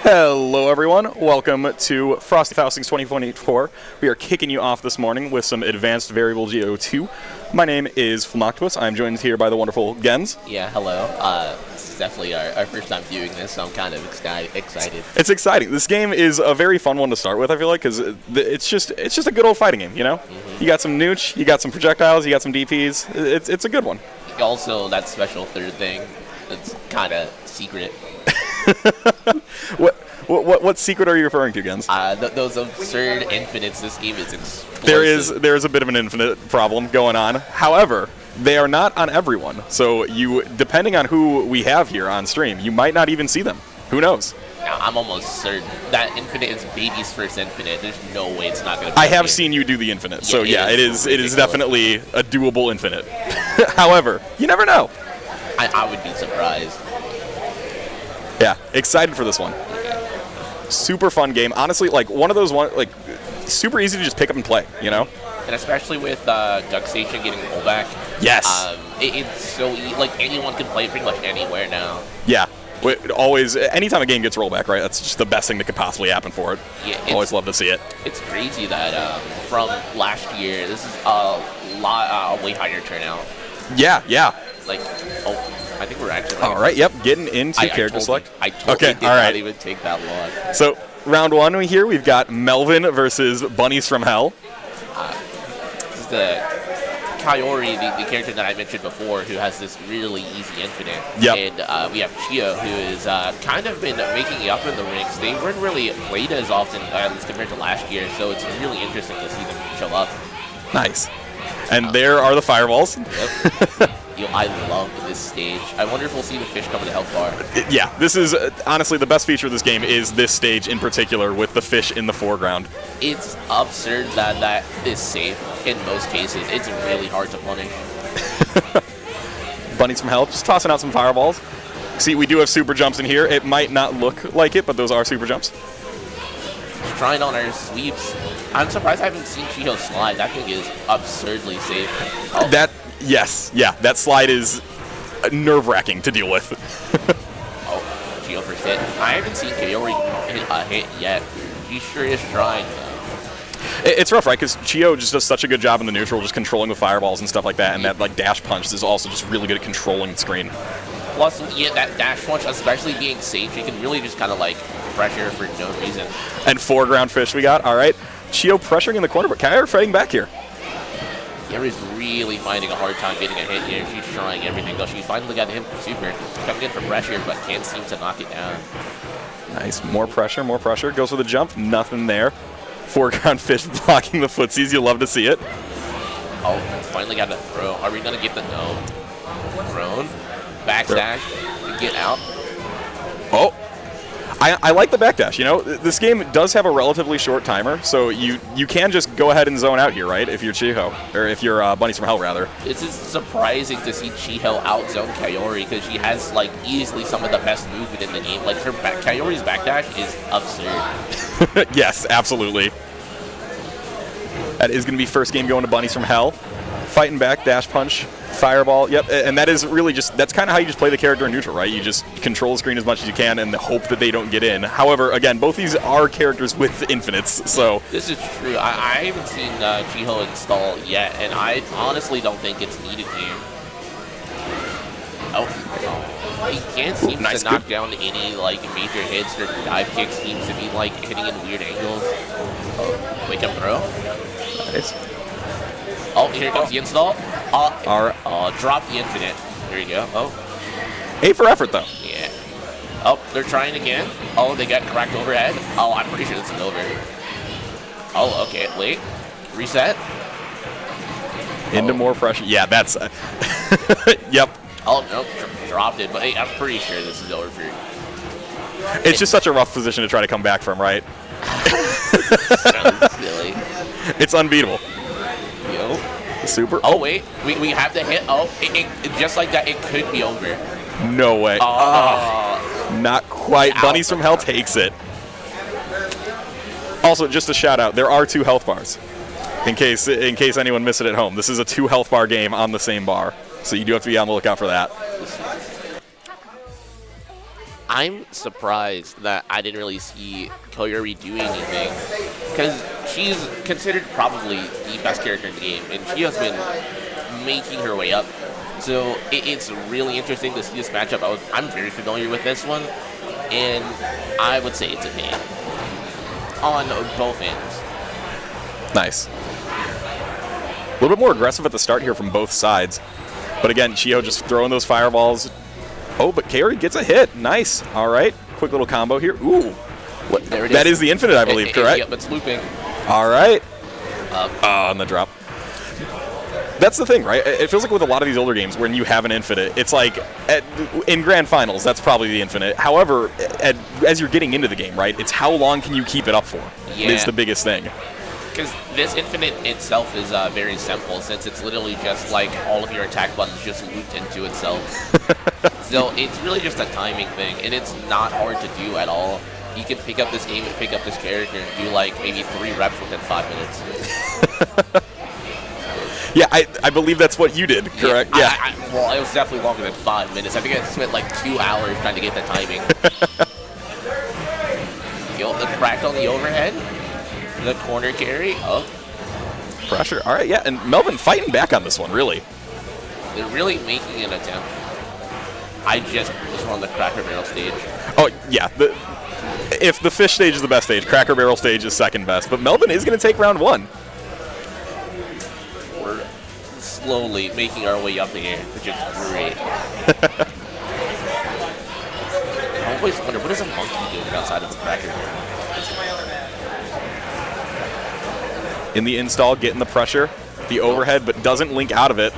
Hello everyone, welcome to Frosty Faustings 2024. We are kicking you off this morning with some advanced variable GO2. My name is Flumoctopus. I'm joined here by the wonderful Gens. Yeah, hello. This is definitely our first time viewing this, so I'm kind of excited. It's exciting. This game is a very fun one to start with, I feel like, because it's just a good old fighting game, you know? You got some nooch, you got some projectiles, you got some DPs. It's a good one. Also, that special third thing, it's kind of secret. What secret are you referring to, Gens? Those absurd infinites. This game is explosive. There is a bit of an infinite problem going on. However, they are not on everyone. So depending on who we have here on stream, you might not even see them. Who knows? Now, I'm almost certain that infinite is baby's first infinite. There's no way it's not going to be. I have seen you do the infinite, so yeah, it is definitely a doable infinite. However, you never know. I would be surprised. Yeah, excited for this one. Super fun game. Honestly, like one of those super easy to just pick up and play, you know? And especially with Duck Station getting rollback. Yes. It's so like anyone can play it pretty much anywhere now. Yeah. Always, anytime a game gets rollback, right? That's just the best thing that could possibly happen for it. Yeah, always love to see it. It's crazy that from last year, this is a way higher turnout. Yeah. Like, I think we're actually. All right. Yep. Getting into character select. I totally did not even take that long. So round one here, we've got Melvin versus Bunnies from Hell. This is the Kaori, the character that I mentioned before, who has this really easy infinite. Yep. And we have Chio, who is kind of been making it up in the ranks. They weren't really played as often as compared to last year, so it's really interesting to see them show up. Nice. And there are the fireballs. Yep. I love this stage. I wonder if we'll see the fish come to the health bar. Yeah, this is honestly the best feature of this game is this stage in particular with the fish in the foreground. It's absurd that is safe in most cases. It's really hard to punish. Bunnies from Hell, just tossing out some fireballs. See, we do have super jumps in here. It might not look like it, but those are super jumps. Trying on our sweeps. I'm surprised I haven't seen Chiho slide. That thing is absurdly safe. Oh. Yes, that slide is nerve-wracking to deal with. Chiho first hit. I haven't seen Kaori hit yet. She sure is trying, though. It's rough, right? Because Chio just does such a good job in the neutral, just controlling the fireballs and stuff like that, and that dash punch is also just really good at controlling the screen. Plus, yeah, that dash punch, especially being safe, you can really just kind of pressure for no reason. And foreground fish we got. All right, Chio pressuring in the corner, but Kaori fighting back here. Kaori's really finding a hard time getting a hit here. She's trying everything, though. She finally got him super. Coming in for pressure, but can't seem to knock it down. Nice. More pressure. Goes for the jump. Nothing there. Foreground fish blocking the footsies. You love to see it. Oh, finally got a throw. Are we going to get the no? Thrown. Backdash. Get out. Oh. I like the backdash, you know. This game does have a relatively short timer, so you can just go ahead and zone out here, right, if you're Chiho, or if you're Bunnies from Hell, rather. This is surprising to see Chiho outzone Kaori, because she has, easily some of the best movement in the game. Kaori's backdash is absurd. Yes, absolutely. That is going to be first game going to Bunnies from Hell. Fighting back, dash punch, fireball, yep, and that is really that's kind of how you just play the character in neutral, right? You just control the screen as much as you can and hope that they don't get in. However, again, both these are characters with infinites, so... This is true. I haven't seen Chiho install yet, and I honestly don't think it's needed here. Oh, he can't seem to knock down any, major hits or dive kicks. Seems to be, hitting in weird angles. Oh, wake up throw. Nice. Oh, here comes the install. All right. Drop the infinite. There you go. Oh. A for effort, though. Yeah. Oh, they're trying again. Oh, they got cracked overhead. Oh, I'm pretty sure this is over. Oh, okay. Wait. Reset. Into more pressure. Yeah, that's... Yep. Oh, nope. Dropped it. But hey, I'm pretty sure this is over for you. It's just such a rough position to try to come back from, right? Sounds silly. It's unbeatable. Yo. Super. Oh, wait. We have the hit. Oh, just like that, it could be over. No way. Not quite. Bunnies from Hell takes it. Also, just a shout out, there are 2 health bars. In case anyone missed it at home. This is a 2 health bar game on the same bar. So you do have to be on the lookout for that. I'm surprised that I didn't really see Koyori do anything, because she's considered probably the best character in the game, and she has been making her way up. So it's really interesting to see this matchup. I'm very familiar with this one, and I would say it's a name on both ends. Nice. A little bit more aggressive at the start here from both sides. But again, Chiho just throwing those fireballs. Oh, but Kaori gets a hit. Nice. All right. Quick little combo here. Ooh. There it that is. is the infinite, I believe, correct? Yep, it's looping. All right. On the drop. That's the thing, right? It feels like with a lot of these older games, when you have an infinite, it's like in grand finals, that's probably the infinite. However, as you're getting into the game, right, it's how long can you keep it up for? Yeah. Is the biggest thing. Because this infinite itself is very simple, since it's literally just like all of your attack buttons just looped into itself. So it's really just a timing thing, and it's not hard to do at all. You can pick up this game and pick up this character and do like maybe 3 reps within 5 minutes. Yeah, I believe that's what you did, correct? Yeah. Well, it was definitely longer than 5 minutes. I think I spent like 2 hours trying to get the timing. Yo, the crack on the overhead. The corner carry. Oh. Pressure. All right, yeah. And Melvin fighting back on this one, really. They're really making an attempt. I just was on the Cracker Barrel stage. Oh, yeah. If the fish stage is the best stage, Cracker Barrel stage is second best. But Melvin is going to take round 1. We're slowly making our way up here, which is great. I always wonder, what is a monkey doing outside of the Cracker Barrel? In the install, getting the pressure, the overhead, but doesn't link out of it.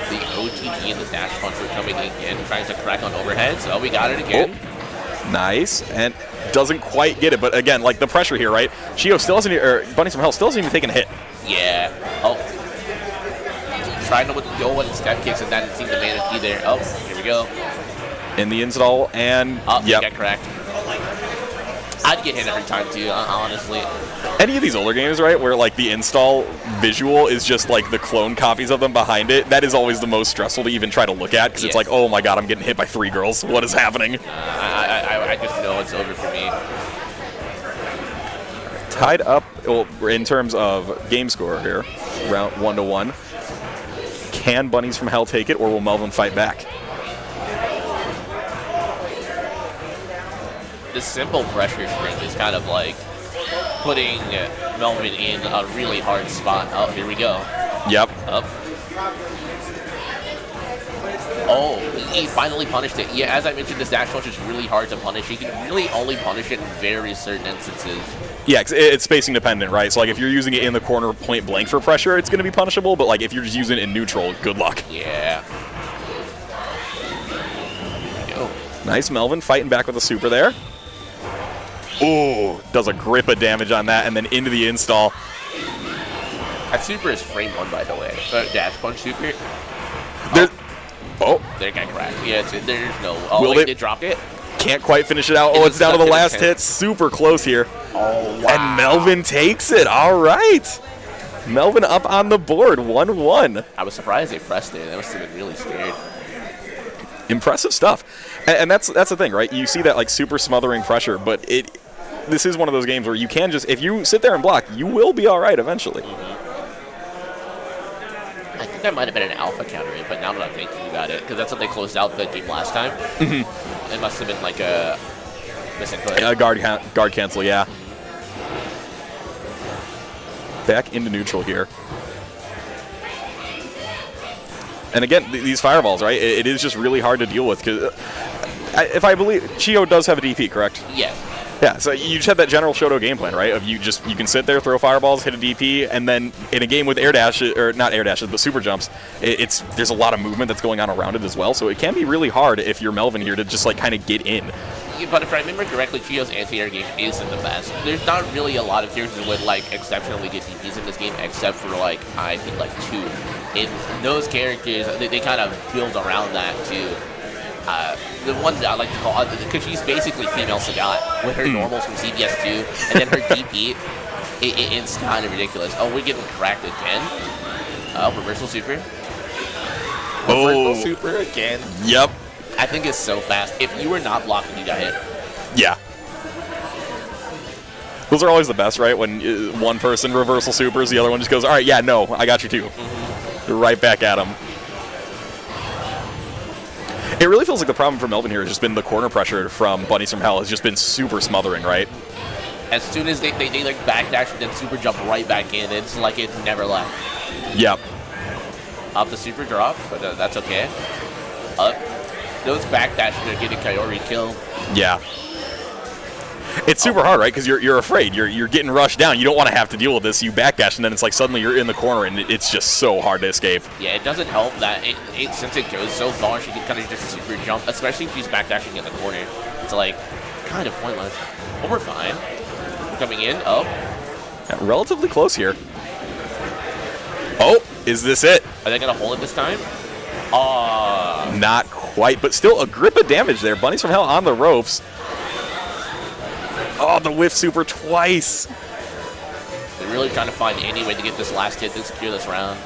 The OTG and the dash punch are coming again, trying to crack on overhead. So we got it again. Oh, nice, and doesn't quite get it. But again, like the pressure here, right? Chiho still hasn't, or Bunnies from Hell still hasn't even taken a hit. Yeah. Oh. Trying to go with step kicks and that didn't seem to manage either. Oh, here we go. In the install, and yep. Got cracked. I'd get hit every time too, honestly. Any of these older games, right, where like the install visual is just like the clone copies of them behind it, that is always the most stressful to even try to look at, because it's like, oh my god, I'm getting hit by 3 girls. What is happening? I just know it's over for me. Tied up, well, in terms of game score here, round 1-1. Can Bunnies from Hell take it, or will Melvin fight back? This simple pressure string is kind of like putting Melvin in a really hard spot. Oh, here we go. Yep. Up. Oh, he finally punished it. Yeah, as I mentioned, this dash punch is really hard to punish. You can really only punish it in very certain instances. Yeah, it's spacing dependent, right? So like if you're using it in the corner point blank for pressure, it's going to be punishable, but like if you're just using it in neutral, good luck. Yeah. Go. Nice, Melvin fighting back with a super there. Ooh, does a grip of damage on that, and then into the install. That super is frame 1, by the way. Dash punch super. There got cracked. Yeah, there's no. Oh, wait, they dropped it? Can't quite finish it out. Oh, it's down to the last hit. Super close here. Oh, wow. And Melvin takes it. All right. Melvin up on the board, 1-1. I was surprised they pressed it. That must have been really scared. Impressive stuff. And that's the thing, right? You see that like super smothering pressure, but this is one of those games where you can just, if you sit there and block, you will be all right eventually. I think that might have been an alpha counter, but now that I'm thinking about it, because that's how they closed out the game last time. It must have been like a misinput. Guard cancel, yeah. Back into neutral here. And again, these fireballs, right? It is just really hard to deal with, because if I believe, Chiho does have a DP, correct? Yes. Yeah, so you just have that general Shoto game plan, right? Of you can sit there, throw fireballs, hit a DP, and then in a game with air dashes, or not air dashes, but super jumps, there's a lot of movement that's going on around it as well. So it can be really hard if you're Melvin here to just like kind of get in. Yeah, but if I remember correctly, Chiho's anti-air game isn't the best. There's not really a lot of characters with like exceptionally good DPs in this game, except for like I think like 2. And those characters, they kind of build around that too. The one that I like to call, because she's basically female Sagat with her normals from CBS2, and then her DP, it's kind of ridiculous. Oh, we're getting cracked again. Reversal super. Reversal super again. Yep. I think it's so fast. If you were not blocking, you got hit. Yeah. Those are always the best, right? When one person reversal supers, the other one just goes, all right, yeah, no, I got you too. Right back at him. It really feels like the problem for Melvin here has just been the corner pressure from Bunnies from Hell has just been super smothering, right? As soon as they like backdash and then super jump right back in, it's like it never left. Yep. Up the super drop, but that's okay. Up. Those backdashes are getting Coyote killed. Yeah. It's super hard, right? Because you're afraid. You're getting rushed down. You don't want to have to deal with this. You backdash, and then it's like suddenly you're in the corner, and it's just so hard to escape. Yeah, it doesn't help that since it goes so far, she can kind of just super jump, especially if she's backdashing in the corner. It's like kind of pointless. But we're fine. We're coming in. Oh. Yeah, relatively close here. Oh, is this it? Are they going to hold it this time? Not quite, but still a grip of damage there. Bunnies from Hell on the ropes. Oh, the whiff super twice. They're really trying to find any way to get this last hit to secure this round.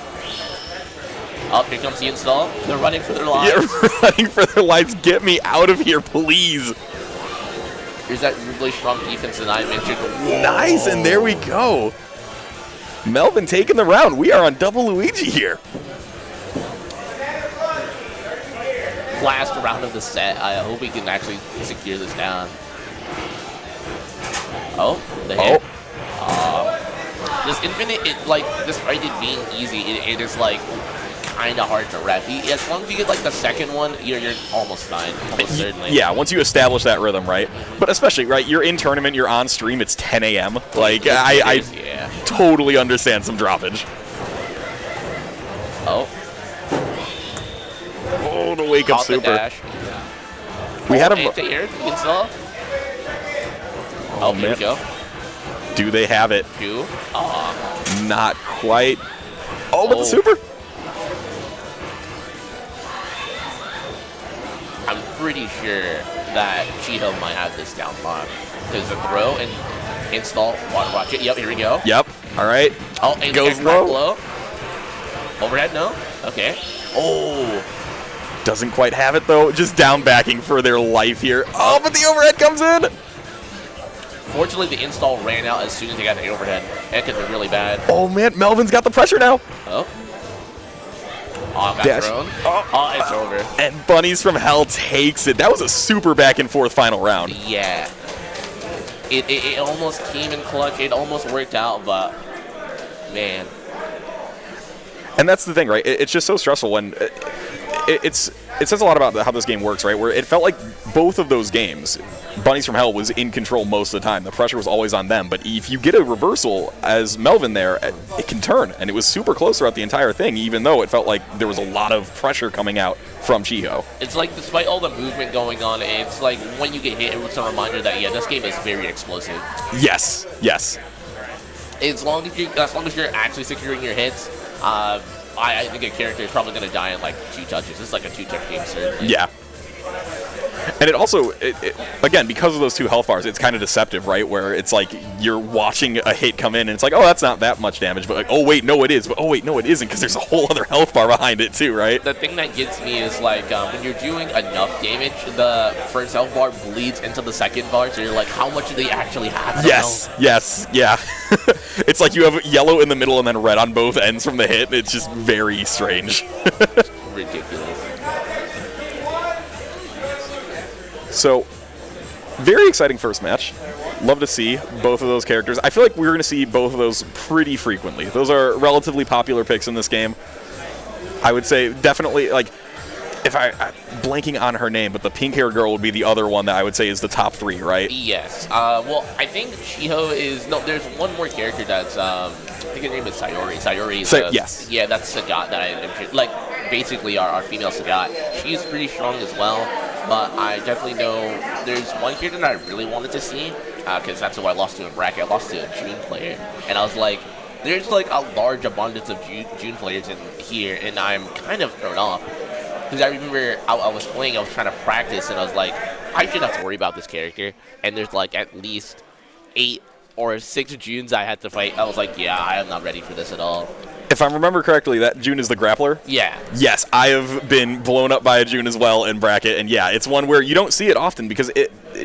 Oh, here comes the install. They're running for their lives. Yeah, running for their lives. Get me out of here, please. Here's that really strong defense that I mentioned. Whoa. Nice, and there we go. Melvin taking the round. We are on double Luigi here. Last round of the set. I hope we can actually secure this down. Oh, the hit. This infinite, this fight is being easy. It is like kind of hard to rep. As long as you get like the second one, you're almost fine, almost certainly. Yeah, once you establish that rhythm, right? But especially, right, you're in tournament, you're on stream, it's 10 a.m. Like, I totally understand some droppage. Oh. Oh, the wake up super. Dash. We had him. Oh, here we go. Do they have it? Two. Not quite. Oh, but the super. I'm pretty sure that Chiho might have this down lock. Because the throw and install. Watch it. Yep, here we go. Yep. All right. Oh, and goes low. Overhead, no? Okay. Oh. Doesn't quite have it, though. Just down backing for their life here. Oh, but the overhead comes in. Fortunately, the install ran out as soon as they got the overhead. That could be really bad. Oh, man. Melvin's got the pressure now. Oh. Oh, got thrown. Oh, it's over. And Bunnies from Hell takes it. That was a super back and forth final round. Yeah. It almost came in clutch. It almost worked out, but man. And that's the thing, right? It's just so stressful when it says a lot about how this game works, right? Where it felt like both of those games, Bunnies from Hell was in control most of the time. The pressure was always on them. But if you get a reversal as Melvin there, it can turn. And it was super close throughout the entire thing, even though it felt like there was a lot of pressure coming out from Chiho. It's like, despite all the movement going on, it's like when you get hit, it's a reminder that, yeah, this game is very explosive. Yes, yes. As long as you're actually securing your hits, I think a character is probably going to die in like 2 touches. It's like a 2-touch game, certainly. Yeah. And it also, again, because of those 2 health bars, it's kind of deceptive, right? Where it's like you're watching a hit come in, and it's like, oh, that's not that much damage. But like, oh, wait, no, it is. But oh, wait, no, it isn't, because there's a whole other health bar behind it, too, right? The thing that gets me is like when you're doing enough damage, the first health bar bleeds into the second bar. So you're like, how much do they actually have? Yes, yeah. It's like you have yellow in the middle and then red on both ends from the hit. It's just very strange. Ridiculous. So, very exciting first match. Love to see both of those characters. I feel like we're going to see both of those pretty frequently. Those are relatively popular picks in this game. I would say definitely, like, if I'm blanking on her name, but the pink-haired girl would be the other one that I would say is the top 3, right? Yes. Well, I think Chiho is... No, there's one more character that's... I think her name is Sayori. Sayori is... yes. Yeah, that's Sagat that I mentioned. Like, basically our female Sagat. She's pretty strong as well, but I definitely know there's one character that I really wanted to see, because that's who I lost to in bracket. I lost to a June player, and I was like, there's like a large abundance of June players in here, and I'm kind of thrown off. Because I remember I was playing, I was trying to practice, and I was like, I shouldn't have to worry about this character. And there's like at least 8 or 6 Junes I had to fight. I was like, yeah, I am not ready for this at all. If I remember correctly, that June is the grappler? Yeah. Yes, I have been blown up by a June as well in bracket, and yeah, it's one where you don't see it often because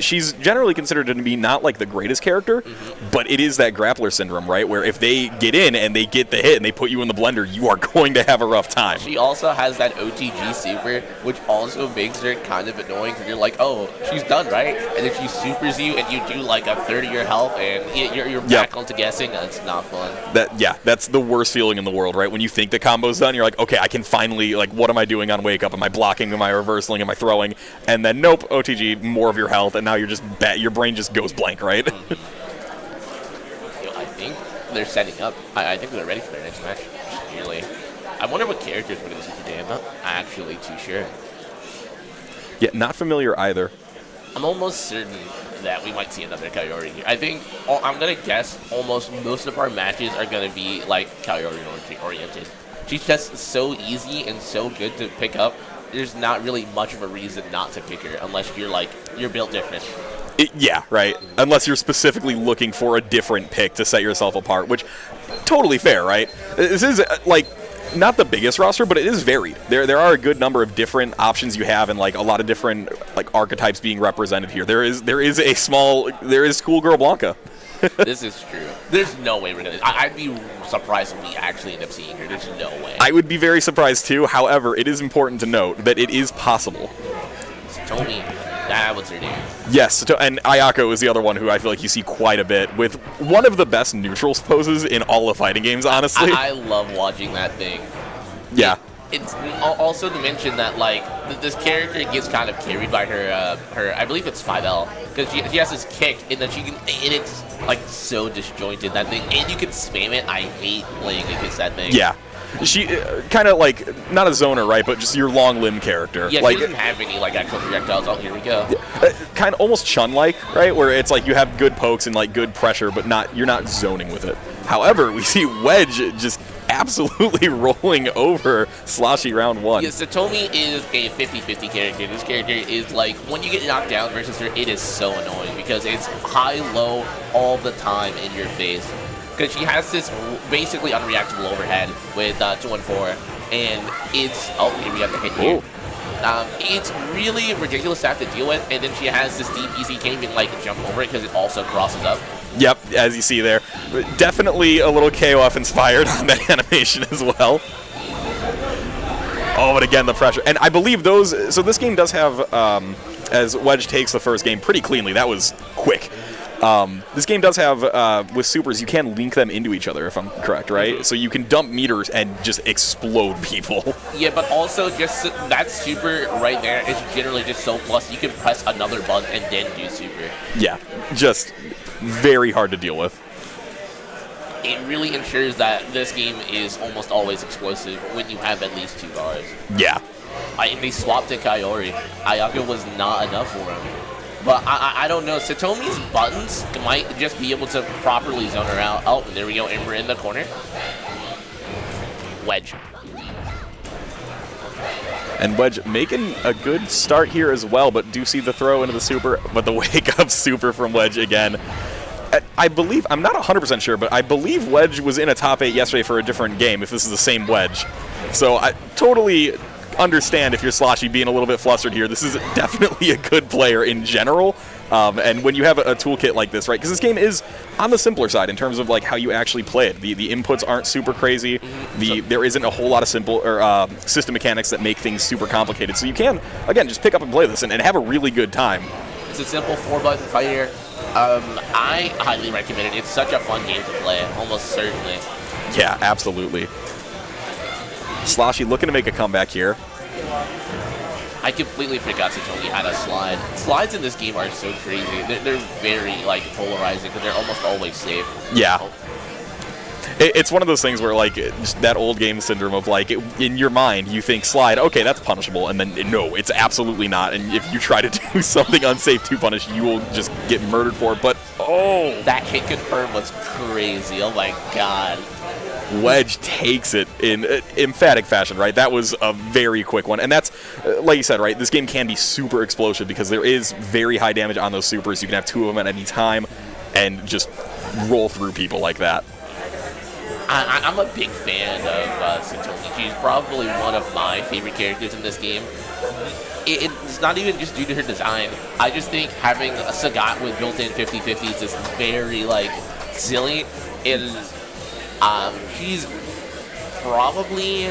she's generally considered to be not like the greatest character, but it is that grappler syndrome, right? Where if they get in and they get the hit and they put you in the blender, you are going to have a rough time. She also has that OTG super, which also makes her kind of annoying because you're like, oh, she's done, right? And then she supers you and you do like a third of your health and you're back onto guessing. That's not fun. That's the worst feeling in the world, right? When you think the combo's done, you're like, okay, I can finally, like, what am I doing on wake up? Am I blocking? Am I reversing? Am I throwing? And then, nope, OTG, more of your health, and now you're just, your brain just goes blank, right? I think they're setting up. I think they're ready for their next match. Really. I wonder what characters we're going to see today. I'm not actually too sure. Yeah, not familiar either. I'm almost certain that we might see another Kayori here. I think, I'm going to guess almost most of our matches are going to be like Kayori oriented. She's just so easy and so good to pick up. There's not really much of a reason not to pick her unless you're built different. Yeah, right. Unless you're specifically looking for a different pick to set yourself apart, which totally fair, right? This is like not the biggest roster, but it is varied. There are a good number of different options you have, and like a lot of different like archetypes being represented here. There is Schoolgirl Blanca. This is true. There's no way we're gonna. I'd be surprised if we actually end up seeing her. There's no way. I would be very surprised too. However, it is important to note that it is possible. Tony, that was her name. Yes, and Ayako is the other one who I feel like you see quite a bit with one of the best neutrals poses in all of fighting games. Honestly, I love watching that thing. Yeah. It's also to mention that like this character gets kind of carried by her I believe it's 5L because she has this kick and then she can and it's like so disjointed that thing and you can spam it. I hate playing against that thing. Yeah, she kind of like not a zoner, right? But just your long limb character. Yeah, like, she doesn't have any like actual projectiles. Oh, here we go. Kind of almost Chun-like, right? Where it's like you have good pokes and like good pressure, but you're not zoning with it. However, we see Wedge just absolutely rolling over Slashy round one. Yeah, Satomi is a 50-50 character. This character is like, when you get knocked down versus her, it is so annoying because it's high-low all the time in your face. Because she has this basically unreactable overhead with 2 and 4, and it's... Oh, here we have the hit here. It's really ridiculous to have to deal with, and then she has this deep easy can't even like jump over it because it also crosses up. Yep, as you see there. Definitely a little KOF inspired on that animation as well. Oh, but again, the pressure. And I believe those... So this game does have, as Wedge takes the first game pretty cleanly. That was quick. This game does have, with supers, you can link them into each other, if I'm correct, right? Mm-hmm. So you can dump meters and just explode people. Yeah, but also just that super right there is generally just so plus you can press another button and then do super. Yeah, just very hard to deal with. It really ensures that this game is almost always explosive when you have at least 2 bars. Yeah. And they swapped to Kayori. Ayako was not enough for him. But I don't know. Satomi's buttons might just be able to properly zone her out. Oh, there we go. And we're in the corner. Wedge. And Wedge making a good start here as well, but do see the throw into the super, but the wake-up super from Wedge again. I believe, I'm not 100% sure, but I believe Wedge was in a top 8 yesterday for a different game, if this is the same Wedge. So I totally understand if you're Slashy being a little bit flustered here. This is definitely a good player in general. And when you have a toolkit like this, right? Because this game is on the simpler side in terms of like how you actually play it. The inputs aren't super crazy. There isn't a whole lot of simple or system mechanics that make things super complicated. So you can, again, just pick up and play this and have a really good time. It's a simple 4-button fighter. I highly recommend it. It's such a fun game to play, almost certainly. Yeah, absolutely. Slashy looking to make a comeback here. I completely forgot Satomi had a slide. Slides in this game are so crazy. They're very like polarizing, but they're almost always safe. Yeah. It's one of those things where like just that old game syndrome of like in your mind you think slide, okay, that's punishable, and then no, it's absolutely not. And if you try to do something unsafe to punish, you will just get murdered for it. But oh, that hit confirm was crazy. Oh my god. Wedge takes it in emphatic fashion, right? That was a very quick one. And that's, like you said, right, this game can be super explosive because there is very high damage on those supers. You can have 2 of them at any time and just roll through people like that. I'm a big fan of Satomi. She's probably one of my favorite characters in this game. It's not even just due to her design. I just think having a Sagat with built-in 50/50s is very, like, silly. And she's probably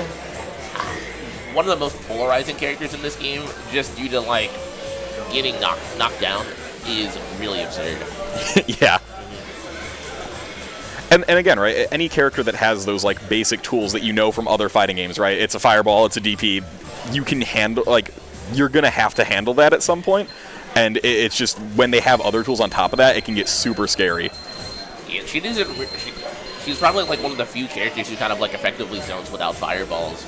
one of the most polarizing characters in this game, just due to, like, getting knocked down is really absurd. Yeah. And again, right, any character that has those, like, basic tools that you know from other fighting games, right? It's a fireball, it's a DP. You can handle, like, you're going to have to handle that at some point. And it's just, when they have other tools on top of that, it can get super scary. Yeah, she's probably, like, one of the few characters who kind of, like, effectively zones without fireballs.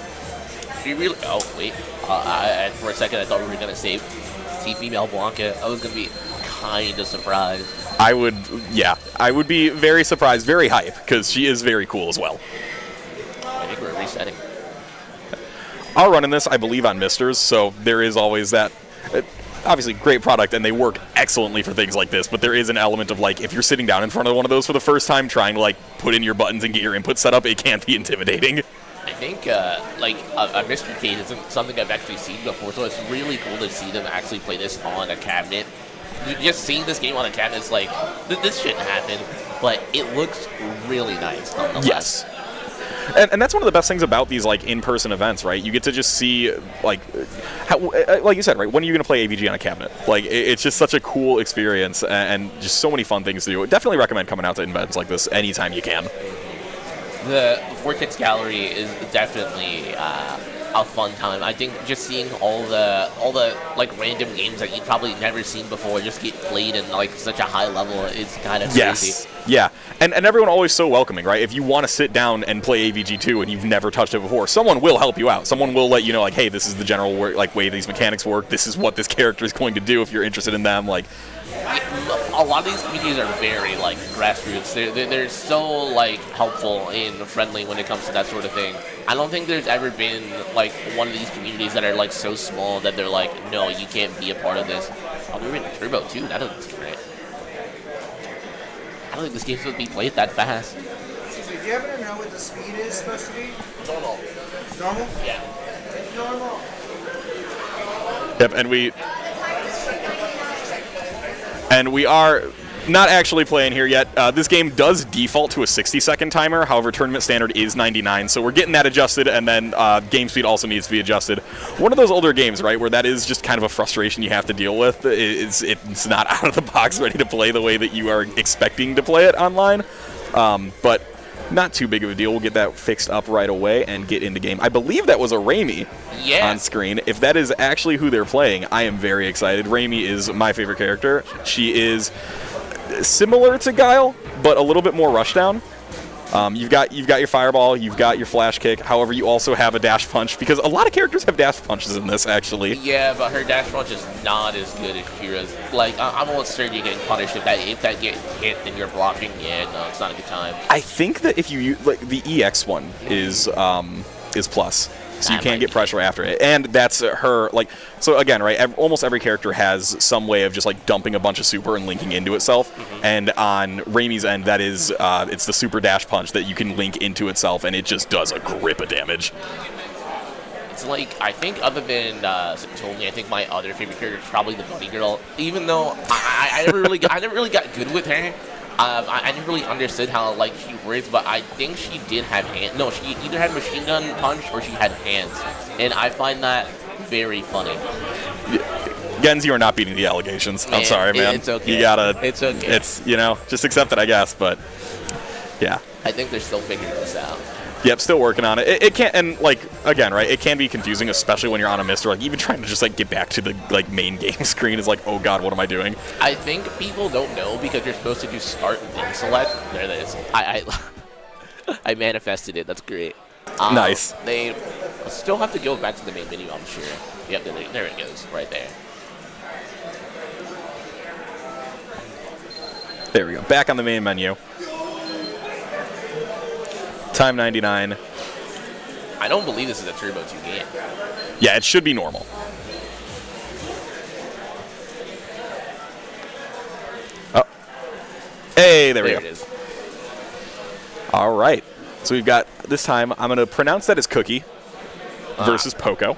She really... Oh, wait. For a second, I thought we were going to say female Blanca. I was going to be kind of surprised. I would be very surprised, very hype, because she is very cool as well. I think we're resetting. I'll run in this, I believe, on Misters, so there is always that. Obviously, great product, and they work excellently for things like this, but there is an element of, like, if you're sitting down in front of one of those for the first time, trying to, like, put in your buttons and get your input set up, it can be intimidating. I think, like, a Mr. Cage isn't something I've actually seen before, so it's really cool to see them actually play this on a cabinet. Just seeing this game on a cabinet is like, this shouldn't happen, but it looks really nice nonetheless. Yes. And that's one of the best things about these, like, in-person events, right? You get to just see, like, how, like you said, right, when are you going to play AVG on a cabinet? Like, it's just such a cool experience and just so many fun things to do. Definitely recommend coming out to events like this anytime you can. The Vortex Gallery is definitely a fun time. I think just seeing all the like random games that you've probably never seen before just get played in like such a high level is kind of crazy. Yeah. And everyone always so welcoming, right? If you want to sit down and play AVG2 and you've never touched it before, someone will help you out. Someone will let you know, like, hey, this is the general way these mechanics work. This is what this character is going to do if you're interested in them. Like, a lot of these communities are very, like, grassroots. They're so, like, helpful and friendly when it comes to that sort of thing. I don't think there's ever been, like, one of these communities that are, like, so small that they're like, no, you can't be a part of this. Oh, we're in Turbo, too. That doesn't great. I don't think this game's supposed to be played that fast. Excuse me, do you happen to know what the speed is supposed to be? Normal. Normal? Yeah. Normal. Yep, and we are not actually playing here yet. This game does default to a 60-second timer. However, tournament standard is 99, so we're getting that adjusted, and then game speed also needs to be adjusted. One of those older games, right, where that is just kind of a frustration you have to deal with. It's not out of the box ready to play the way that you are expecting to play it online, but not too big of a deal. We'll get that fixed up right away and get into game. I believe that was a Raimi on screen. If that is actually who they're playing, I am very excited. Raimi is my favorite character. She is similar to Guile, but a little bit more rushdown. You've got your fireball, you've got your flash kick. However, you also have a dash punch, because a lot of characters have dash punches in this, actually. Yeah, but her dash punch is not as good as Kira's. Like, I'm almost certain you're getting punished if that gets hit and you're blocking. Yeah, no, it's not a good time. I think that if you use, like, the EX one is plus. So you can't get pressure after it. And that's her, like, so again, right, almost every character has some way of just, like, dumping a bunch of super and linking into itself. Mm-hmm. And on Raimi's end, that is, it's the super dash punch that you can link into itself, and it just does a grip of damage. It's like, I think other than Satomi, I think my other favorite character is probably the Bunny Girl. Even though I never really got good with her. I never really understood how, like, she works, but I think she did have hands. No, she either had machine gun punch or she had hands, and I find that very funny. Gens, you are not beating the allegations. Man, I'm sorry, man. It's okay. You gotta. It's okay. It's, you know, just accept it, I guess. But yeah, I think they're still figuring this out. Yep, still working on it. It can't, and, like, again, right, it can be confusing, especially when you're on a Mister. Like, even trying to just, like, get back to the, like, main game screen is like, oh god, what am I doing? I think people don't know because you're supposed to do start and then select. There it is. I manifested it. That's great. Nice. They still have to go back to the main menu, I'm sure. Yep, there it goes, right there. There we go. Back on the main menu. Time 99. I don't believe this is a Turbo 2 game. Yeah, it should be normal. Oh. Hey, there we go. There it is. All right. So we've got, this time, I'm going to pronounce that as Cookie versus Poco.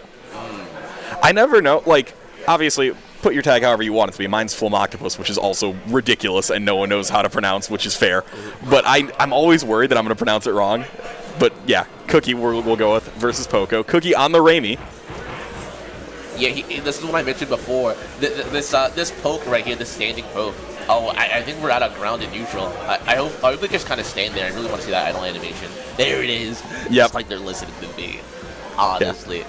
I never know, like, obviously, put your tag however you want it to be. Mine's Flum Octopus, which is also ridiculous, and no one knows how to pronounce, which is fair. But I'm always worried that I'm going to pronounce it wrong. But yeah, Cookie we'll go with versus Poco. Cookie on the Raimi. Yeah, this is what I mentioned before. This poke right here, this standing poke. Oh, I think we're out of ground and neutral. I hope we just kind of stand there. I really want to see that idle animation. There it is. Yep. Just like they're listening to me. Honestly. Yeah.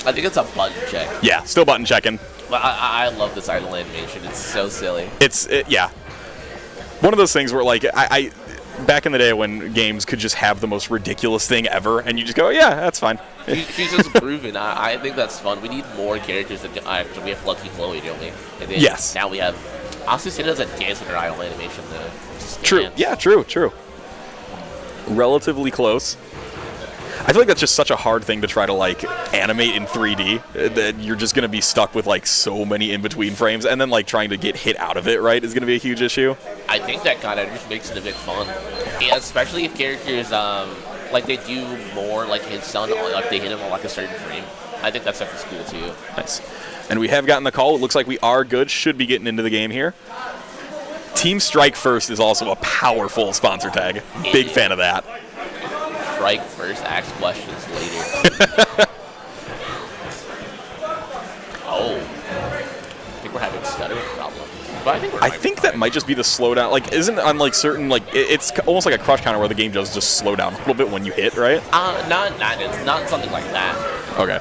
I think it's a button check. Yeah, still button checking. But I love this idle animation. It's so silly. Yeah. One of those things where, like, I back in the day when games could just have the most ridiculous thing ever, and you just go, yeah, that's fine. She's just proven. I think that's fun. We need more characters. We have Lucky Chloe, don't we? And then yes. Now we have... I also see it as a dance in her idle animation, though. True. Yeah, true. Relatively close. I feel like that's just such a hard thing to try to, like, animate in 3D, that you're just going to be stuck with, like, so many in-between frames, and then, like, trying to get hit out of it, right, is going to be a huge issue. I think that kind of just makes it a bit fun. Yeah, especially if characters, like, they do more, like his son, like, they hit him on, like, a certain frame. I think that stuff is cool, too. Nice. And we have gotten the call. It looks like we are good. Should be getting into the game here. Team Strike First is also a powerful sponsor tag. Big fan of that. Strike first, ask questions later. Oh. I think we're having a stuttering problem. But I think that might just be the slowdown. Like, isn't on, like, certain, like, it's almost like a crush counter where the game does just slow down a little bit when you hit, right? It's not something like that. Okay.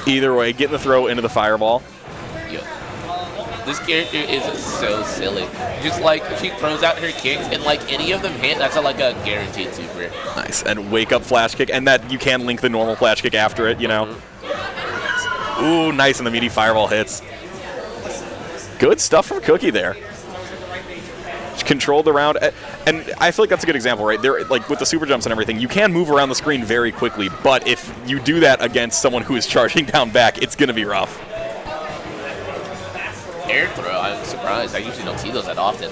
Either way, getting the throw into the fireball. Yeah. This character is so silly. Just like she throws out her kicks, and like any of them hit, that's like a guaranteed super. Nice. And wake up flash kick, and that you can link the normal flash kick after it, you know. Ooh, nice, and the meaty fireball hits. Good stuff from Cookie there. Controlled the round, and I feel like that's a good example, right? There, like with the super jumps and everything, you can move around the screen very quickly, but if you do that against someone who is charging down back, it's going to be rough. Air throw, I'm surprised. I usually don't see those that often.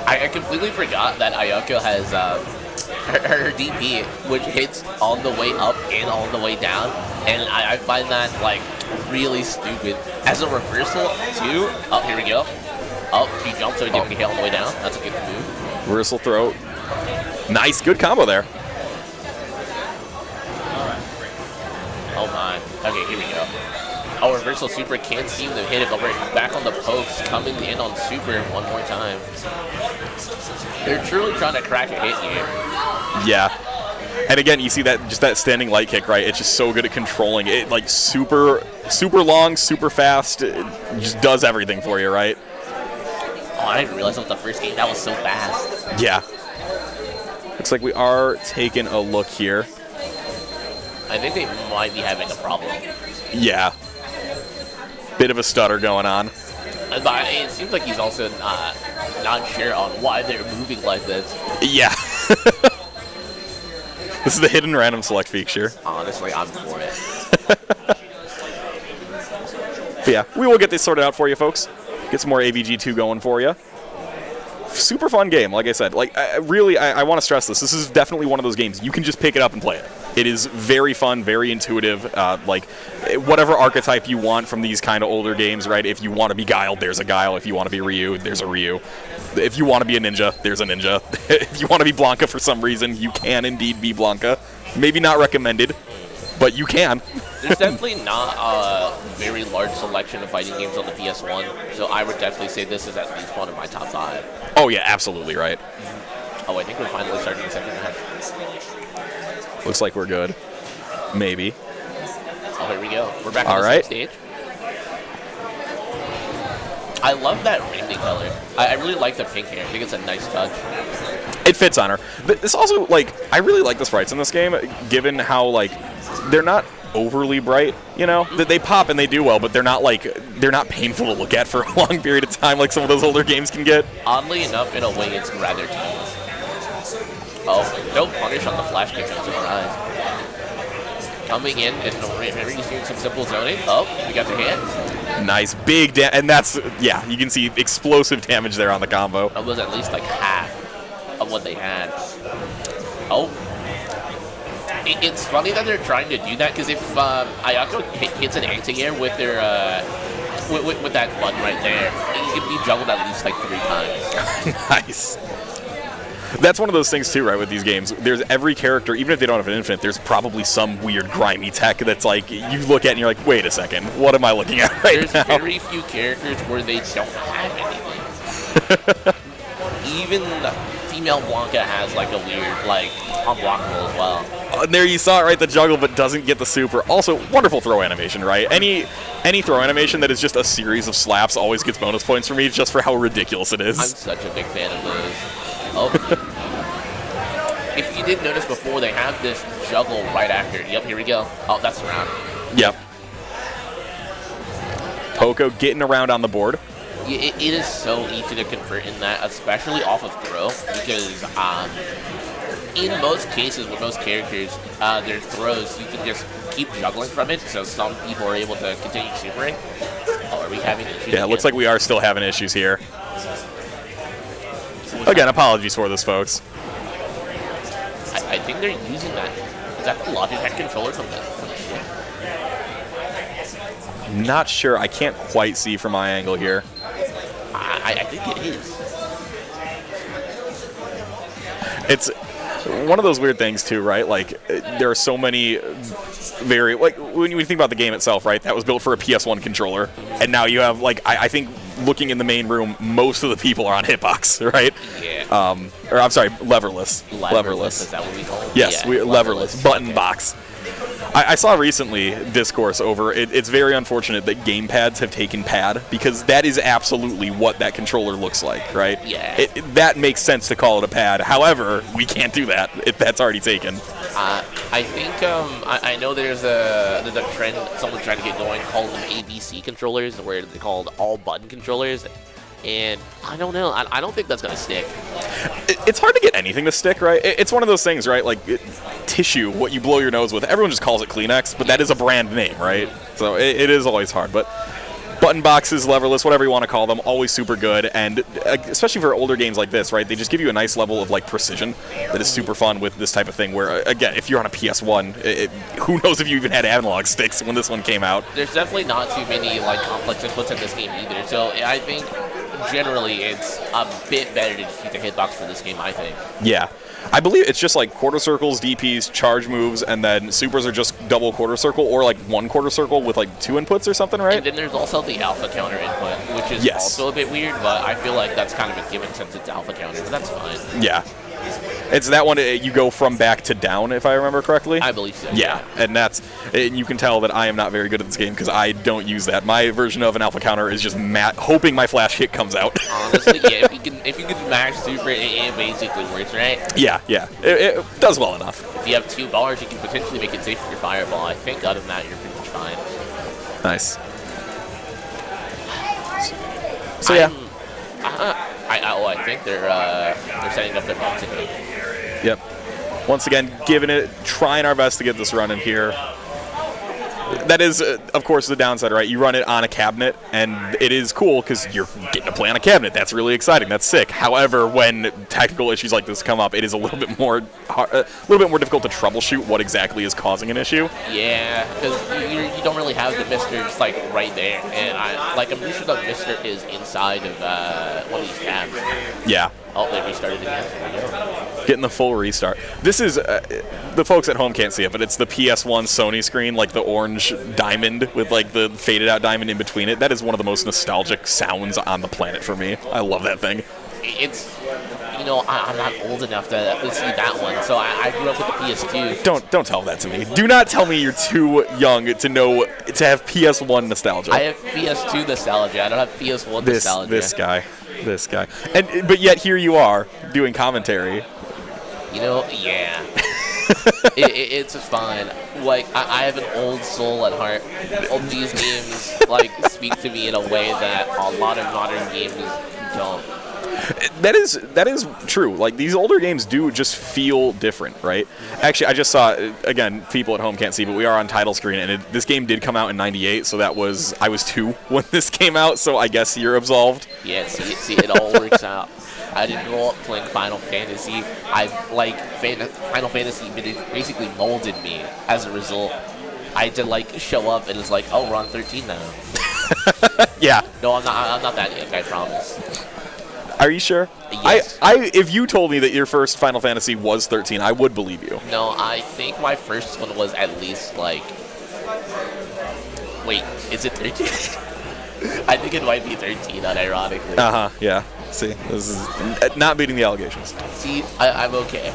I completely forgot that Ayako has her DP, which hits on the way up and on the way down, and I find that like really stupid. As a reversal too. Oh, here we go. Oh, he jumps so he didn't get hit on the way down. That's a good move. Reversal throw. Nice, good combo there. Oh my. Okay, here we go. Oh, reversal super can't seem to hit it, but we're back on the pokes, coming in on super one more time. They're truly trying to crack a hit here. Yeah. And again, you see that just that standing light kick, right? It's just so good at controlling it. Like super long, super fast. It just does everything for you, right? Oh, I didn't realize that was the first game. That was so fast. Yeah. Looks like we are taking a look here. I think they might be having a problem. Yeah. Bit of a stutter going on. But it seems like he's also not sure on why they're moving like this. Yeah. This is the hidden random select feature. Honestly, I'm for it. But yeah, we will get this sorted out for you, folks. Get some more AVG2 going for you. Super fun game, like I said. Like, I want to stress this. This is definitely one of those games. You can just pick it up and play it. It is very fun, very intuitive. Like, whatever archetype you want from these kind of older games, right? If you want to be Guile, there's a Guile. If you want to be Ryu, there's a Ryu. If you want to be a ninja, there's a ninja. If you want to be Blanca for some reason, you can indeed be Blanca. Maybe not recommended, but you can. There's definitely not a very large selection of fighting games on the PS1, so I would definitely say this is at least one of my top 5. Oh, yeah, absolutely right. Oh, I think we're finally starting the second half. Looks like we're good. Maybe. Oh, here we go. We're back on the same stage. I love that rainbow color. I really like the pink hair. I think it's a nice touch. It fits on her. This also, like, I really like the sprites in this game, given how, like, they're not overly bright, you know? They pop and they do well, but they're not painful to look at for a long period of time like some of those older games can get. Oddly enough, in a way, it's rather tedious. Oh, no punish on the flash kick. I'm surprised. Coming in and remember he's doing some simple zoning. Oh, we got the hand. Nice, big and that's, yeah, you can see explosive damage there on the combo. That was at least like half. what they had. Oh. It's funny that they're trying to do that, because if Ayako hits an anti-air with their with that button right there, he can be juggled at least like 3 times. Nice. That's one of those things too, right, with these games. There's every character, even if they don't have an infinite, there's probably some weird grimy tech that's like, you look at and you're like, wait a second, what am I looking at right There's now? very few characters where they don't have anything. Even female Blanca has like a weird, like, unblockable as well. And there you saw it, right? The juggle, but doesn't get the super. Also, wonderful throw animation, right? Any throw animation that is just a series of slaps always gets bonus points for me, just for how ridiculous it is. I'm such a big fan of those. Oh. If you didn't notice before, they have this juggle right after. Yep, here we go. Oh, that's around. Yep. Poco getting around on the board. It is so easy to convert in that, especially off of throw, because in most cases with most characters, their throws, you can just keep juggling from it, so some people are able to continue supering. Oh, are we having issues Yeah, it looks like we are still having issues here. Again, apologies for this, folks. I think they're using that. Is that the Logitech controller from that? Not sure. I can't quite see from my angle here. I think it is. It's one of those weird things too, right? Like, there are so many like, when you think about the game itself, right? That was built for a PS1 controller, and now you have, like, I think looking in the main room, most of the people are on hitbox, right? Yeah. Or I'm sorry, leverless. Leverless. Is that what we call it? Yes, yeah, leverless. Button okay. box. I saw recently discourse over it's very unfortunate that gamepads have taken pad, because that is absolutely what that controller looks like, right? Yeah. That makes sense to call it a pad. However, we can't do that. That's already taken. I think I know there's a trend someone's trying to get going called them ABC controllers, where they're called all button controllers. And I don't know. I don't think that's going to stick. It's hard to get anything to stick, right? It's one of those things, right? Like, tissue, what you blow your nose with. Everyone just calls it Kleenex, but that is a brand name, right? So it is always hard. But button boxes, leverless, whatever you want to call them, always super good. And especially for older games like this, right? They just give you a nice level of, like, precision that is super fun with this type of thing where, again, if you're on a PS1, who knows if you even had analog sticks when this one came out. There's definitely not too many, like, complex inputs in this game either. So I think generally it's a bit better to just use the hitbox for this game, I think. Yeah. I believe it's just like quarter circles, DPs, charge moves, and then supers are just double quarter circle or like one quarter circle with like 2 inputs or something, right? And then there's also the alpha counter input, which is also a bit weird, but I feel like that's kind of a given since it's alpha counter, but that's fine. Yeah. It's that one, you go from back to down, if I remember correctly. I believe so. Yeah, and you can tell that I am not very good at this game because I don't use that. My version of an alpha counter is just hoping my flash hit comes out. Honestly, yeah, if you can mash super, it basically works, right? Yeah, it does well enough. If you have 2 bars, you can potentially make it safe for your fireball. I think other than that, you're pretty much fine. Nice. So yeah. I think they're setting up their boxing game. Yep. Once again, trying our best to get this running here. That is, of course, the downside, right? You run it on a cabinet, and it is cool because you're getting to play on a cabinet. That's really exciting. That's sick. However, when technical issues like this come up, it is a little bit more difficult to troubleshoot what exactly is causing an issue. Yeah, because you don't really have the mister just like right there, and I'm pretty sure the mister is inside of one of these tabs. Yeah. Oh, they restarted again. There we go. Getting the full restart. This is, the folks at home can't see it, but it's the PS1 Sony screen, like the orange diamond with like the faded out diamond in between it. That is one of the most nostalgic sounds on the planet for me. I love that thing. It's, I'm not old enough to see that one, so I grew up with the PS2. Don't tell that to me. Do not tell me you're too young to have PS1 nostalgia. I have PS2 nostalgia. I don't have PS1 nostalgia. This guy. But yet here you are doing commentary. Yeah. It's fine. Like, I have an old soul at heart. All these games, speak to me in a way that a lot of modern games don't. That is true. Like, these older games do just feel different, right? Actually, I just saw, again, people at home can't see, but we are on title screen, and this game did come out in '98, so I was 2 when this came out, so I guess you're absolved. Yeah, see, it all works out. I didn't grow up playing Final Fantasy. Final Fantasy basically molded me as a result. I had to like show up and it's like, oh, we're on 13 now. Yeah. No, I'm not that young, I promise. Are you sure? Yes. If you told me that your first Final Fantasy was 13, I would believe you. No, I think my first one was at least like... Wait, is it 13? I think it might be 13, unironically. Yeah. See, this is not beating the allegations. See, I'm okay.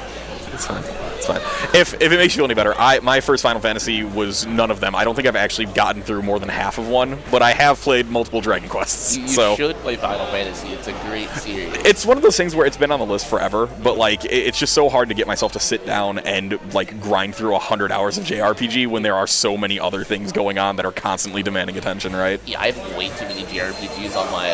It's fine. It's fine. If it makes you feel any better, my first Final Fantasy was none of them. I don't think I've actually gotten through more than half of one, but I have played multiple Dragon Quests. You so should play Final Fantasy. It's a great series. It's one of those things where it's been on the list forever, but like it's just so hard to get myself to sit down and like grind through 100 hours of JRPG when there are so many other things going on that are constantly demanding attention, right? Yeah, I have way too many JRPGs on my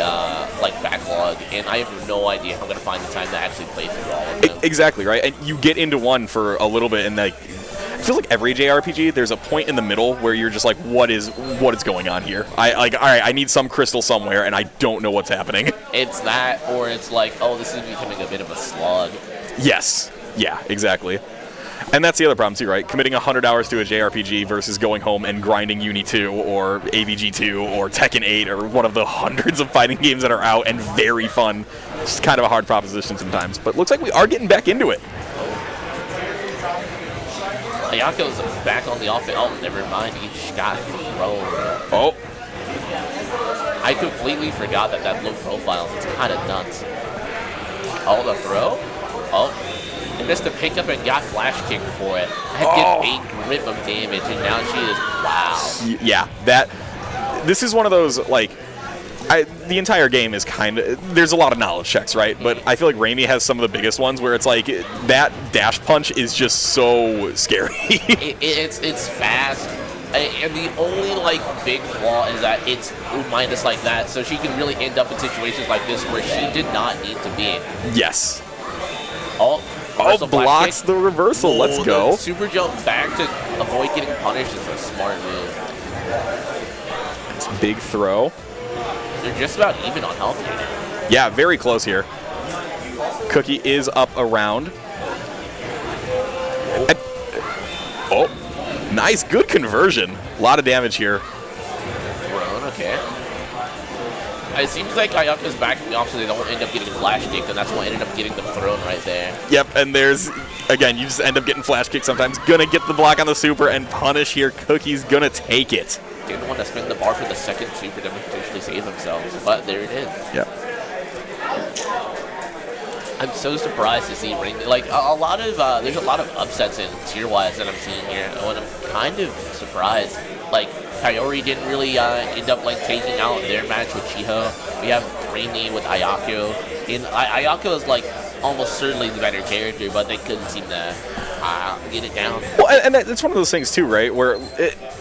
backlog, and I have no idea how I'm gonna find the time to actually play through all of them. Exactly, right? And you get into one for a little bit, and like it feels like every JRPG, there's a point in the middle where you're just like, what is going on here? All right, I need some crystal somewhere, and I don't know what's happening. It's that, or it's like, oh, this is becoming a bit of a slog. Yes. Yeah, exactly. And that's the other problem too, right? Committing 100 hours to a JRPG versus going home and grinding Uni 2 or AVG 2 or Tekken 8 or one of the hundreds of fighting games that are out and very fun. It's kind of a hard proposition sometimes, but looks like we are getting back into it. Ayako's back on the offense. Oh, never mind. He just got thrown. Oh. I completely forgot that low profile. It's kind of nuts. Oh, the throw? Oh. He missed a pickup and got flash kicked for it. That did 8 grip of damage, and now she is, wow. Yeah, this is one of those, like, the entire game is kind of, there's a lot of knowledge checks, right? But I feel like Raimi has some of the biggest ones where it's like, that dash punch is just so scary. It's fast. And the only, like, big flaw is that it's minus like that, so she can really end up in situations like this where she did not need to be. Yes. Blocks the reversal. Let's go. Super jump back to avoid getting punished is a smart move. It's a big throw. They're just about even on health here now. Yeah, very close here. Cookie is up around. Nice, good conversion. A lot of damage here. Thrown, okay. It seems like Ayako's backing off so they don't end up getting flash kicked, and that's why I ended up getting the thrown right there. Yep, and there's, again, you just end up getting flash kicked sometimes. Gonna get the block on the super and punish here. Cookie's gonna take it. Didn't want to spin the bar for the second super to potentially save themselves, but there it is. Yep. I'm so surprised to see Ring. Like, there's a lot of upsets in tier-wise that I'm seeing here, and I'm kind of surprised. Like, Kaori didn't really end up like taking out their match with Chiho. We have Raimi with Ayako. And Ayako is like almost certainly the better character, but they couldn't seem to get it down. Well, and that's one of those things too, right? Where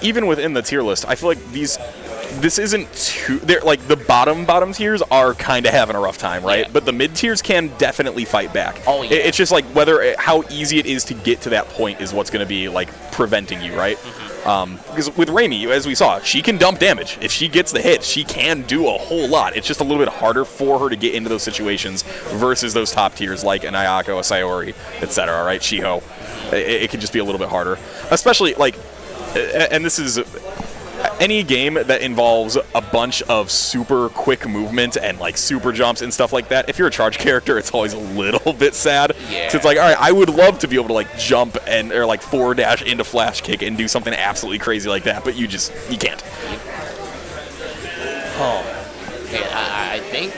even within the tier list, I feel like this isn't too. They're like the bottom tiers are kind of having a rough time, right? Yeah. But the mid tiers can definitely fight back. Oh yeah. It's just like how easy it is to get to that point is what's going to be like preventing you, right? Mm-hmm. Because with Raimi, as we saw, she can dump damage. If she gets the hit, she can do a whole lot. It's just a little bit harder for her to get into those situations versus those top tiers like an Ayako, a Sayori, etc. Right? Shiho. It can just be a little bit harder, especially like, and this is any game that involves a bunch of super quick movement and like super jumps and stuff like that. If you're a charge character, it's always a little bit sad. Yeah. So it's like, all right, I would love to be able to like jump or like forward dash into flash kick and do something absolutely crazy like that, but you can't. Oh, yeah, I think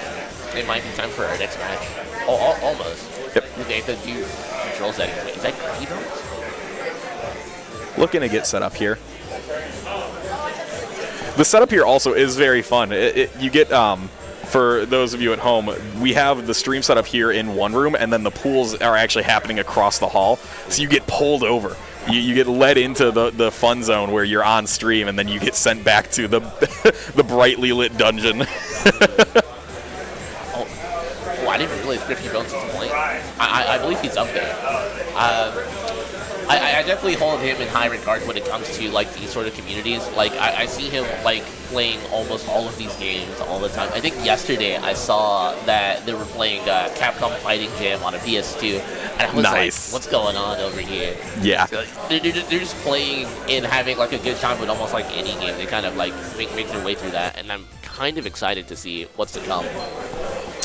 it might be time for our next match. Oh, almost. Yep. They have to do control setting. Wait, is that Griffy? Looking to get set up here. The setup here also is very fun. You get, for those of you at home, we have the stream setup here in one room, and then the pools are actually happening across the hall. So you get pulled over. You get led into the fun zone where you're on stream, and then you get sent back to the the brightly lit dungeon. I didn't realize Griffy Bones was playing. I believe he's up there. I definitely hold him in high regard when it comes to like these sort of communities. Like I see him like playing almost all of these games all the time. I think yesterday I saw that they were playing Capcom Fighting Jam on a PS2, and I was like, "What's going on over here?" Yeah. So, they're just playing and having like a good time with almost like any game. They kind of like make their way through that, and I'm kind of excited to see what's to come.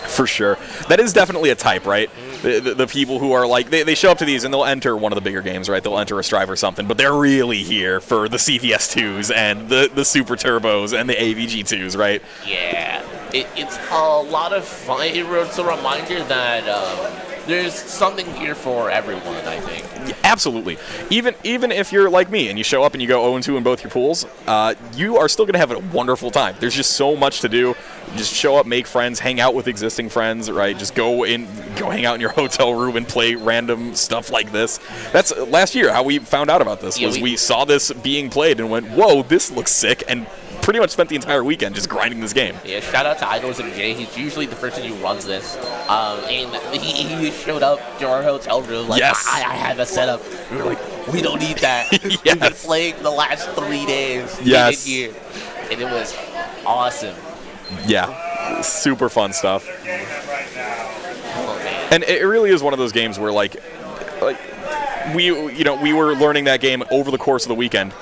For sure. That is definitely a type, right? The people who are like, they show up to these and they'll enter one of the bigger games, right? They'll enter a Strive or something, but they're really here for the CVS2s and the Super Turbos and the AVG2s, right? Yeah. It's a lot of fun. It's a reminder that there's something here for everyone, I think. Yeah, absolutely. Even if you're like me and you show up and you go 0-2 in both your pools, you are still going to have a wonderful time. There's just so much to do. Just show up, make friends, hang out with existing friends, right? Just go hang out in your hotel room and play random stuff like this. That's last year how we found out about this. We saw this being played and went, whoa, this looks sick, and pretty much spent the entire weekend just grinding this game. Yeah, shout out to Idols and Jay. He's usually the person who runs this. And he showed up to our hotel room like, yes. I have a setup. We were like, we don't need that. Yes. We've been playing the last 3 days. Yes. Here. And it was awesome. Yeah, super fun stuff. Oh, man. And it really is one of those games where like we were learning that game over the course of the weekend.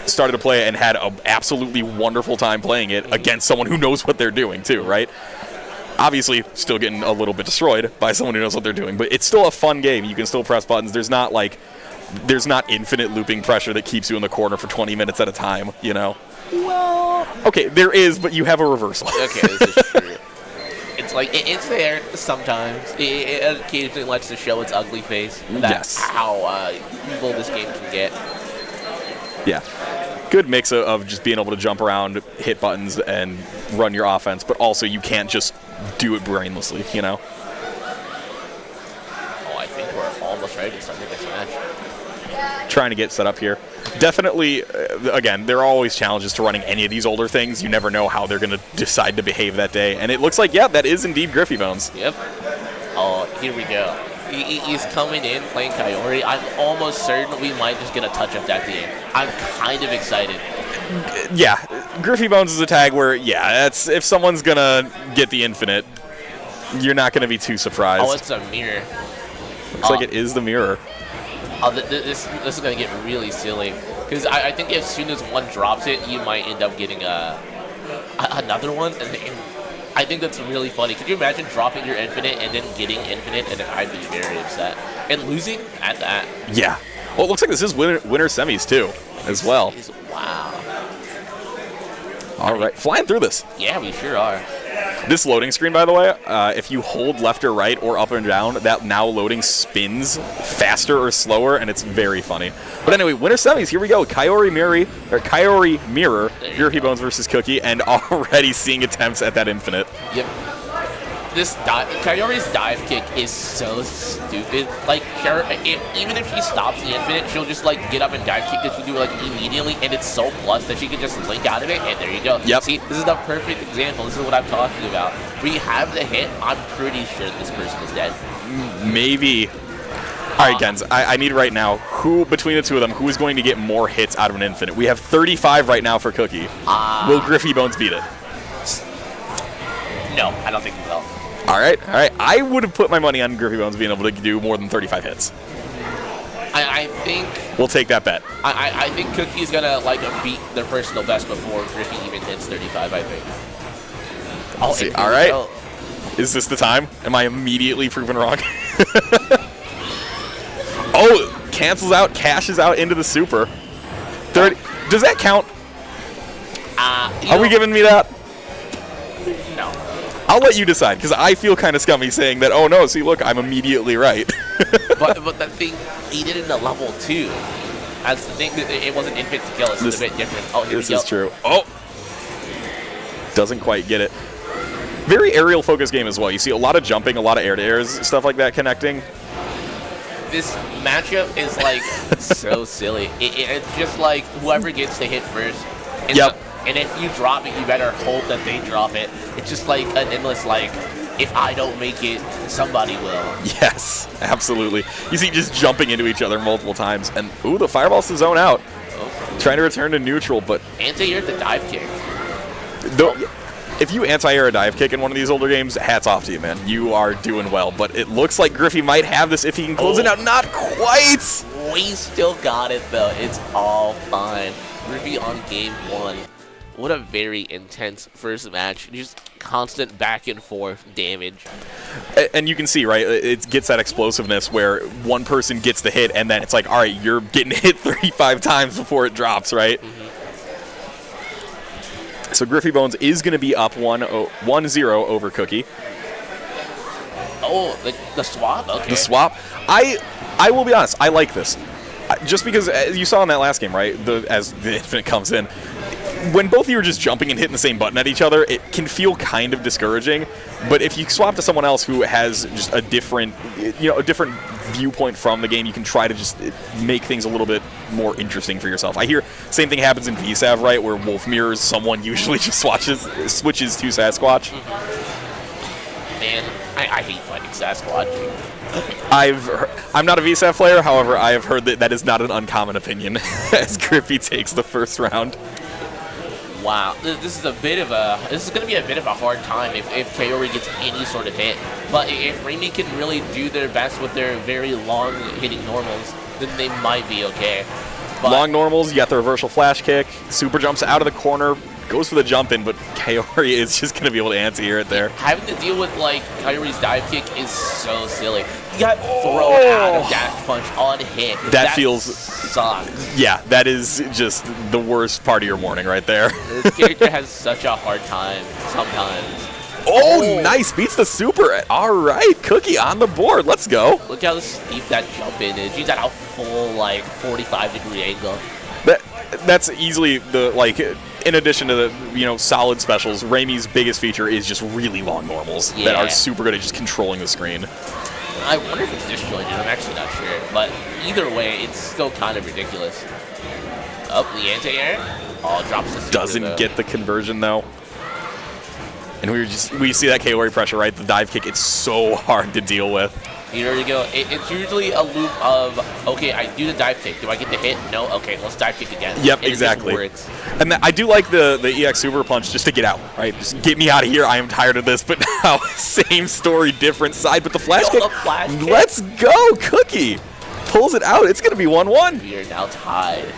Started to play it and had an absolutely wonderful time playing it against someone who knows what they're doing too, right? Obviously, still getting a little bit destroyed by someone who knows what they're doing, but it's still a fun game. You can still press buttons. There's not infinite looping pressure that keeps you in the corner for 20 minutes at a time, you know? Well, okay, there is, but you have a reversal. Okay, this is true. It's like, it's there sometimes. It occasionally likes to show its ugly face. That's how evil this game can get. Yeah. Good mix of just being able to jump around, hit buttons, and run your offense, but also you can't just do it brainlessly, you know? Oh, I think we're almost ready to start the next match. Trying to get set up here. Definitely, again, there are always challenges to running any of these older things. You never know how they're going to decide to behave that day. And it looks like, yeah, that is indeed Griffy Bones. Yep. Oh, here we go. He's coming in, playing Coyote. I'm almost certain we might just get a touch-up that game. I'm kind of excited. Yeah, Griffy Bones is a tag where, yeah, that's if someone's going to get the infinite, you're not going to be too surprised. Oh, it's a mirror. Looks like it is the mirror. Oh, this is going to get really silly. Because I think as soon as one drops it, you might end up getting another one. And I think that's really funny. Could you imagine dropping your infinite and then getting infinite, and then I'd be very upset. And losing at that. Yeah. Well, it looks like this is winner semis, too, as well. Wow. All right. Flying through this. Yeah, we sure are. This loading screen, by the way, if you hold left or right or up and down, that now loading spins faster or slower, and it's very funny. But anyway, winner semis, here we go. Coyote Mirror, Griffy Bones versus Cookie, and already seeing attempts at that infinite. Yep. Coyote's dive kick is so stupid. Like, even if she stops the infinite, she'll just like get up and dive kick that she do like immediately, and it's so plus that she can just link out of it, and there you go. Yep. See, this is the perfect example. This is what I'm talking about. We have the hit. I'm pretty sure this person is dead. Maybe. All right, Gens, I need right now, who between the two of them, who is going to get more hits out of an infinite? We have 35 right now for Cookie. Will Griffy Bones beat it? No, I don't think we will. All right. I would have put my money on Griffy Bones being able to do more than 35 hits. I think we'll take that bet. I think Cookie's gonna like beat their personal best before Griffy even hits 35. I think. Let's see. All right. Is this the time? Am I immediately proven wrong? Oh, cancels out, cashes out into the super. 30. Does that count? Are we giving me that? No. I'll let you decide, because I feel kind of scummy saying that, oh no, see, look, I'm immediately right. but that thing, he did it in a level 2. That's the thing, it wasn't infinite to kill, it's a bit different. Oh, here we go. This is true. Oh! Doesn't quite get it. Very aerial focused game as well. You see a lot of jumping, a lot of air-to-airs, stuff like that connecting. This matchup is like so silly. It's just like whoever gets to hit first. Yep. And if you drop it, you better hope that they drop it. It's just like an endless like if I don't make it, somebody will. Yes, absolutely. You see just jumping into each other multiple times. And, ooh, the fireball's to zone out. Oh. Trying to return to neutral, but... Anti-air the dive kick. If you anti-air a dive kick in one of these older games, hats off to you, man. You are doing well. But it looks like Griffy might have this if he can close it out. Not quite! We still got it, though. It's all fine. Griffy on game 1. What a very intense first match. Just constant back and forth damage. And you can see, right, it gets that explosiveness where one person gets the hit, and then it's like, all right, you're getting hit 35 times before it drops, right? So Griffy Bones is going to be up 1-0 over Cookie. Oh, the swap? Okay. The swap. I will be honest, I like this. Just because, as you saw in that last game, right, as the Infinite comes in, when both of you are just jumping and hitting the same button at each other, it can feel kind of discouraging. But if you swap to someone else who has just a different viewpoint from the game, you can try to just make things a little bit more interesting for yourself. I hear same thing happens in VSAV, right, where Wolf mirrors someone usually just switches to Sasquatch. Man, I hate fighting Sasquatch. I'm not a VSAV player, however, I have heard that is not an uncommon opinion as Griffy takes the first round. Wow, this is going to be a bit of a hard time if Kaori gets any sort of hit. But if Raimi can really do their best with their very long hitting normals, then they might be okay. But long normals, you got the reversal flash kick, super jumps out of the corner, goes for the jump in, but Kaori is just going to be able to anti-air it there. Having to deal with, like, Kaori's dive kick is so silly. You got thrown out of dash punch on hit. That feels... sucks. Yeah, that is just the worst part of your morning right there. This character has such a hard time sometimes. Oh, nice. Beats the super. All right, Cookie on the board. Let's go. Look how steep that jump in is. He's at a full, like, 45-degree angle. That's easily the, like... In addition to the solid specials, Raimi's biggest feature is just really long normals that are super good at just controlling the screen. I wonder if it's disjointed. I'm actually not sure. But either way, it's still kind of ridiculous. Up the anti-air. Oh, drops the super, Doesn't get the conversion though. And we see that Kaori pressure, right? The dive kick, it's so hard to deal with. Here you go. It's usually a loop of, okay, I do the dive kick. Do I get the hit? No? Okay, let's dive kick again. Yep, exactly. And I do like the EX Super Punch just to get out, right? Just get me out of here. I am tired of this. But now, same story, different side. But the flash kick, let's go, Cookie. Pulls it out. It's going to be 1-1. We are now tied.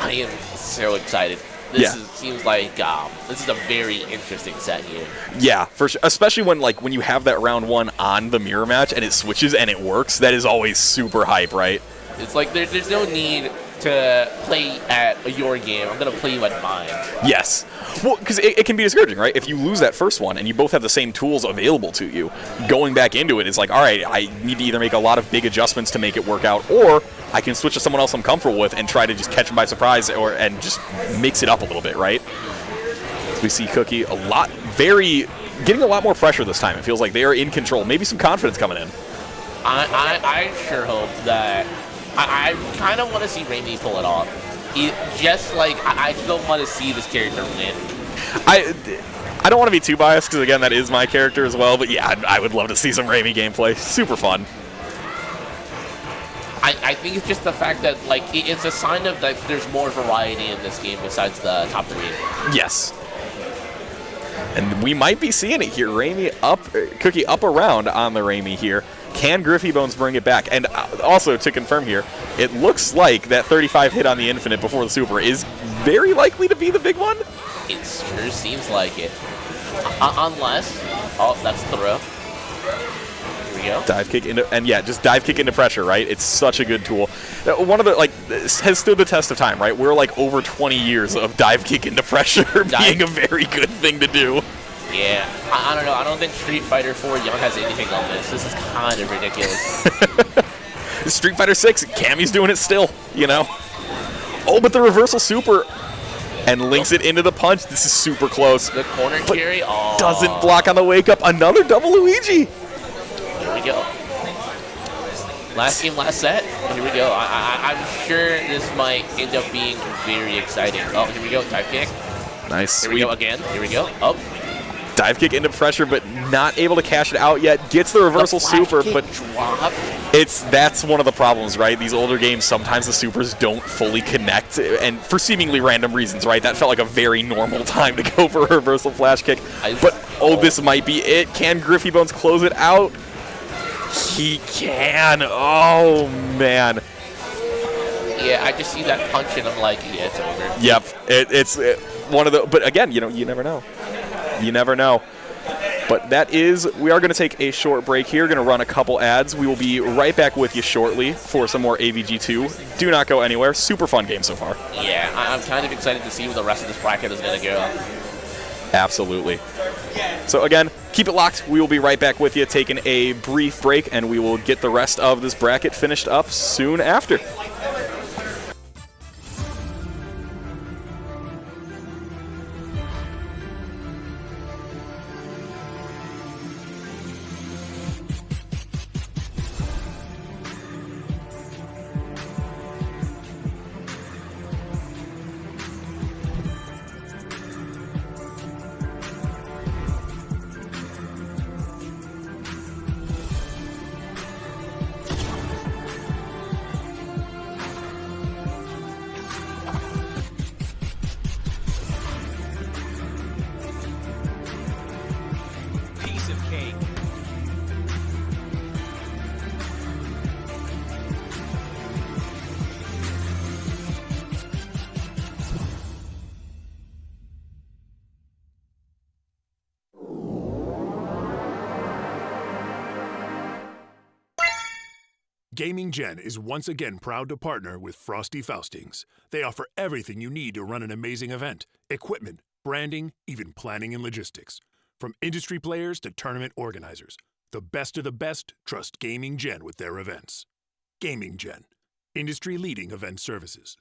I am so excited. Seems like this is a very interesting set here. Yeah, for sure. Especially when you have that round 1 on the mirror match and it switches and it works. That is always super hype, right? It's like there's no need to play at your game. I'm going to play you at mine. Yes. Well, because it can be discouraging, right? If you lose that first one and you both have the same tools available to you, going back into it is like, all right, I need to either make a lot of big adjustments to make it work out, or I can switch to someone else I'm comfortable with and try to just catch them by surprise and just mix it up a little bit, right? So we see Cookie getting a lot more pressure this time. It feels like they are in control. Maybe some confidence coming in. I sure hope that... I kind of want to see Raimi pull it off. I still want to see this character win. I don't want to be too biased because, again, that is my character as well. But, yeah, I would love to see some Raimi gameplay. Super fun. I think it's just the fact that, like, it's a sign of that there's more variety in this game besides the top 3. Yes. And we might be seeing it here. Cookie up around on the Raimi here. Can Griffy Bones bring it back? And also, to confirm here, it looks like that 35 hit on the Infinite before the Super is very likely to be the big one. It sure seems like it. Unless... Oh, that's throw. Here we go. Dive kick into... And yeah, just dive kick into pressure, right? It's such a good tool. One of the, has stood the test of time, right? We're, over 20 years of dive kick into pressure being a very good thing to do. Yeah, I don't know. I don't think Street Fighter 4 Young has anything on this. This is kind of ridiculous. Street Fighter 6, Cammy's doing it still, Oh, but the reversal super and links it into the punch. This is super close. The corner carry doesn't block on the wake up. Another double Luigi. Here we go. Last game, last set. Here we go. I'm sure this might end up being very exciting. Oh, here we go. Dive kick. Nice. Here we go again. Here we go. Up. Dive kick into pressure, but not able to cash it out yet. Gets the reversal super, but that's one of the problems, right? These older games, sometimes the supers don't fully connect, and for seemingly random reasons, right? That felt like a very normal time to go for a reversal flash kick. But, this might be it. Can Griffy Bones close it out? He can. Oh, man. Yeah, I just see that punch, and I'm like, yeah, it's over. Yep. It's one of the... But, again, you never know. You never know. But we are going to take a short break here. Going to run a couple ads. We will be right back with you shortly for some more AVG2. Do not go anywhere. Super fun game so far. Yeah, I'm kind of excited to see where the rest of this bracket is going to go. Absolutely. So again, keep it locked. We will be right back with you, taking a brief break, and we will get the rest of this bracket finished up soon after. Gaming Gen is once again proud to partner with Frosty Faustings. They offer everything you need to run an amazing event: equipment, branding, even planning and logistics. From industry players to tournament organizers, the best of the best trust Gaming Gen with their events. Gaming Gen, industry-leading event services.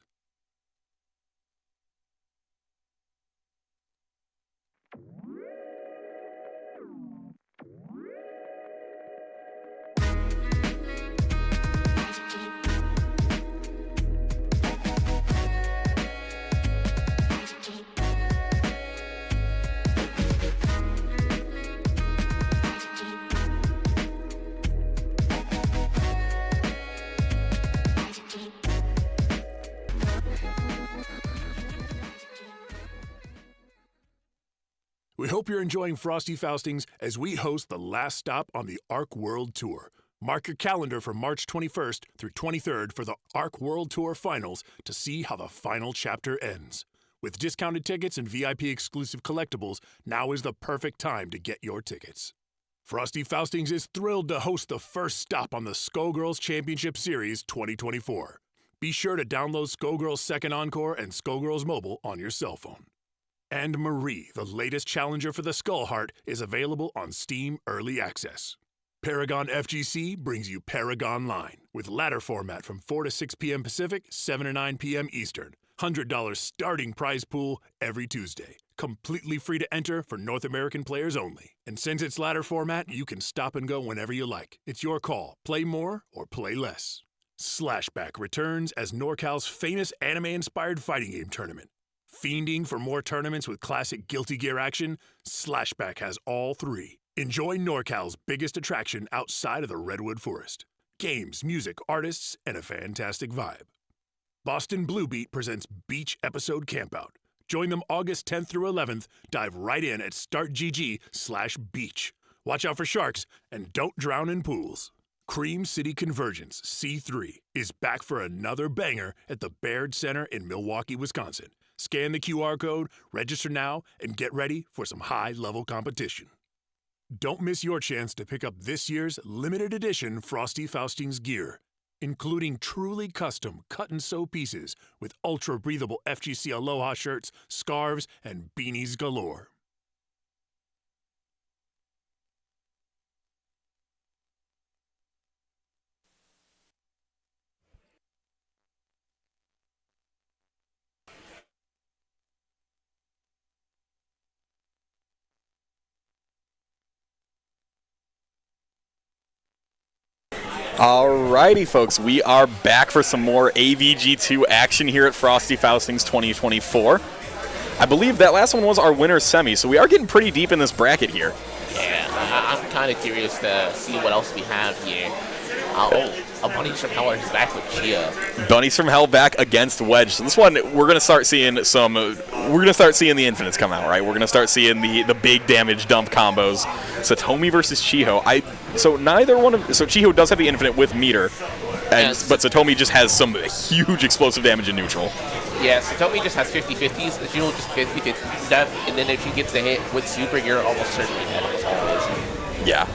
We hope you're enjoying Frosty Faustings as we host the last stop on the ARC World Tour. Mark your calendar for March 21st through 23rd for the ARC World Tour Finals to see how the final chapter ends. With discounted tickets and VIP exclusive collectibles, now is the perfect time to get your tickets. Frosty Faustings is thrilled to host the first stop on the Skullgirls Championship Series 2024. Be sure to download Skullgirls Second Encore and Skullgirls Mobile on your cell phone. And Marie, the latest challenger for the Skull Heart, is available on Steam Early Access. Paragon FGC brings you Paragon Line, with ladder format from 4 to 6 p.m. Pacific, 7 to 9 p.m. Eastern. $100 starting prize pool every Tuesday. Completely free to enter for North American players only. And since it's ladder format, you can stop and go whenever you like. It's your call. Play more or play less. Slashback returns as NorCal's famous anime-inspired fighting game tournament. Fiending for more tournaments with classic Guilty Gear action? Slashback has all three. Enjoy NorCal's biggest attraction outside of the Redwood Forest. Games, music, artists, and a fantastic vibe. Boston Blue Beat presents Beach Episode Campout. Join them August 10th through 11th. Dive right in at startgg/beach. Watch out for sharks and don't drown in pools. Cream City Convergence C3 is back for another banger at the Baird Center in Milwaukee, Wisconsin. Scan the QR code, register now, and get ready for some high-level competition. Don't miss your chance to pick up this year's limited edition Frosty Faustings gear, including truly custom cut-and-sew pieces with ultra-breathable FGC Aloha shirts, scarves, and beanies galore. Alrighty, folks, we are back for some more AVG2 action here at Frosty Faustings 2024. I believe that last one was our winner's semi, so we are getting pretty deep in this bracket here. Yeah, I'm kind of curious to see what else we have here. A Bunnies from Hell is back with Chia. Bunnies from Hell back against Wedge. So this one, we're gonna start seeing the infinites come out, right? We're gonna start seeing the big damage dump combos. Satomi versus Chiho. So Chiho does have the infinite with meter, but Satomi just has some huge explosive damage in neutral. Yeah, Satomi just has 50-50s. She'll just 50-50 stuff, and then if she gets the hit with super, you're almost certainly dead almost always. Yeah,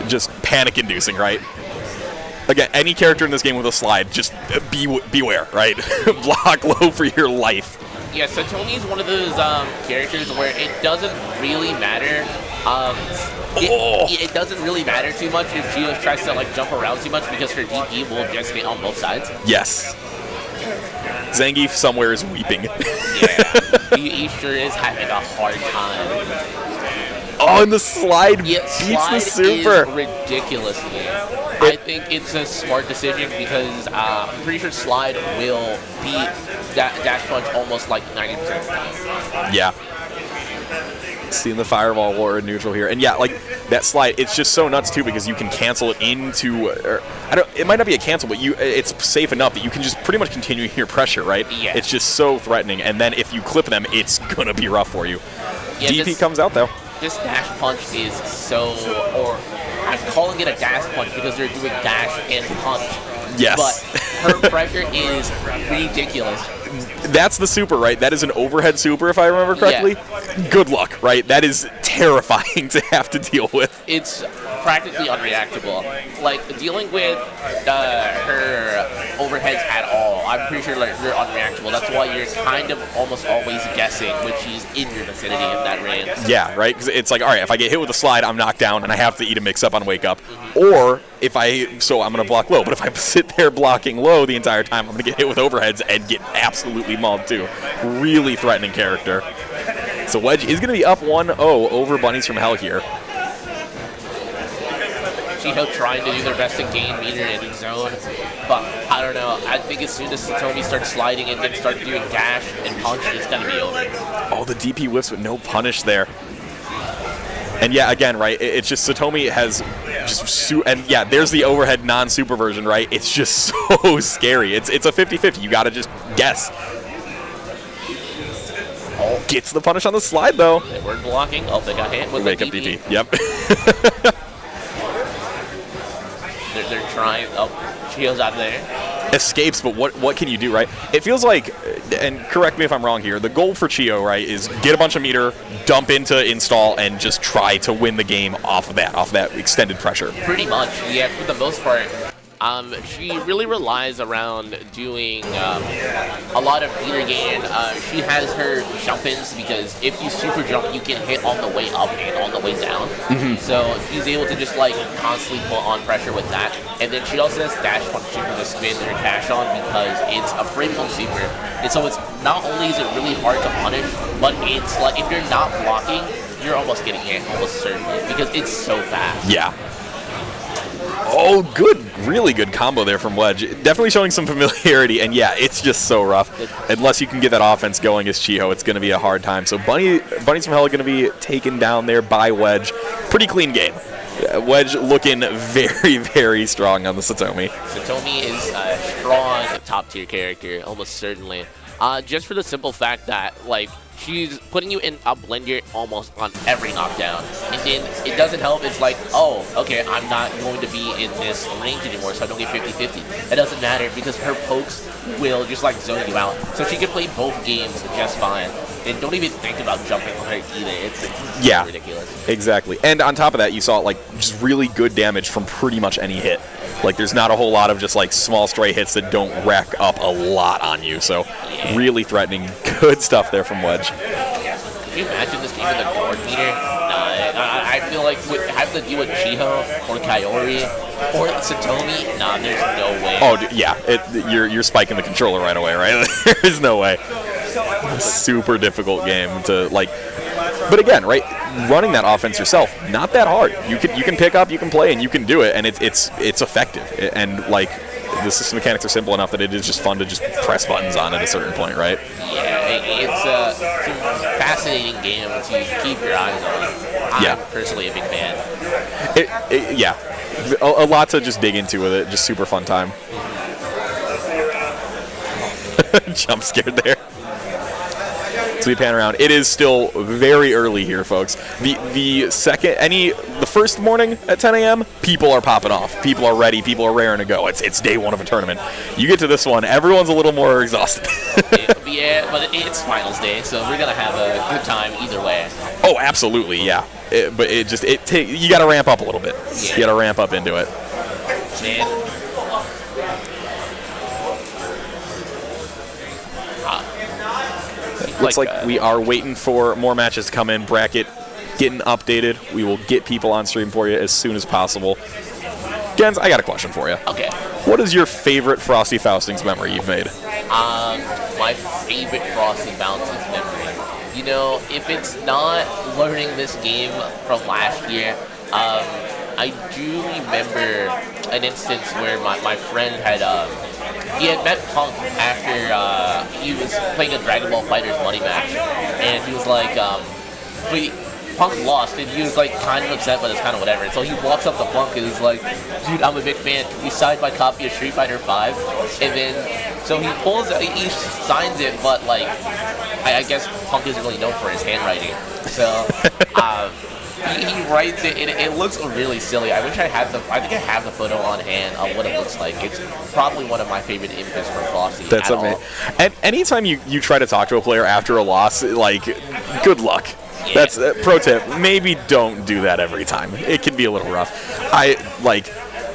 just panic-inducing, right? Again, any character in this game with a slide, just beware, right? Block low for your life. Yeah, Satomi's one of those characters where it doesn't really matter. It doesn't really matter too much if she tries to like jump around too much because her DP will just hit on both sides. Yes. Zangief somewhere is weeping. Yeah, he sure is having a hard time. Oh, and the slide beats the super. Is ridiculously. I think it's a smart decision because I'm pretty sure slide will beat dash punch almost like 90% of the time. Yeah. Seeing the fireball war in neutral here, and yeah, like that slide, it's just so nuts too because you can cancel it into. It might not be a cancel, but it's safe enough that you can just pretty much continue your pressure, right? Yeah. It's just so threatening, and then if you clip them, it's gonna be rough for you. Yeah, DP comes out though. This dash punch is so, or I'm calling it a dash punch because they're doing dash and punch. Yes. But her pressure is ridiculous. That's the super, right? That is an overhead super, if I remember correctly. Yeah. Good luck, right? That is terrifying to have to deal with. It's practically unreactable. Like, dealing with her overheads at all, I'm pretty sure like, they're unreactable. That's why you're kind of almost always guessing when she's in your vicinity in that range. Yeah, right? Because it's like, all right, if I get hit with a slide, I'm knocked down, and I have to eat a mix-up on wake up. Mm-hmm. Or I'm going to block low. But if I sit there blocking low the entire time, I'm going to get hit with overheads and get absolutely mauled too. Really threatening character. So Wedge is going to be up 1-0 over Bunnies from Hell here. Chiho trying to do their best to gain meter in zone, but I don't know. I think as soon as Satomi starts sliding and then start doing dash and punch, it's going to be over. Oh, the DP whiffs with no punish there. And yeah, again, right, it's just Satomi has just, and yeah, there's the overhead non-super version, right? It's just so scary. It's a 50-50. You got to just guess. Oh, gets the punish on the slide, though. They weren't blocking. Oh, they got hit with the DP. Yep. They're trying. Oh, Chio's out there. Escapes, but what can you do, right? It feels like, and correct me if I'm wrong here, the goal for Chio, right, is get a bunch of meter, dump into install, and just try to win the game off of that extended pressure. Pretty much, yeah, for the most part. She really relies around doing a lot of meter gain. She has her jump-ins because if you super jump, you can hit on the way up and on the way down. Mm-hmm. So she's able to just like constantly put on pressure with that. And then she also has dash punch she can just spin her dash on because it's a frame home super. And so it's not only is it really hard to punish, but it's like if you're not blocking, you're almost getting hit almost certainly because it's so fast. Yeah. Oh, good. Really good combo there from Wedge. Definitely showing some familiarity, and yeah, it's just so rough. Unless you can get that offense going as Chiho, it's going to be a hard time. So Bunnies from Hell are going to be taken down there by Wedge. Pretty clean game. Wedge looking very, very strong on the Satomi. Satomi is a strong top-tier character, almost certainly. Just for the simple fact that, like, she's putting you in a blender almost on every knockdown. And then it doesn't help. It's like, oh, okay, I'm not going to be in this range anymore, so I don't get 50-50. It doesn't matter because her pokes will just, like, zone you out. So she can play both games just fine. And don't even think about jumping on her either. It's ridiculous. Exactly. And on top of that, you saw, like, just really good damage from pretty much any hit. Like, there's not a whole lot of just, like, small stray hits that don't rack up a lot on you. So, really threatening. Good stuff there from Wedge. Can you imagine this game in the guard meter? I feel like having to deal with Chiho or Kaori or Satomi, there's no way. Oh, yeah. You're spiking the controller right away, right? There's no way. Super difficult game to, like... But again, right, running that offense yourself, not that hard. You can pick up, you can play, and you can do it, and it's effective. And like the system mechanics are simple enough that it is just fun to just press buttons on at a certain point, right? Yeah, it's a fascinating game to keep your eyes on. I'm personally a big fan. Yeah, a lot to just dig into with it. Just super fun time. Jump scared there. So we pan around. It is still very early here, folks. The first morning at 10 a.m., people are popping off. People are ready. People are raring to go. It's day one of a tournament. You get to this one, everyone's a little more exhausted. Yeah, but it's finals day, so we're gonna have a good time either way. Oh, absolutely, yeah. But you got to ramp up a little bit. Yeah. You got to ramp up into it. Man. Looks like we are waiting for more matches to come in. Bracket getting updated. We will get people on stream for you as soon as possible. Gens, I got a question for you. Okay. What is your favorite Frosty Faustings memory you've made? My favorite Frosty Faustings memory. You know, if it's not learning this game from last year, I do remember an instance where my friend had he had met Punk after he was playing a Dragon Ball FighterZ money match, and he was like, Punk lost, and he was like kind of upset, but it's kind of whatever. And so he walks up to Punk and is like, "Dude, I'm a big fan. He signed my copy of Street Fighter V." And then so he signs it, but like I guess Punk isn't really known for his handwriting, so. He writes it, and it looks really silly. I wish I had I think I have the photo on hand of what it looks like. It's probably one of my favorite images for Frosty. That's amazing. And anytime you try to talk to a player after a loss, like, good luck. Yeah. That's pro tip. Maybe don't do that every time. It can be a little rough.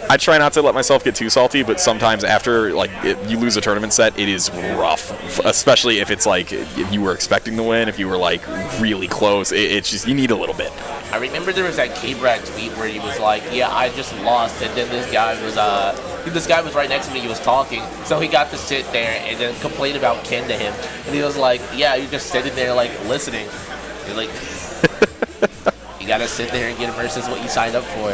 I try not to let myself get too salty, but sometimes after you lose a tournament set, it is rough. Especially if it's like if you were expecting to win, if you were like really close. It's just you need a little bit. I remember there was that K-Brad tweet where he was like, "Yeah, I just lost," and then this guy was right next to me. He was talking, so he got to sit there and then complain about Ken to him, and he was like, "Yeah, you're just sitting there like listening." You're like, you gotta sit there and get immersed in what you signed up for.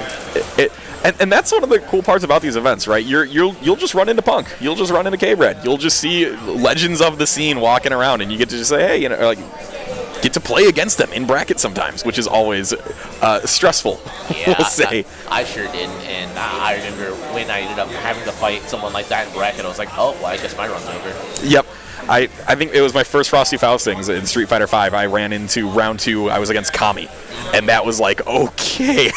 And that's one of the cool parts about these events, right? You'll just run into Punk. You'll just run into K-Brad. You'll just see legends of the scene walking around, and you get to just say, hey, get to play against them in brackets sometimes, which is always stressful, yeah, we'll say. I sure did, and I remember when I ended up having to fight someone like that in bracket, I was like, oh, well, I guess my run's over. Yep. I think it was my first Frosty Faustings in Street Fighter V. I ran into round 2. I was against Kami. And that was like, okay,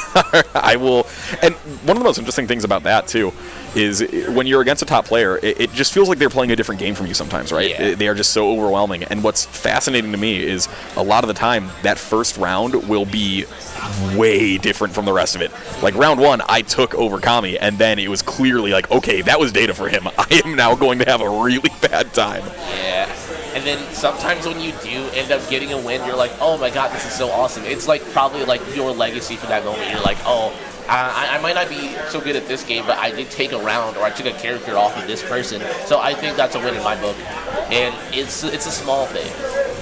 I will. And one of the most interesting things about that, too, is when you're against a top player, it just feels like they're playing a different game from you sometimes, right? Yeah. They are just so overwhelming. And what's fascinating to me is a lot of the time, that first round will be way different from the rest of it. Like round 1, I took over Kami, and then it was clearly like, okay, that was data for him. I am now going to have a really bad time. Yeah. And then sometimes when you do end up getting a win, you're like, oh my god, this is so awesome. It's like probably like your legacy for that moment. You're like, oh, I might not be so good at this game, but I did take a round, or I took a character off of this person. So I think that's a win in my book. And it's a small thing.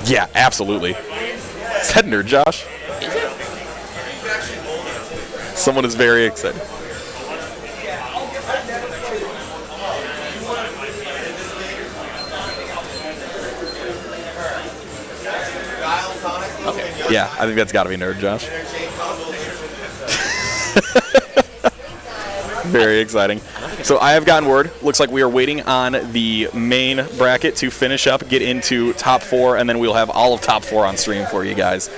Yeah, absolutely. Is that Nerd Josh? Is it? Someone is very excited. Okay. Yeah, I think that's got to be Nerd Josh. Very exciting. So I have gotten word. Looks like we are waiting on the main bracket to finish up, get into top 4, and then we'll have all of top 4 on stream for you guys.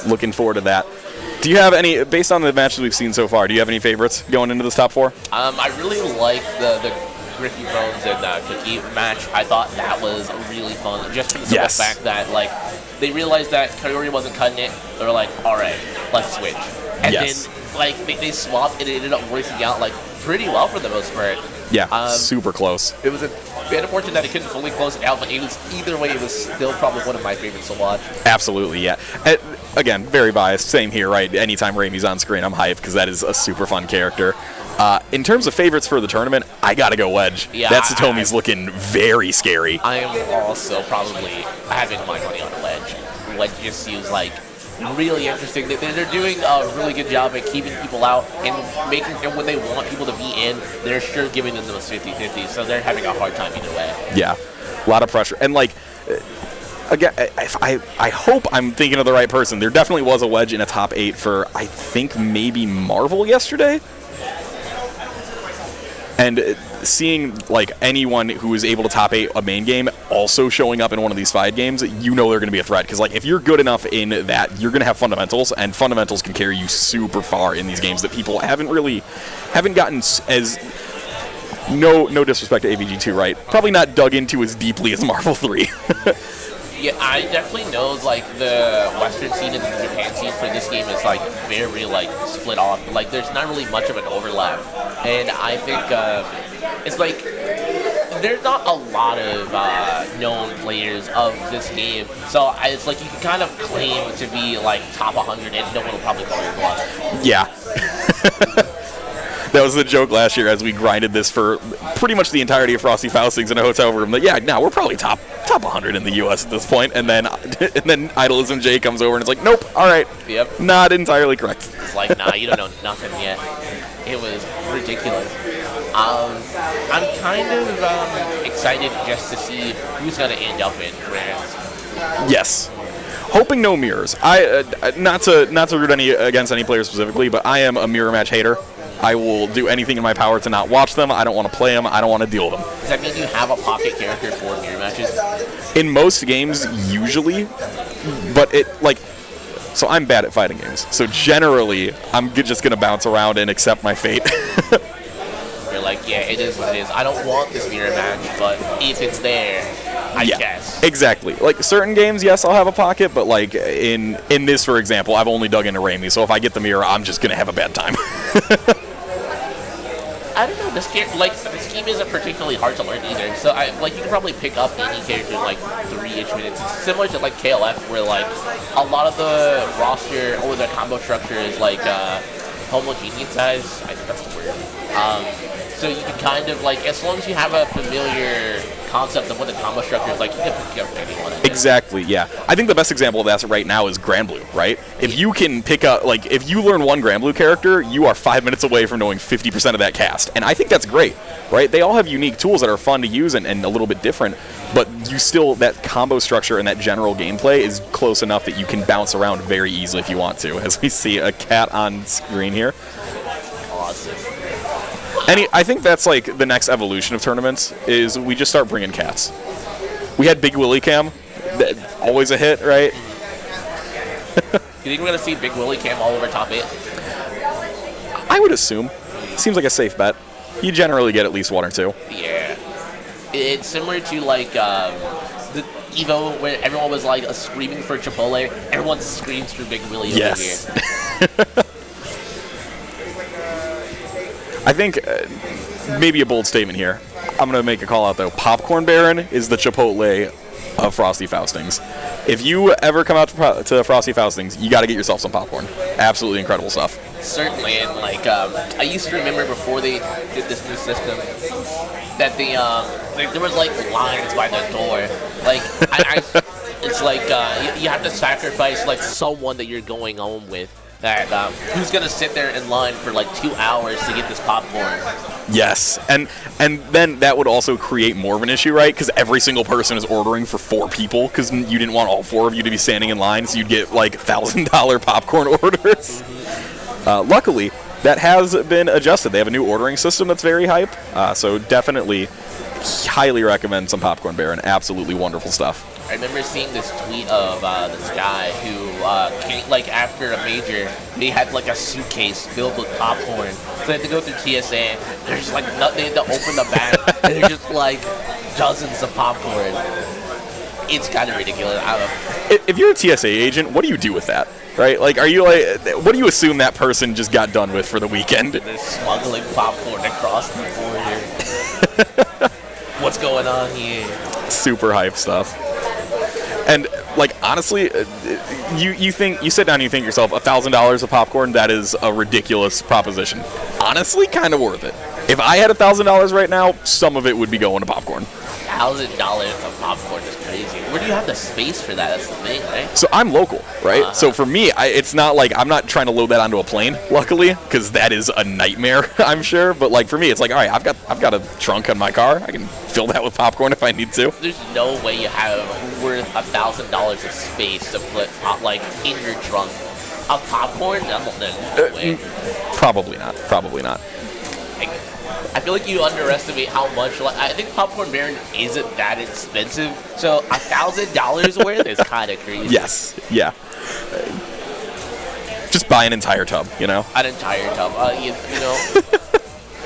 Looking forward to that. Do you have any, based on the matches we've seen so far, do you have any favorites going into this top 4? I really like the Griffy Bones and Cookie match. I thought that was really fun, just for the simple fact that like they realized that Kaori wasn't cutting it. They were like, all right, let's switch. And then like they swapped, and it ended up working out like pretty well for the most part. Yeah, super close. It was a bit unfortunate that it couldn't fully close it out, but it was either way, it was still probably one of my favorites to watch. Absolutely, yeah. Again, very biased. Same here, right? Anytime Raimi's on screen, I'm hyped because that is a super fun character. In terms of favorites for the tournament, I gotta go Wedge. Yeah, that Satomi's looking very scary. I am also probably having my money on Wedge. Wedge just seems like really interesting. They're doing a really good job at keeping people out and making, and when they want people to be in, they're sure giving them those 50-50s, so they're having a hard time either way. Yeah, a lot of pressure. And like, again, I hope I'm thinking of the right person. There definitely was a Wedge in a top 8 for, I think, maybe Marvel yesterday. And seeing like anyone who is able to top 8 a main game also showing up in one of these 5 games, you know they're going to be a threat. Because like if you're good enough in that, you're going to have fundamentals, and fundamentals can carry you super far in these games that people haven't gotten as. No disrespect to AVG2, right? Probably not dug into as deeply as Marvel 3. Yeah, I definitely know like the Western scene and the Japan scene for this game is like very like split off. Like there's not really much of an overlap, and I think it's like there's not a lot of known players of this game. So it's like you can kind of claim to be like top 100, and no one will probably call you bluff. Yeah. That was the joke last year as we grinded this for pretty much the entirety of Frosty Faustings in a hotel room. That, yeah, now we're probably top 100 in the U.S. at this point. And then Idolism J comes over and it's like, nope, all right. Yep. Not entirely correct. It's like, nah, you don't know nothing yet. It was ridiculous. I'm kind of excited just to see who's going to end up in Grands. Yes. Hoping no mirrors. I not to root against any player specifically, but I am a mirror match hater. I will do anything in my power to not watch them. I don't want to play them. I don't want to deal with them. Does that mean you have a pocket character for mirror matches? In most games, usually, but so I'm bad at fighting games. So generally, I'm just going to bounce around and accept my fate. You're like, yeah, it is what it is. I don't want this mirror match, but if it's there, I guess. Exactly. Like certain games, yes, I'll have a pocket, but like in this, for example, I've only dug into Raimi, so if I get the mirror, I'm just going to have a bad time. I don't know, this game isn't particularly hard to learn either. So you can probably pick up any character in like 3-ish minutes. It's similar to like KLF, where like a lot of the roster or the combo structure is like homogeneous size. I think that's the word. So you can kind of like, as long as you have a familiar concept of what the combo structure is like, you can pick up anyone. Exactly, yeah. I think the best example of that right now is Grand Blue, right? If you can pick up, like, if you learn one Grand Blue character, you are 5 minutes away from knowing 50% of that cast. And I think that's great, right? They all have unique tools that are fun to use and a little bit different, but you still, that combo structure and that general gameplay is close enough that you can bounce around very easily if you want to, as we see a cat on screen here. Awesome. I think that's like the next evolution of tournaments is we just start bringing cats. We had Big Willie Cam, always a hit, right? You think we're going to see Big Willie Cam all over top 8? I would assume. Seems like a safe bet. You generally get at least 1 or 2. Yeah. It's similar to like the Evo where everyone was like screaming for Chipotle. Everyone screams for Big Willie over here. I think maybe a bold statement here. I'm going to make a call out, though. Popcorn Baron is the Chipotle of Frosty Faustings. If you ever come out to Frosty Faustings, you got to get yourself some popcorn. Absolutely incredible stuff. Certainly, and like I used to remember before they did this new system that there was like lines by the door. Like it's like you have to sacrifice like someone that you're going home with. That who's gonna sit there in line for like 2 hours to get this popcorn? Yes, and then that would also create more of an issue, right? Because every single person is ordering for 4 people because you didn't want all 4 of you to be standing in line, so you'd get like $1,000 popcorn orders. Luckily, that has been adjusted. They have a new ordering system that's very hype, so definitely highly recommend some Popcorn Baron. Absolutely wonderful stuff. I remember seeing this tweet of this guy who came, like after a major, they had like a suitcase filled with popcorn. So they had to go through TSA. There's like they had to open the bag, and there's just like dozens of popcorn. It's kind of ridiculous. I don't know. If you're a TSA agent, what do you do with that? Right? Like, are you like, what do you assume that person just got done with for the weekend? They're smuggling popcorn across the border. What's going on here? Super hype stuff. And like honestly, you sit down and you think to yourself, $1,000 of popcorn, that is a ridiculous proposition. Honestly, kind of worth it. If I had $1,000 right now, some of it would be going to popcorn. $1,000 of popcorn is crazy. Where do you have the space for that? That's the thing, right? So I'm local, right? So for me, it's not like I'm not trying to load that onto a plane, luckily, because that is a nightmare, I'm sure. But like for me, it's like, all right, I've got a trunk on my car. I can fill that with popcorn if I need to. There's no way you have worth $1,000 of space to put like in your trunk of popcorn. No way. Probably not. I feel like you underestimate how much. Like, I think popcorn Baron isn't that expensive, so $1,000 worth is kind of crazy. Yes. Yeah. Just buy an entire tub, you know? An entire tub. You know,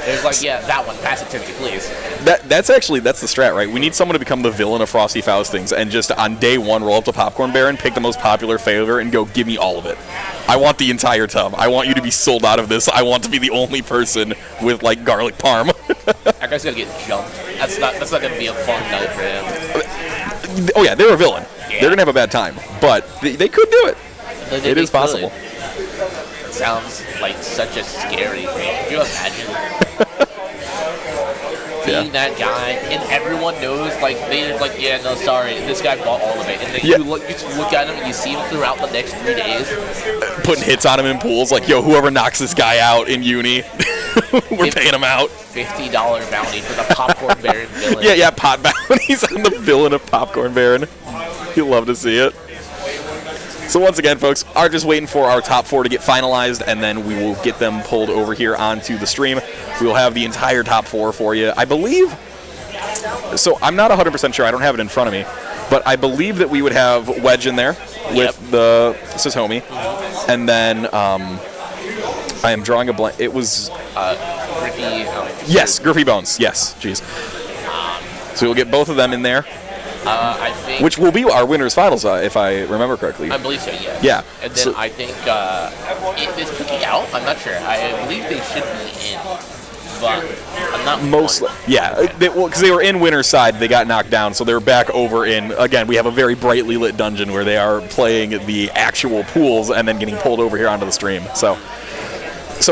there's like, yeah, that one. Pass it to me, please. That's the strat, right? We need someone to become the villain of Frosty Faustings and just on day one roll up to Popcorn Baron, pick the most popular flavor, and go, give me all of it. I want the entire tub. I want you to be sold out of this. I want to be the only person with like garlic parm. That guy's gonna get jumped. That's not gonna be a fun night for him. Oh yeah, they're a villain. Yeah. They're gonna have a bad time, but they could do it. It is possible. It sounds like such a scary thing. Can you imagine being that guy and everyone knows, like they're like, yeah, no, sorry, this guy bought all of it, and then you just look at him and you see him throughout the next 3 days, putting hits on him in pools, like, yo, whoever knocks this guy out in uni, we're paying him out. $50 bounty for the Popcorn Baron villain. Yeah, pot bounties on the villain of Popcorn Baron. You'll love to see it. So once again, folks, are just waiting for our top 4 to get finalized, and then we will get them pulled over here onto the stream. We will have the entire top 4 for you. I believe, so I'm not 100% sure, I don't have it in front of me, but I believe that we would have Wedge in there with the Satomi, and then I am drawing a blank. It was Griffy. Yes, Griffy Bones. Yes, jeez. So we'll get both of them in there. I think, which will be our winners finals, if I remember correctly. I believe so, yeah. Yeah. And then I think is Cookie out? I'm not sure. I believe they should be in, but I'm not. Mostly, yeah. Because they were in winner's side, they got knocked down, so they're back over in. Again, we have a very brightly lit dungeon where they are playing the actual pools and then getting pulled over here onto the stream. So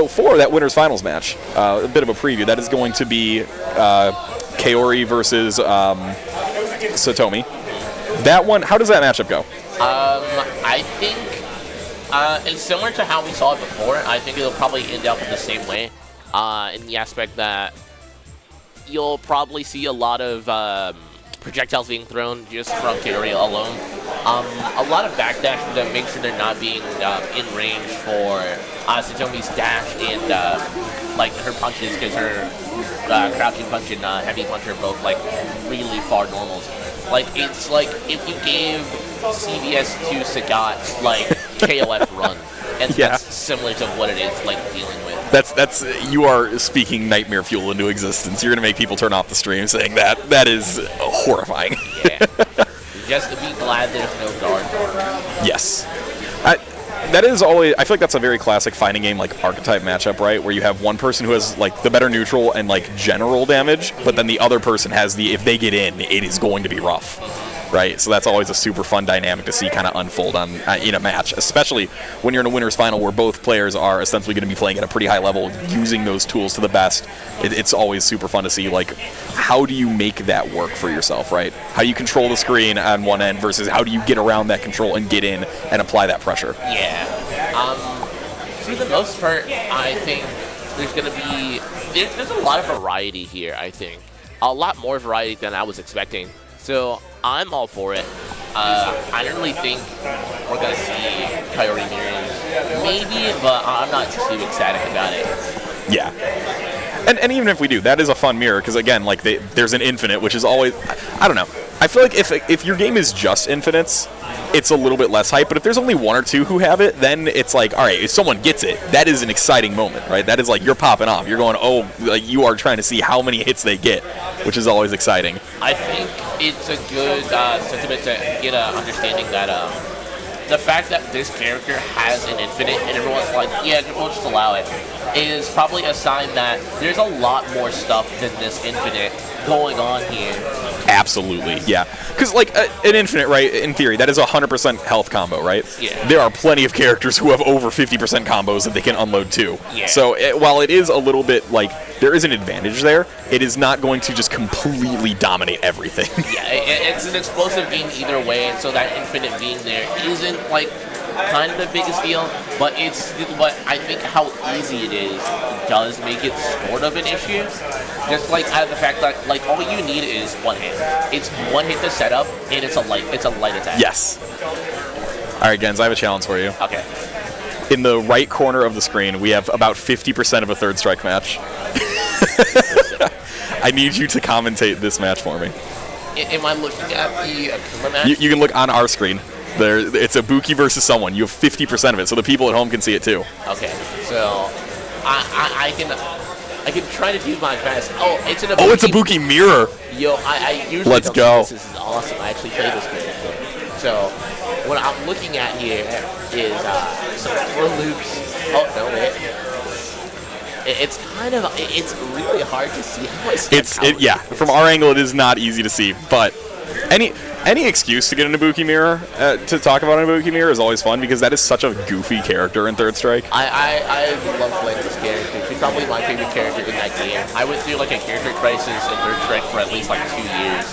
for that winners finals match, a bit of a preview. That is going to be Kaori versus Satomi. That one, how does that matchup go? I think it's similar to how we saw it before. I think it'll probably end up the same way, in the aspect that you'll probably see a lot of projectiles being thrown just from Kaori alone. A lot of backdash to make sure they're not being in range for Satomi's dash and like her punches, because her crouching punch and heavy punch are both like really far normals. Like, it's like if you gave CVS to Sagat like KOF run, and that's similar to what it is like dealing with. That's you are speaking nightmare fuel into existence. You're gonna make people turn off the stream saying that. That is horrifying. Yeah. Just to be glad there's no guard. Yes. That is always, I feel like that's a very classic fighting game like archetype matchup, right? Where you have one person who has like the better neutral and like general damage, but then the other person has the, if they get in, it is going to be rough, right? So that's always a super fun dynamic to see kind of unfold on in a match, especially when you're in a winner's final where both players are essentially going to be playing at a pretty high level, using those tools to the best. It's always super fun to see, like, how do you make that work for yourself, right? How do you control the screen on one end versus how do you get around that control and get in and apply that pressure? Yeah. For the most part, I think there's going to be, there's a lot of variety here, I think. A lot more variety than I was expecting. So I'm all for it. I don't really think we're going to see Kaori mirrors. Maybe, but I'm not too ecstatic about it. Yeah. And even if we do, that is a fun mirror, because again, like there's an infinite, which is always, I don't know. I feel like if your game is just infinites, it's a little bit less hype, but if there's only one or two who have it, then it's like, all right, if someone gets it, that is an exciting moment, right? That is like, you're popping off. You're going, oh, like you are trying to see how many hits they get, which is always exciting. I think it's a good sentiment to get an understanding that the fact that this character has an infinite and everyone's like, yeah, we'll just allow it, is probably a sign that there's a lot more stuff than this infinite going on here. Absolutely, yeah. Because, like, an infinite, right, in theory, that is a 100% health combo, right? Yeah. There are plenty of characters who have over 50% combos that they can unload too. Yeah. So, while it is a little bit, like, there is an advantage there, it is not going to just completely dominate everything. Yeah, it's an explosive game either way, and so that infinite being there isn't, like, kind of the biggest deal, but I think how easy it is does make it sort of an issue. Just like the fact that like all you need is one hit. It's one hit to set up, and it's a light attack. Yes. All right, Gens, I have a challenge for you. Okay. In the right corner of the screen, we have about 50% of a third strike match. I need you to commentate this match for me. Am I looking at the Akuma match? You can look on our screen. There, it's a Buki versus someone. You have 50% of it, so the people at home can see it too. Okay, so I can try to do my best. Oh, it's an it's a Buki mirror. Yo, I usually Let's don't go. think this is awesome. I actually play this game. So what I'm looking at here is some throw loops. Oh no, wait. It's really hard to see how Yeah, from our angle, it is not easy to see, but any excuse to get an Ibuki mirror, to talk about an Ibuki mirror is always fun because that is such a goofy character in Third Strike. I love playing this character. She's probably my favorite character in that game. I went through like a character crisis in Third Strike for at least like 2 years,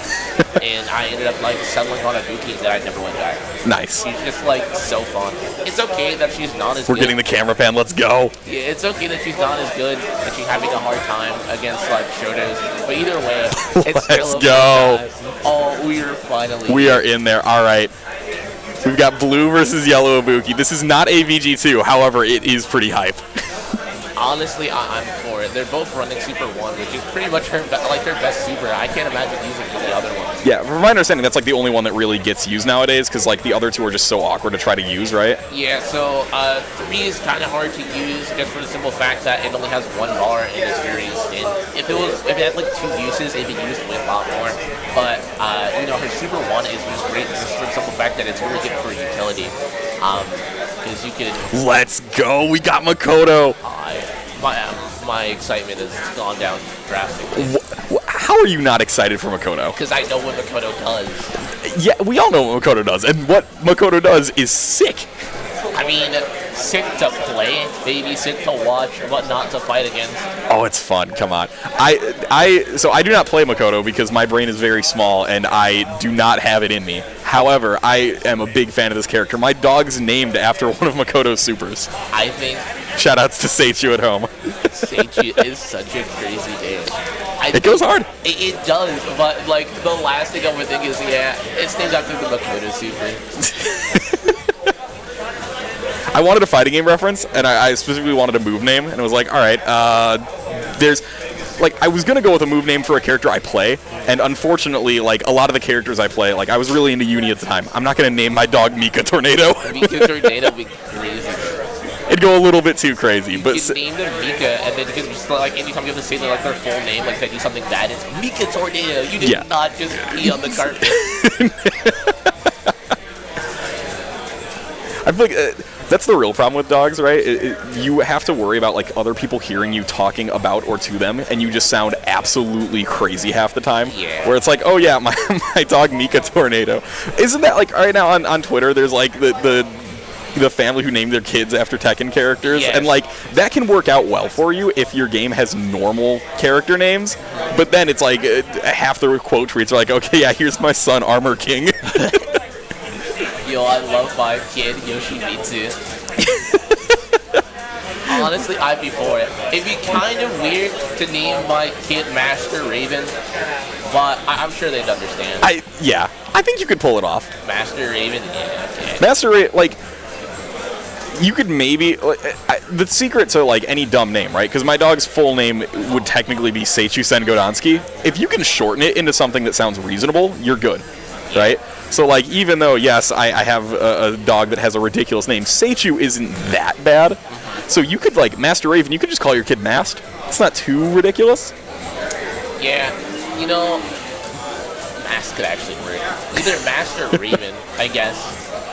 and I ended up like settling on Ibuki that I never went back. Nice. She's just like so fun. It's okay that she's not as We're good. getting the camera pan, let's go. Yeah, it's okay that she's not as good and she's having a hard time against like Shotos. But either way, it's Let's still go. Oh, we're finally. We are in there. All right. We've got blue versus yellow Ibuki. This is not AVG2, however, it is pretty hype. Honestly, I'm for it. They're both running Super 1, which is pretty much her best super. I can't imagine using any other one. Yeah, from my understanding, that's like the only one that really gets used nowadays because like the other two are just so awkward to try to use, right? Yeah, so 3 is kind of hard to use just for the simple fact that it only has 1 bar and it's very instant. If it had like 2 uses, it'd be used way a lot more. But her Super 1 is just great just for the simple fact that it's really good for utility. Because you can. Let's go. We got Makoto. My excitement has gone down drastically. How are you not excited for Makoto? Because I know what Makoto does. Yeah, we all know what Makoto does, and what Makoto does is sick. I mean, sick to play, maybe sick to watch, but not to fight against. Oh, it's fun. Come on. So I do not play Makoto because my brain is very small and I do not have it in me. However, I am a big fan of this character. My dog's named after one of Makoto's supers. I think. Shoutouts to Seichu at home. Seichu is such a crazy name. It goes hard. It does, but like the last thing I would think is, it's named after the Makoto super. I wanted a fighting game reference, and I specifically wanted a move name, and it was like, all right, I was going to go with a move name for a character I play, and unfortunately, like, a lot of the characters I play, like, I was really into Uni at the time. I'm not going to name my dog Mika Tornado. Mika Tornado would be crazy. It'd go a little bit too crazy. You can name them Mika, and then you can just, like, anytime you have to say their full name, like, they do something bad, it's Mika Tornado. You did not just pee on the carpet. I feel like that's the real problem with dogs, right? You have to worry about like other people hearing you talking about or to them, and you just sound absolutely crazy half the time. Yeah. Where it's like, oh yeah, my dog Mika Tornado. Isn't that like right now on Twitter? There's like the family who named their kids after Tekken characters, yes. And like that can work out well for you if your game has normal character names. But then it's like half the quote tweets are like, okay, yeah, here's my son Armor King. Yo, I love my kid, Yoshimitsu. Honestly, I'd be for it. It'd be kind of weird to name my kid Master Raven, but I'm sure they'd understand. I think you could pull it off. Master Raven, yeah, okay. Master Raven, like, you could maybe, the secret to, like, any dumb name, right? Because my dog's full name would technically be Seichu Sengodansky. If you can shorten it into something that sounds reasonable, you're good, right? So, like, even though, yes, I have a dog that has a ridiculous name, Seichu isn't that bad. So you could, like, Master Raven, you could just call your kid Mast. It's not too ridiculous. Yeah, Mast could actually work. Either Mast or Raven, I guess.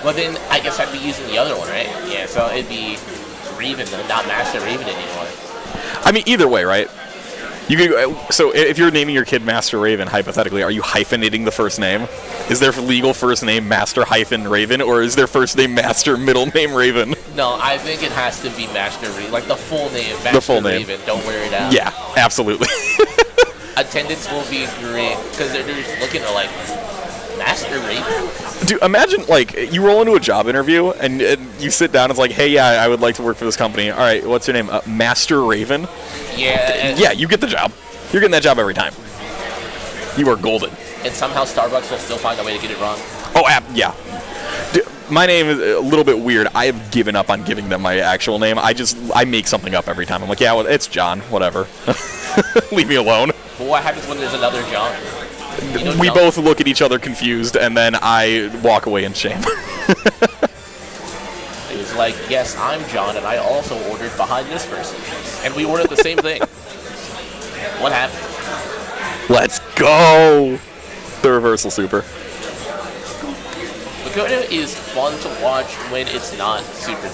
Well, then I guess I'd be using the other one, right? Yeah, so it'd be Raven, not Master Raven anymore. I mean, either way, right? You could, so if you're naming your kid Master Raven, hypothetically, are you hyphenating the first name? Is their legal first name Master hyphen Raven, or is their first name Master, middle name Raven? No, I think it has to be Master Raven, like the full name, Master Raven. Don't wear it out. Yeah, absolutely. Attendance will be great because they're just looking at like Master Raven. Dude, imagine like you roll into a job interview and you sit down. And it's like, hey, yeah, I would like to work for this company. All right, what's your name? Master Raven. Yeah. Yeah, you get the job. You're getting that job every time. You are golden. And somehow Starbucks will still find a way to get it wrong. Oh, yeah. Dude, my name is a little bit weird. I have given up on giving them my actual name. I make something up every time. I'm like, yeah, well, it's John. Whatever. Leave me alone. But what happens when there's another John? You know we John? both look at each other confused, and then I walk away in shame. It was like, yes, I'm John, and I also ordered behind this person. And we ordered the same thing. What happened? Let's go! The reversal super. Pagoda is fun to watch when it's not Super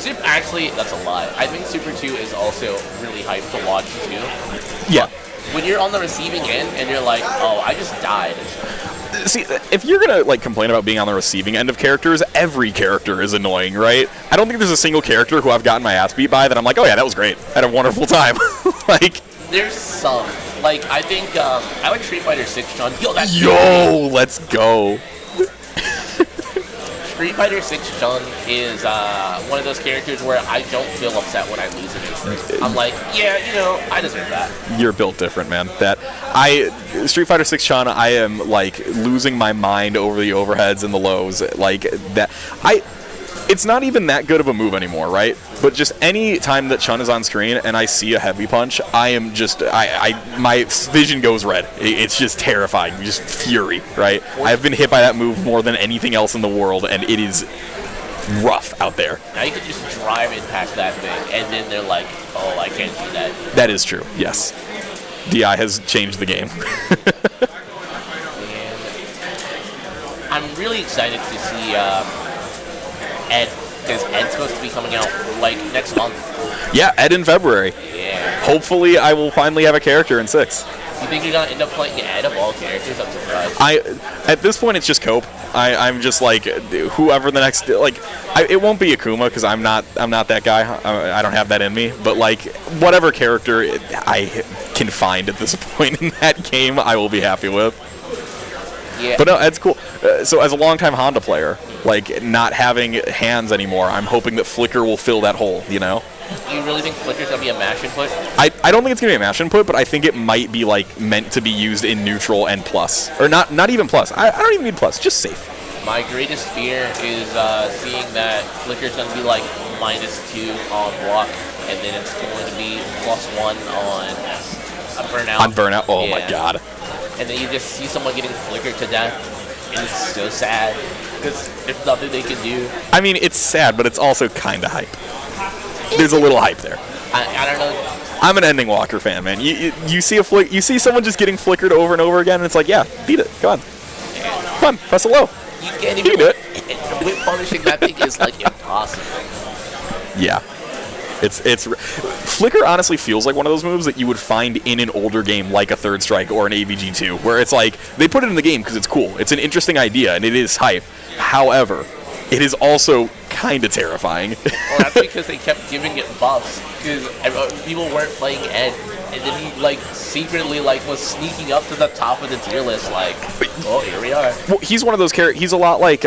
2. Actually, that's a lie. I think Super 2 is also really hyped to watch too. Yeah. When you're on the receiving end and you're like, oh, I just died. See, if you're gonna like complain about being on the receiving end of characters, every character is annoying, right? I don't think there's a single character who I've gotten my ass beat by that I'm like, oh yeah, that was great. I had a wonderful time. Like, there's some. Like, I think, I like Street Fighter 6, John. Yo, let's go. Street Fighter 6 John is one of those characters where I don't feel upset when I lose against him. I'm like, yeah, you know, I deserve that. You're built different, man. Street Fighter 6 Sean, I am like losing my mind over the overheads and the lows. Like that, it's not even that good of a move anymore, right? But just any time that Chun is on screen and I see a heavy punch, I am just, my vision goes red. It's just terrifying, just fury, right? I've been hit by that move more than anything else in the world, and it is rough out there. Now you can just drive it past that thing, and then they're like, oh, I can't do that. That is true, yes. DI has changed the game. And I'm really excited to see Ed, because Ed's supposed to be coming out like next month. Yeah, Ed in February. Yeah. Hopefully I will finally have a character in 6. You think you're gonna end up playing Ed of all characters? I'm surprised. At this point, it's just Cope. I'm just like whoever the next it won't be Akuma because I'm not that guy. I don't have that in me. But like whatever character I can find at this point in that game, I will be happy with. Yeah. But no, Ed's cool. So as a longtime Honda player, like not having hands anymore, I'm hoping that Flicker will fill that hole. You know. You really think Flicker's gonna be a mash input? I don't think it's gonna be a mash input, but I think it might be like meant to be used in neutral and plus, or not even plus. I don't even need plus, just safe. My greatest fear is seeing that Flicker's gonna be like -2 on block, and then it's going to be +1 on a burnout. On burnout, oh yeah. my god. And then you just see someone getting flickered to death, and it's so sad because there's nothing they can do. I mean, it's sad, but it's also kind of hype. There's a little hype there. I don't know. I'm an Ending Walker fan, man. You see you see someone just getting flickered over and over again, and it's like, yeah, beat it. Come on, press it low. You can't You even can do it. With punishing that thing is like impossible. Yeah. It's Flicker honestly feels like one of those moves that you would find in an older game like a Third Strike or an AVG2, where it's like they put it in the game because it's cool. It's an interesting idea and it is hype. However, it is also kind of terrifying. Well, that's because they kept giving it buffs because people weren't playing Ed, and then he like secretly like was sneaking up to the top of the tier list. Like, oh, here we are. Well, he's one of those characters. He's a lot like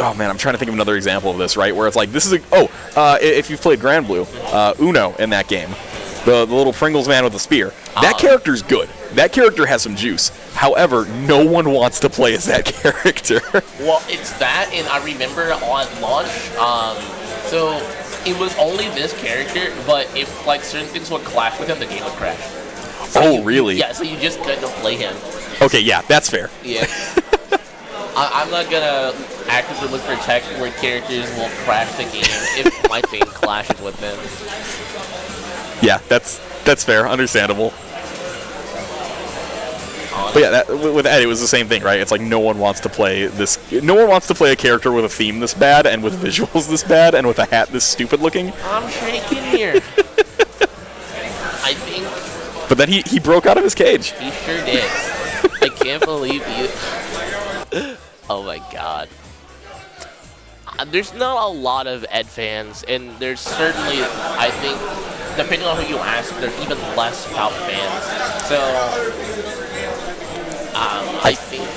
oh man, I'm trying to think of another example of this, right? Where it's like, this is if you've played Grand Blue, Uno in that game, the little Pringles man with the spear, that character's good. That character has some juice. However, no one wants to play as that character. Well, it's that, and I remember on launch, so it was only this character, but if like certain things would clash with him, the game would crash. So really? Yeah, so you just couldn't play him. Okay, yeah, that's fair. Yeah. I'm not gonna actively look for tech where characters will crash the game if my thing clashes with them. Yeah, that's fair, understandable. But yeah, with Ed, it was the same thing, right? It's like no one wants to play this. No one wants to play a character with a theme this bad, and with visuals this bad, and with a hat this stupid looking. I'm shaking here. I think But then he broke out of his cage. He sure did. I can't believe you. Oh my god. There's not a lot of Ed fans, and there's certainly, I think, depending on who you ask, there's even less Falc fans. So, I think...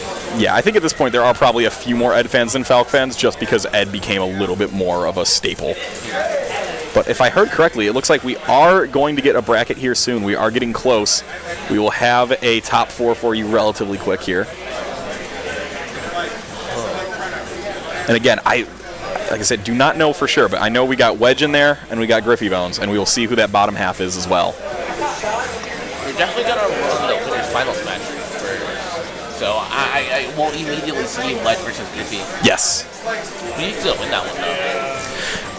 Yeah, I think at this point there are probably a few more Ed fans than Falc fans, just because Ed became a little bit more of a staple. But if I heard correctly, it looks like we are going to get a bracket here soon. We are getting close. We will have a top 4 for you relatively quick here. And again, like I said, do not know for sure, but I know we got Wedge in there and we got Griffy Bones, and we will see who that bottom half is as well. We're definitely going to run the winners finals match first. So I will immediately see Wedge versus Griffy. Yes. We need to win that one, though.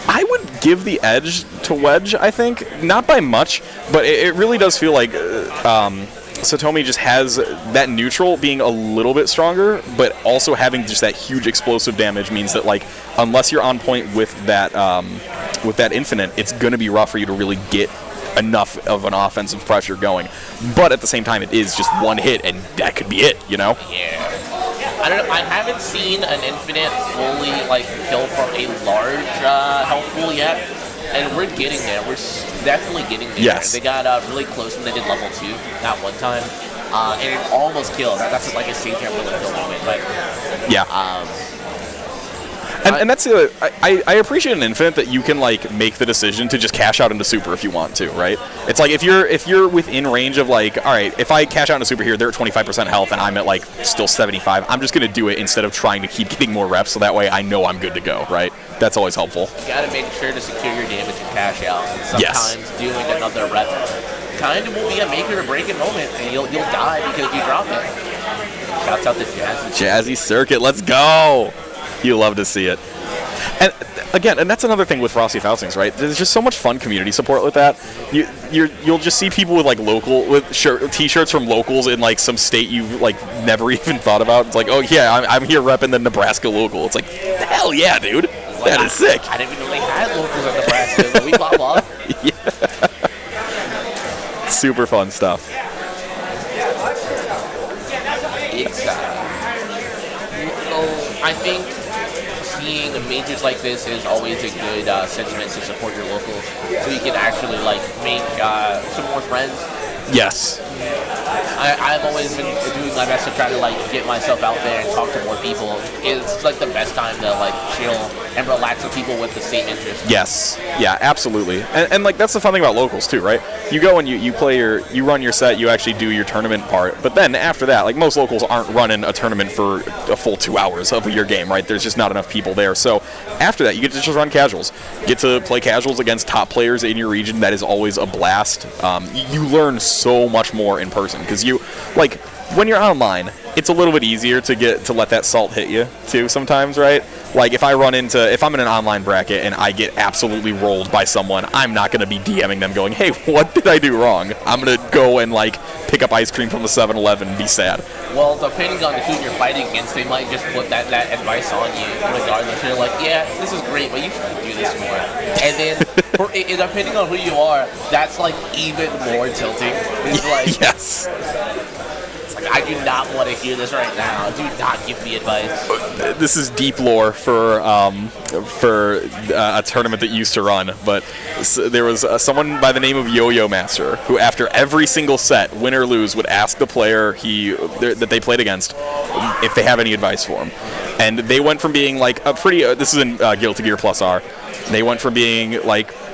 I would give the edge to Wedge, I think. Not by much, but it really does feel like Satomi just has that neutral being a little bit stronger, but also having just that huge explosive damage means that, like, unless you're on point with that infinite, it's going to be rough for you to really get enough of an offensive pressure going. But at the same time, it is just one hit, and that could be it, you know? Yeah. I don't know. I haven't seen an infinite fully kill from a large health pool yet, and we're getting there. We're definitely getting there. Yes. They got really close when they did level 2 that one time, and it almost killed. That's like a save really kill moment, but yeah. And that's the I appreciate an infinite that you can make the decision to just cash out into super if you want to, right? It's like if you're within range of all right, if I cash out into super here, they're at 25% health and I'm at still 75. I'm just gonna do it instead of trying to keep getting more reps, so that way I know I'm good to go, right? That's always helpful. You gotta make sure to secure your damage and cash out. And sometimes doing another rep kind of will be a make it or break it moment, and you'll die because you drop it. Shouts out to Jazzy Circuit, let's go! You love to see it. And again, and that's another thing with Frosty Faustings, right? There's just so much fun community support with that. You'll just see people with t-shirts from locals in some state you've never even thought about. It's like, oh yeah, I'm here repping the Nebraska local. It's like, hell yeah, dude, that is sick. I didn't even know they had locals in Nebraska, but we pop off. Yeah. Super fun stuff. I think seeing majors like this is always a good sentiment to support your locals, so you can actually make some more friends. Yes. I've always been doing my best to try to get myself out there and talk to more people. It's the best time to chill and relax with people with the same interests. Yes. Yeah, absolutely. And that's the fun thing about locals too, right? You go and you play you run your set, you actually do your tournament part, but then after that, most locals aren't running a tournament for a full 2 hours of your game, right? There's just not enough people there. So after that, you get to just run casuals. You get to play casuals against top players in your region. That is always a blast. You learn so much more in person because when you're online, it's a little bit easier to let that salt hit you too sometimes, right? If I'm in an online bracket and I get absolutely rolled by someone, I'm not going to be DMing them going, hey, what did I do wrong? I'm going to go and pick up ice cream from the 7-Eleven and be sad. Well, depending on who you're fighting against, they might just put that advice on you regardless. They're like, yeah, this is great, but you should do this more. And then depending on who you are, that's even more tilting. It's yes. I do not want to hear this right now. Do not give me advice. This is deep lore for a tournament that used to run, but there was someone by the name of Yo-Yo Master who, after every single set, win or lose, would ask the player that they played against if they have any advice for him. And they went from being a pretty. This is in Guilty Gear Plus R. They went from being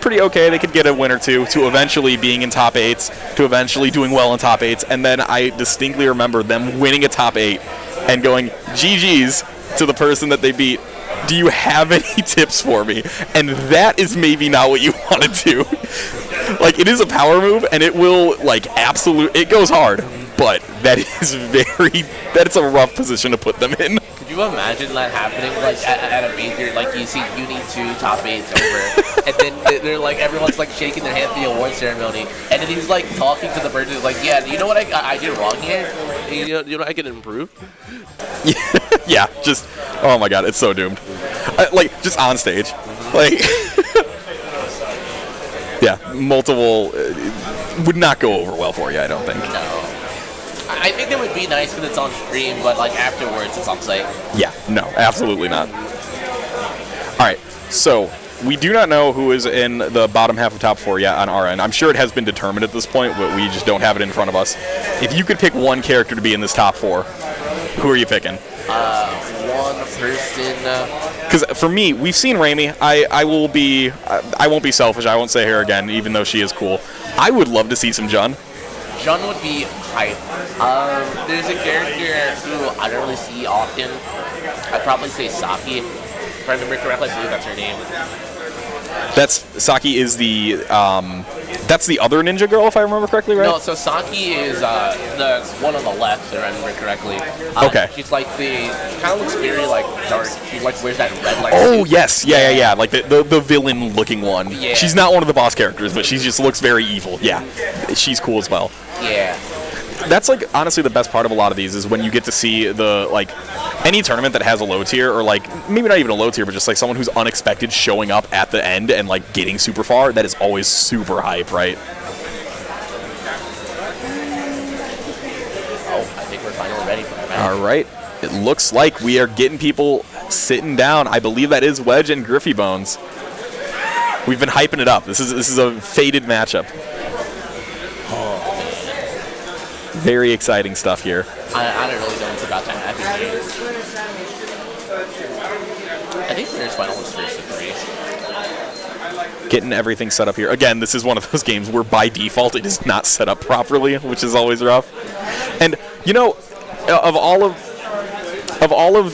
pretty okay, they could get a win or two, to eventually being in top 8s, to eventually doing well in top 8s, and then I distinctly remember them winning a top 8 and going, GG's, to the person that they beat. Do you have any tips for me? And that is maybe not what you want to do. It is a power move, and it will, it goes hard, but that's a rough position to put them in. Could you imagine that happening at a major? You see Uni 2 top 8s over, and then they're everyone's shaking their hand at the award ceremony, and then he's talking to the person who's yeah, you know what I did wrong here? You know what I can improve? Yeah, just, oh my god, it's so doomed. Just on stage. Yeah, multiple would not go over well for you, I don't think. No. I think it would be nice because it's on stream, but like afterwards it's on site. Yeah, no, absolutely not. All right, so we do not know who is in the bottom half of top 4 yet on our end. I'm sure it has been determined at this point, but we just don't have it in front of us. If you could pick one character to be in this top 4, who are you picking? One person. Because for me, we've seen Raimi. I won't be selfish. I won't say her again, even though she is cool. I would love to see some Jun. Jun would be hype. There's a character who I don't really see often. I'd probably say Saki. If I remember correctly, I believe that's her name. Saki is the that's the other ninja girl, if I remember correctly, right? No, so Saki is the one on the left, if I remember correctly. Okay. She's like she kind of looks very like dark. She like wears that red light. Oh suit. yes, yeah. Like the villain looking one. Yeah. She's not one of the boss characters, but she just looks very evil. Yeah, she's cool as well. Yeah. That's like honestly the best part of a lot of these is when you get to see the like any tournament that has a low tier or like maybe not even a low tier but just like someone who's unexpected showing up at the end and like getting super far. That is always super hype, right? Oh, I think we're finally ready for that. All right, it looks like we are getting people sitting down. I believe that is Wedge and Griffy Bones. We've been hyping it up. This is a fated matchup. Very exciting stuff here. I don't really know what's about to happen here. I think there's finals first to 3. Getting everything set up here. Again, this is one of those games where by default it is not set up properly, which is always rough. And you know, of all of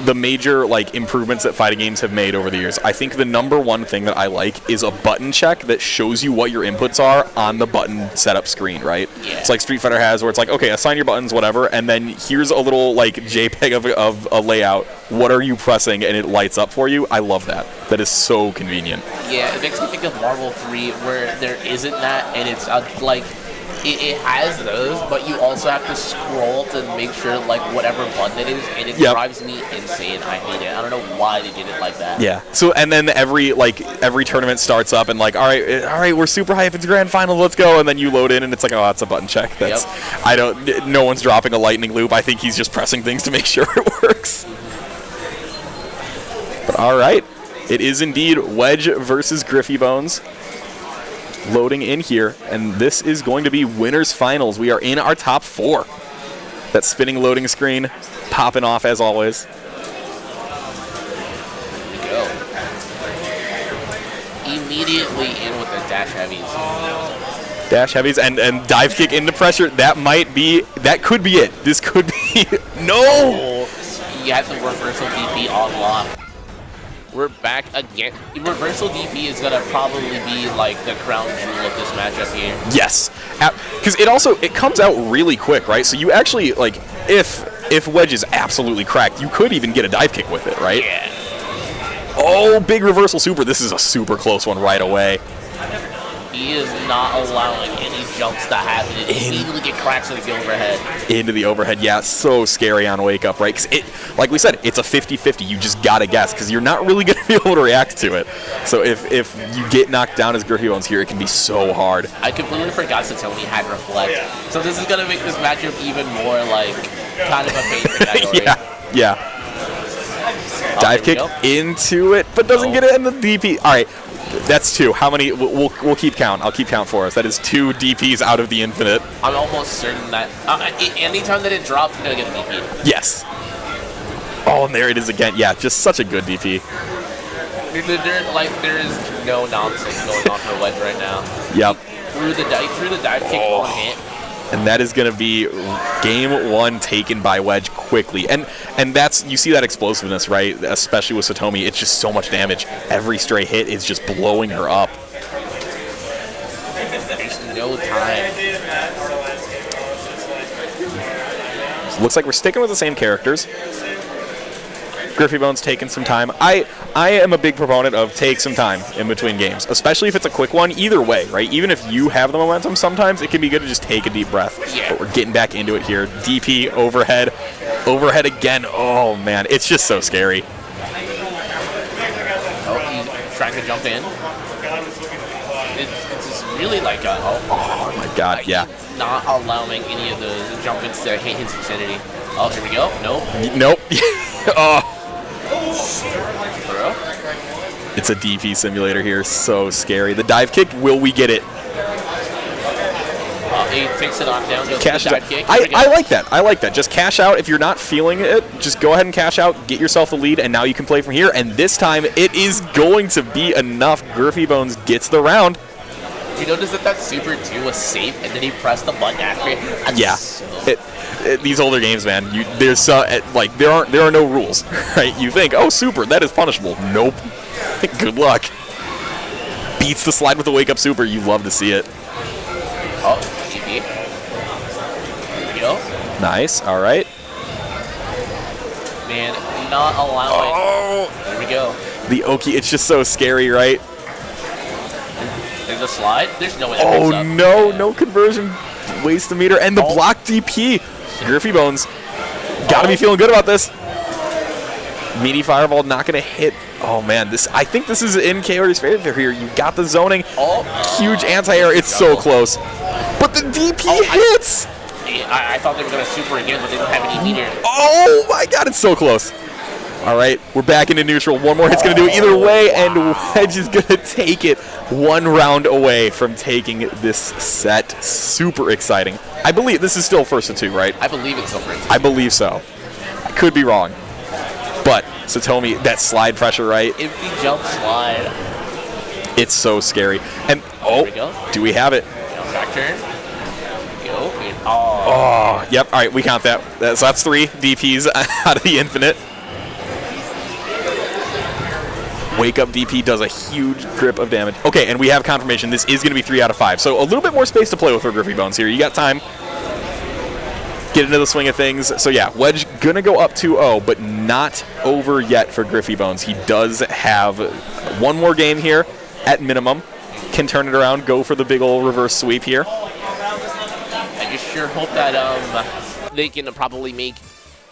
the major like improvements that fighting games have made over the years, I think the number one thing that I like is a button check that shows you what your inputs are on the button setup screen, right? Yeah. It's like Street Fighter has, where it's like, okay, assign your buttons, whatever, and then here's a little like JPEG of a layout. What are you pressing? And it lights up for you. I love that. That is so convenient. Yeah, it makes me think of Marvel 3, where there isn't that, and it's like it has those, but you also have to scroll to make sure like whatever button it is, and it drives me insane. I hate it. I don't know why they did it like that. Yeah. So and then every tournament starts up and like, all right, we're super hype. It's grand final. Let's go. And then you load in and it's like, oh, that's a button check. That's no one's dropping a lightning loop. I think he's just pressing things to make sure it works. But all right, it is indeed Wedge versus Griffy Bones. Loading in here, and this is going to be winners finals. We are in our top 4. That spinning loading screen popping off as always. Go. Immediately in with the dash heavies. Dash heavies and dive kick into pressure. That could be it. This could be no. You have to reversal DP on lock. We're back again. Reversal DP is gonna probably be like the crown jewel of this matchup here. Yes, because it comes out really quick, right? So you actually like if Wedge is absolutely cracked, you could even get a dive kick with it, right? Yeah. Oh, big reversal super. This is a super close one right away. He is not allowing any jumps to happen. It immediately get cracks into the overhead. Into the overhead, yeah. So scary on wake up, right? Because like we said, it's a 50-50. You just gotta guess because you're not really gonna be able to react to it. So if you get knocked down as Griffy Bones here, it can be so hard. I completely forgot Satomi had reflect. So this is gonna make this matchup even more like kind of a pain category. yeah. Dive kick into it, but doesn't get it in the DP. All right. That's 2. How many? We'll keep count. I'll keep count for us. That is 2 DPs out of the infinite. I'm almost certain that anytime that it drops, you're gonna get a DP. Yes. Oh, and there it is again. Yeah, just such a good DP. There is no nonsense going on for Wedge right now. Yep. Through the dive kick on hit. And that is going to be game 1 taken by Wedge quickly. And that's, you see that explosiveness, right? Especially with Satomi. It's just so much damage. Every stray hit is just blowing her up. There's no time. So looks like we're sticking with the same characters. Griffy Bones taking some time. I am a big proponent of take some time in between games, especially if it's a quick one. Either way, right? Even if you have the momentum, sometimes it can be good to just take a deep breath. Yeah. But we're getting back into it here. DP, overhead again. Oh, man. It's just so scary. Oh, he's trying to jump in. It's just really like a... Oh my god, yeah. Not allowing any of the jump-ins to hit his vicinity. Oh, here we go. Nope. Nope. Oh. Throw. It's a DP simulator here. So scary. The dive kick, will we get it? He takes it on down, goes Cash to the out. dive kick. I like that. I like that. Just cash out. If you're not feeling it, just go ahead and cash out, get yourself the lead, and now you can play from here. And this time, it is going to be enough. Griffy Bones gets the round. You notice that super 2 was safe, and then he pressed the button after it? That's Yeah. So These older games, man, there's like there are no rules, right? You think, oh, super, that is punishable. Nope. Good luck. Beats the slide with the wake up super. You love to see it. Oh, GP. There we go. Nice. All right. Man, not allowing. Oh, There we go. the Oki. It's just so scary, right? There's a slide. There's no way that picks Oh up. no, no conversion. Waste the meter and the block DP. Griffy Bones. Got to be feeling good about this. Meaty Fireball not going to hit. Oh man, I think this is in Kaori's favor here. You got the zoning. Oh. Huge anti-air. It's so close. But the DP hits. I thought they were going to super again, but they don't have any meter. Oh my god, it's so close. All right, we're back into neutral. One more hit's going to do it either way, and Wedge is going to take it one round away from taking this set. Super exciting. I believe this is still first to 2, right? I believe it's still first. I believe so. I could be wrong. But Satomi, that slide pressure, right? If the jump slide. It's so scary. And, There we go. do we have it? Back turn. Go. Oh, yep. All right, we count that. So that's 3 DPs out of the infinite. Wake up DP does a huge grip of damage. Okay, and we have confirmation. This is going to be 3 out of 5. So a little bit more space to play with for Griffy Bones here. You got time. Get into the swing of things. So yeah, Wedge going to go up 2-0, but not over yet for Griffy Bones. He does have one more game here at minimum. Can turn it around, go for the big old reverse sweep here. I just sure hope that they can probably make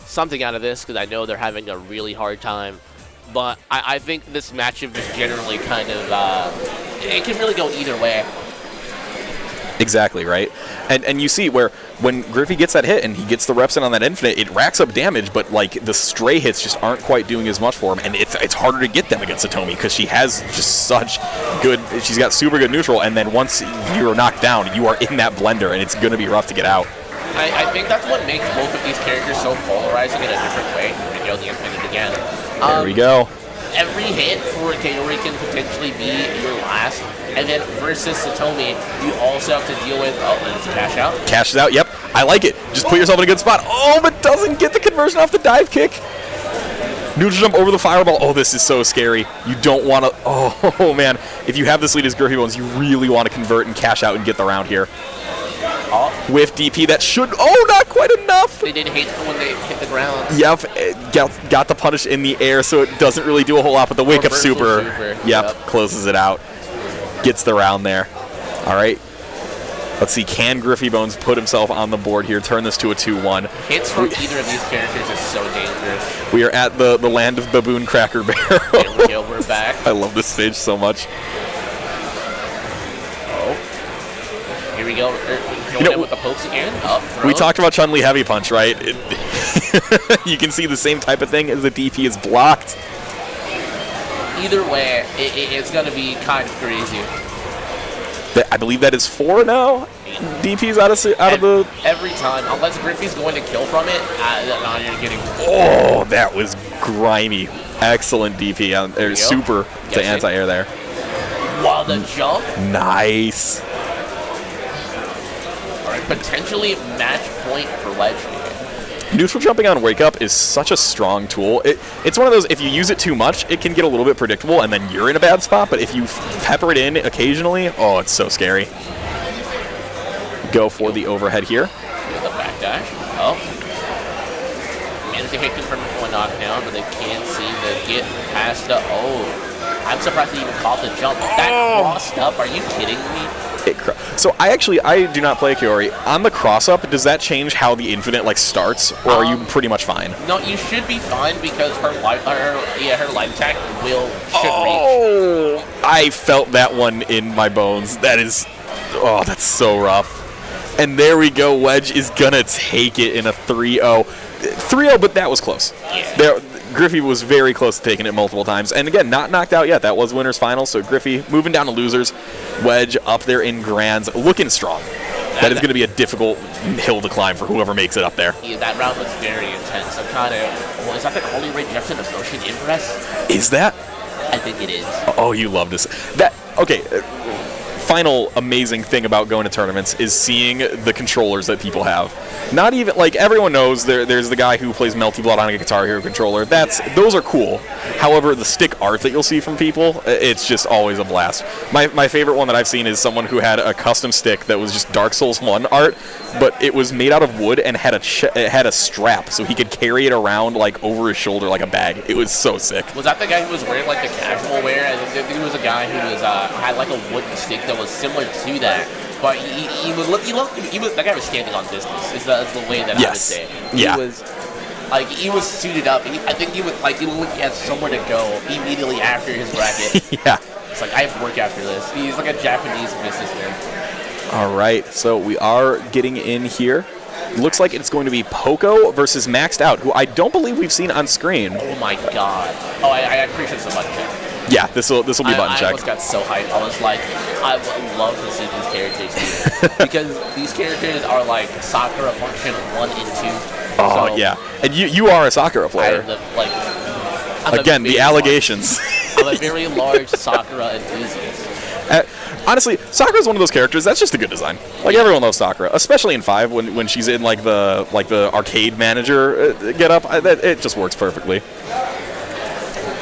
something out of this, because I know they're having a really hard time. But I think this matchup is generally kind of, it can really go either way. Exactly, right? And you see where when Griffy gets that hit and he gets the reps in on that infinite, it racks up damage, but like the stray hits just aren't quite doing as much for him, and it's harder to get them against Satomi because she has just such good, she's got super good neutral, and then once you're knocked down, you are in that blender, and it's going to be rough to get out. I think that's what makes both of these characters so polarizing in a different way. Here we go, the infinite again. There we go. Every hit for Kaori can potentially be your last, and then versus Satomi, you also have to deal with, let's cash out. Cashes out, yep. I like it. Just put yourself in a good spot. Oh, but doesn't get the conversion off the dive kick. Neutral jump over the fireball. Oh, this is so scary. You don't want to, oh man. If you have this lead as Griffy Bones, you really want to convert and cash out and get the round here. With DP, that should, not quite enough. They did hate when they hit the ground. Yep, got the punish in the air, so it doesn't really do a whole lot, but the wake up super, yep, closes it out. Gets the round there. All right. Let's see, can Griffy Bones put himself on the board here, turn this to a 2-1? Hits from either of these characters is so dangerous. We are at the land of Baboon Cracker Barrel. There we go, we're back. I love this stage so much. Here we go. Going in with the pokes again. We talked about Chun-Li Heavy Punch, right? You can see the same type of thing as the DP is blocked. Either way, it's going to be kind of crazy. I believe that is 4 now. DP's out of the... Every time, unless Griffy's going to kill from it, you're getting... Oh, that was grimy. Excellent DP. There's super to anti-air there. Wow, the jump. Nice. All right, potentially match point for Wedge. Neutral jumping on Wake Up is such a strong tool. It's one of those, if you use it too much, it can get a little bit predictable, and then you're in a bad spot, but if you pepper it in occasionally, it's so scary. Go for the overhead here. The backdash. Managed to hit confirm for a knockdown, but they can't seem to get past the... I'm surprised they even caught the jump. That crossed up, are you kidding me? So I do not play Kaori. On the cross-up, does that change how the infinite starts, or are you pretty much fine? No, you should be fine because her life attack should reach. I felt that one in my bones. That's so rough. And there we go. Wedge is going to take it in a 3-0. 3-0, but that was close. Yeah. Griffy was very close to taking it multiple times. And again, not knocked out yet. That was winners final. So Griffy moving down to losers. Wedge up there in grands, looking strong. That is going to be a difficult hill to climb for whoever makes it up there. Yeah, that round was very intense. I'm kind of, is that the only rejection of Motion Impress? Is that? I think it is. Oh, you love this. Okay. Final amazing thing about going to tournaments is seeing the controllers that people have. Not even, like, everyone knows there's the guy who plays Melty Blood on a Guitar Hero controller. Those are cool. However, the stick art that you'll see from people, it's just always a blast. My favorite one that I've seen is someone who had a custom stick that was just Dark Souls 1 art, but it was made out of wood and had a strap, so he could carry it around, like, over his shoulder like a bag. It was so sick. Was that the guy who was wearing, like, the casual wear? I think there was a guy who was had, like, a wooden stick that was similar to that. But that guy was standing on business. Is the way that I would say it. He was suited up. I think he had somewhere to go immediately after his bracket. Yeah. It's like, I have work after this. He's like a Japanese businessman. All right, so we are getting in here. Looks like it's going to be Poco versus Maxed Out, who I don't believe we've seen on screen. Oh my god. Oh, I appreciate it's a button check. Yeah, this will be button check. I almost got so hyped. I was like, I would love to see these characters here. Because these characters are like Sakura Function 1 and 2. Oh, so yeah. And you are a Sakura player. Again, the allegations. I'm a very large Sakura enthusiast. Honestly, Sakura's one of those characters that's just a good design. Like, everyone loves Sakura, especially in 5 when she's in like the arcade manager getup. It just works perfectly.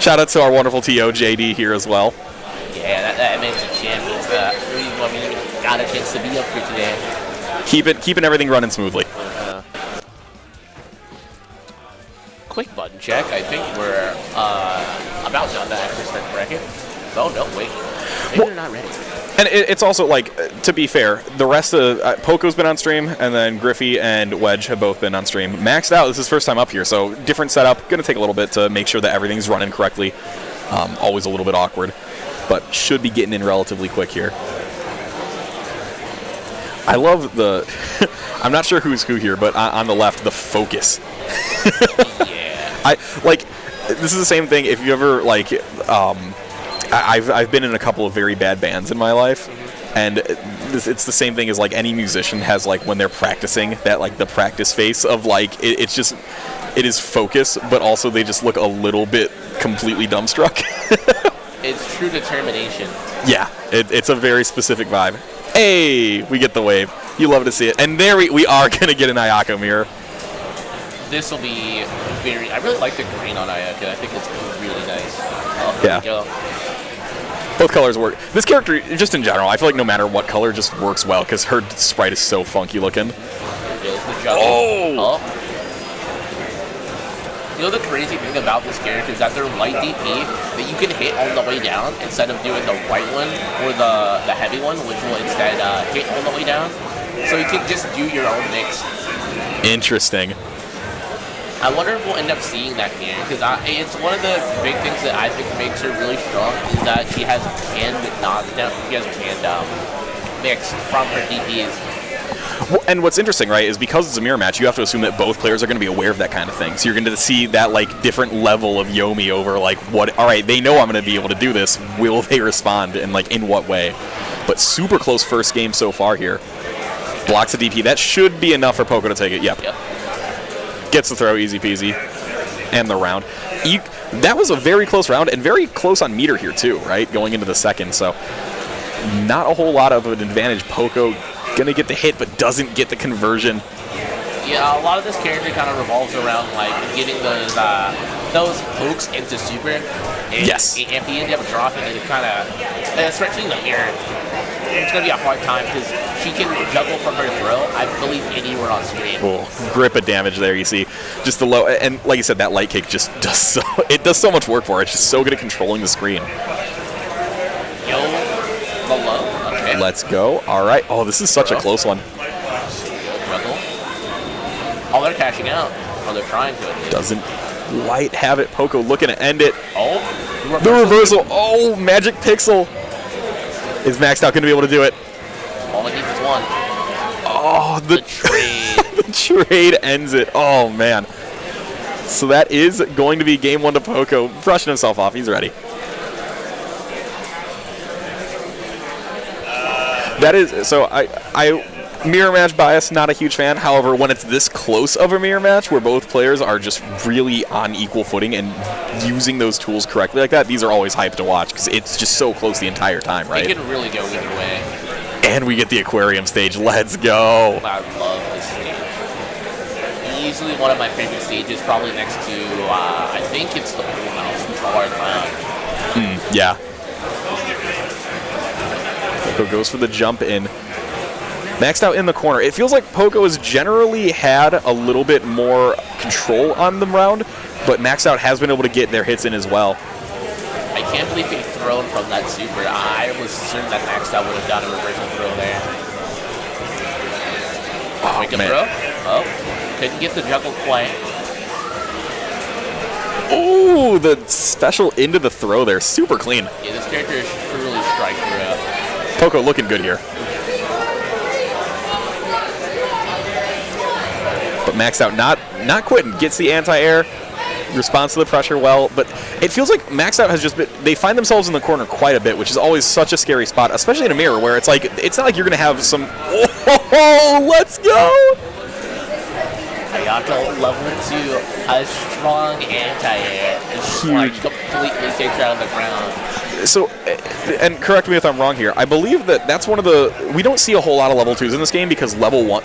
Shout out to our wonderful TO JD here as well. Yeah, that man's a champion. We got a chance to be up here today. Keeping everything running smoothly. Quick button check. I think we're about done to actually start the bracket. Oh no, wait. Maybe they're not ready. And it's also, like, to be fair, the rest of Poco's been on stream, and then Griffy and Wedge have both been on stream. Maxed Out, this is his first time up here, so different setup. Going to take a little bit to make sure that everything's running correctly. Always a little bit awkward, but should be getting in relatively quick here. I love the... I'm not sure who's who here, but on the left, the focus. Yeah. This is the same thing if you ever, like... I've been in a couple of very bad bands in my life, and it's the same thing as, like, any musician has, like, when they're practicing, that, like, the practice face of, like, it is focus, but also they just look a little bit completely dumbstruck. It's true determination. Yeah, it's a very specific vibe. Hey, we get the wave. You love to see it. And there we are going to get an Ayako mirror. This will be very... I really like the green on Ayako. I think it's really nice. Oh, yeah. There we go. Both colors work. This character, just in general, I feel like no matter what color, just works well, because her sprite is so funky looking. Oh! You know the crazy thing about this character is that they're light DP that you can hit on the way down instead of doing the right one or the heavy one, which will instead hit on the way down. So you can just do your own mix. Interesting. I wonder if we'll end up seeing that here, because it's one of the big things that I think makes her really strong is that she has canned knockdown, she has canned mix from her DPs. Well, and what's interesting, right, is because it's a mirror match, you have to assume that both players are going to be aware of that kind of thing. So you're going to see that, like, different level of Yomi over, like, what, all right, they know I'm going to be able to do this. Will they respond, and, like, in what way? But super close first game so far here. Blocks the DP. That should be enough for Poco to take it. Yep. Gets the throw, easy peasy, and the round. That was a very close round, and very close on meter here too, right? Going into the second, so not a whole lot of an advantage. Poco gonna get the hit, but doesn't get the conversion. Yeah, a lot of this character kind of revolves around like getting those pokes into super. And yes. If you end up dropping it, kind of, especially in the mirror, it's gonna be a hard time because she can juggle from her throw, I believe, anywhere on screen. Oh, grip of damage there, you see. Just the low, and like you said, that light kick just does so much work for her. It's just so good at controlling the screen. Yo, the low, okay. Let's go. All right. Oh, this is such a close one. Juggle. Oh, they're cashing out. Oh, they're trying to. Doesn't Light have it. Poco looking to end it. Oh, The reversal. Oh, Magic Pixel. Is Maxed Out going to be able to do it? All it needs is one. Oh, The trade. the trade ends it. Oh, man. So that is going to be game 1 to Poco. Brushing himself off. He's ready. That is, so I mirror match bias, not a huge fan. However, when it's this close of a mirror match where both players are just really on equal footing and using those tools correctly like that, these are always hype to watch because it's just so close the entire time, right? It can really go either way. And we get the aquarium stage. Let's go. I love this stage. Easily one of my favorite stages, probably next to, I think it's the pool house or lounge. Yeah. Poco goes for the jump in. Maxed Out in the corner. It feels like Poco has generally had a little bit more control on the round, but Maxed Out has been able to get their hits in as well. I can't believe he thrown from that super. I was certain that Maxed Out would have done a reversal throw there. Oh, Wake up man. throw. Oh, couldn't get the juggle quite. Oh, the special into the throw there. Super clean. Yeah, this character is truly strike through. Poco looking good here. But Maxed Out not quitting. Gets the anti-air. Responds to the pressure well. But it feels like Maxed Out has just been... They find themselves in the corner quite a bit, which is always such a scary spot, especially in a mirror where it's like... It's not like you're going to have some... Oh, let's go! Ayako level 2, a strong anti-air. It's like completely takes her out of the ground. So, and correct me if I'm wrong here, I believe that's one of the... We don't see a whole lot of level 2s in this game because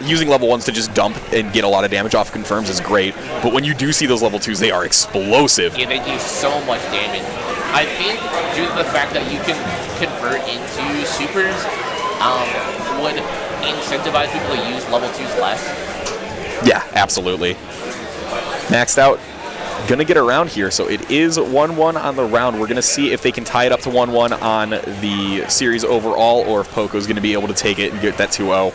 using level 1s to just dump and get a lot of damage off confirms is great. But when you do see those level 2s, they are explosive. Yeah, they do so much damage. I think due to the fact that you can convert into supers, would incentivize people to use level 2s less. Yeah, absolutely. Maxed Out. Gonna get around here, so it is 1-1 on the round. We're gonna see if they can tie it up to 1-1 on the series overall, or if Poco's gonna be able to take it and get that 2-0.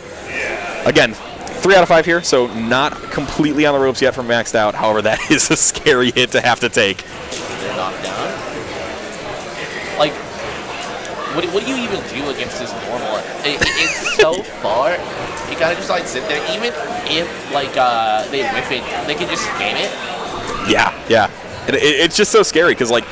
Again, 3 out of 5 here, so not completely on the ropes yet from Maxed Out. However, that is a scary hit to have to take. They're knocked down. Like, what do you even do against this normal? It's so far. You gotta just like sit there. Even if like they whiff it, they can just spam it. Yeah. It's just so scary because, like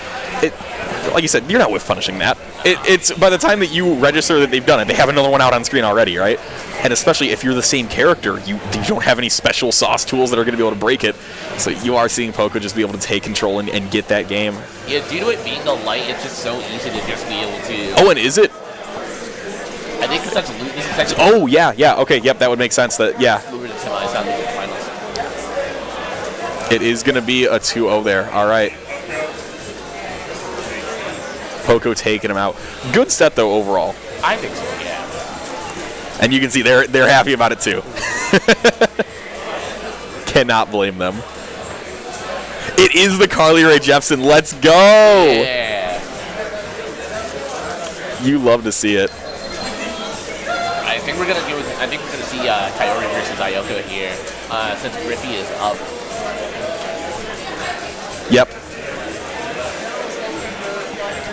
you said, you're not whiff punishing that. It's by the time that you register that they've done it, they have another one out on screen already, right? And especially if you're the same character, you don't have any special sauce tools that are going to be able to break it. So you are seeing Poco just be able to take control and get that game. Yeah, due to it being a light, it's just so easy to just be able to. Oh, and is it? I think this is actually. Oh, yeah. Okay, yep, that would make sense. That Moving to semis on the finals. It is going to be a 2-0 there. All right. Poco taking him out. Good set, though, overall. I think so, yeah. And you can see they're happy about it, too. Cannot blame them. It is the Carly Rae Jepsen. Let's go! Yeah. You love to see it. I think we're gonna see Kaori versus Ayoko here, since Griffy is up. Yep.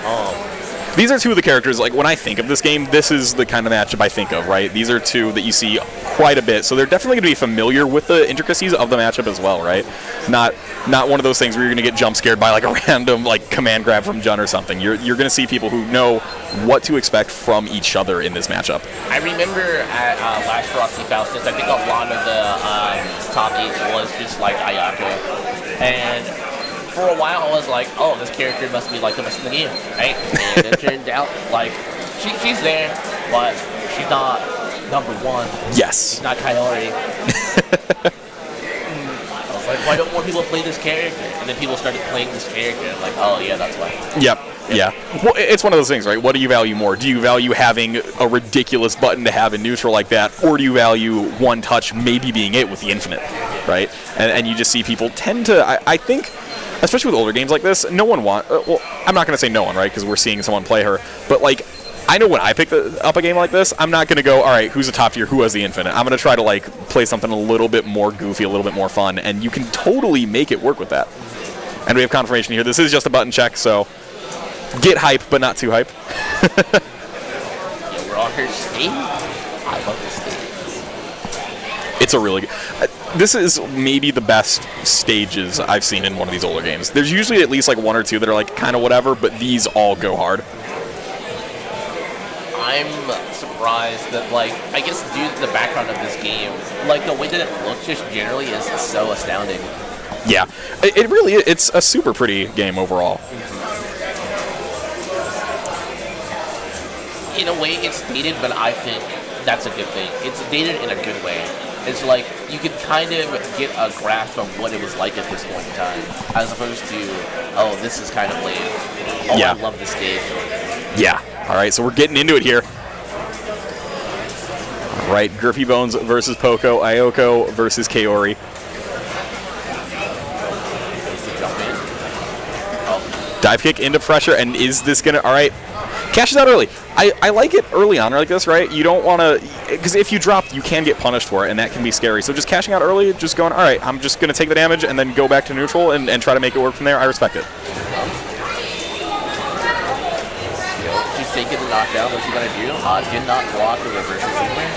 Oh. These are two of the characters, like, when I think of this game, this is the kind of matchup I think of, right? These are two that you see quite a bit, so they're definitely going to be familiar with the intricacies of the matchup as well, right? Not one of those things where you're going to get jump scared by, like, a random, like, command grab from Jun or something. You're going to see people who know what to expect from each other in this matchup. I remember at last Frosty Faustings, I think a lot of the top 8 was just like Ayako. And for a while, I was like, oh, this character must be like the best in the game, right? And it turned out, like, she's there, but she's not number 1. Yes. She's not Kaori. I was like, why don't more people play this character? And then people started playing this character. I'm like, oh, yeah, that's why. Yep. Yeah. Well, it's one of those things, right? What do you value more? Do you value having a ridiculous button to have in neutral like that, or do you value one touch maybe being it with the infinite, right? And you just see people tend to, I think, especially with older games like this, no one well, I'm not going to say no one, right, because we're seeing someone play her, but, like, I know when I pick up a game like this, I'm not going to go, all right, who's the top tier, who has the infinite? I'm going to try to, like, play something a little bit more goofy, a little bit more fun, and you can totally make it work with that. And we have confirmation here. This is just a button check, so Get hype, but not too hype. Yeah, we're on her stage. I love this stage. It's a really good... this is maybe the best stages I've seen in one of these older games. There's usually at least like one or two that are like kind of whatever, but these all go hard. I'm surprised that, like, I guess due to the background of this game, like, the way that it looks just generally is so astounding. Yeah, it really is. It's a super pretty game overall. In a way, it's dated, but I think that's a good thing. It's dated in a good way. It's like, you can kind of get a grasp of what it was like at this point in time, as opposed to, oh, this is kind of lame. Oh, yeah. I love this game. Yeah. All right, so we're getting into it here. All right, Griffy Bones versus Poco, Ayoko versus Kaori. Dive kick into pressure, and is this going to... All right, cashes out early. I like it early on like this, right? You don't want to... Because if you drop, you can get punished for it, and that can be scary. So just cashing out early, just going, all right, I'm just going to take the damage and then go back to neutral and try to make it work from there. I respect it. She's taking the knockdown. What's she going to do? Did not block the reversal somewhere.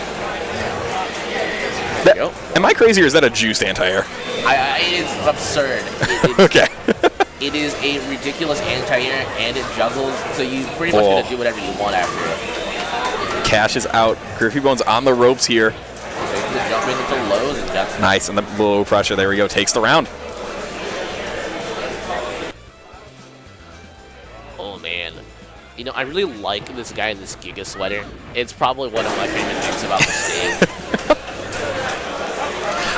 Am I crazy, or is that a juiced anti-air? It's absurd. Okay. It is a ridiculous anti-air, and it juggles, so you pretty much gonna do whatever you want after it. Cashes out. Griffy Bones on the ropes here. Taking the jump into lows and that's nice, and the low pressure. There we go. Takes the round. Oh man, you know, I really like this guy in this Giga sweater. It's probably one of my favorite things about the stage.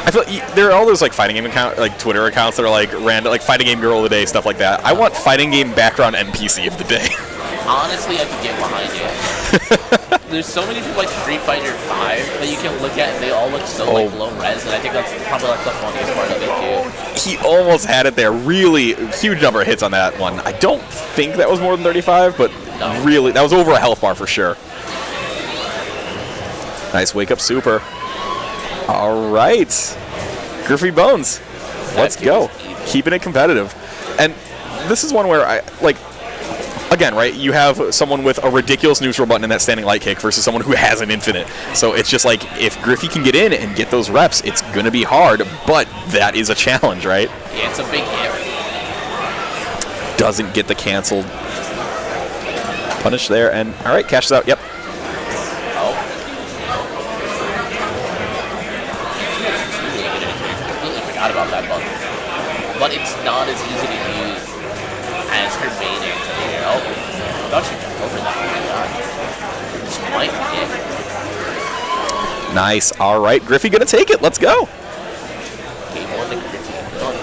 I feel like there are all those like fighting game account, like Twitter accounts that are like random, like fighting game girl of the day, stuff like that. I want fighting game background NPC of the day. Honestly, I could get behind it. There's so many people like Street Fighter 5 that you can look at, and they all look so like low res, and I think that's probably like the funniest part of it too. He almost had it there. Really huge number of hits on that one. I don't think that was more than 35, but really that was over a health bar for sure. Nice wake up super. All right, Griffy Bones, let's go. Keeping it competitive. And this is one where I, like, again, right, you have someone with a ridiculous neutral button in that standing light kick versus someone who has an infinite. So it's just like, if Griffy can get in and get those reps, it's going to be hard, but that is a challenge, right? Yeah, it's a big if. Doesn't get the canceled punish there, and all right, cashes out, yep. About that button, but it's not as easy to use as her main anti-air. Oh, I thought she jumped over that. Oh my god. Just might hit. Nice. All right, Griffy gonna take it. Let's go. Game 1 to Griffy. Oh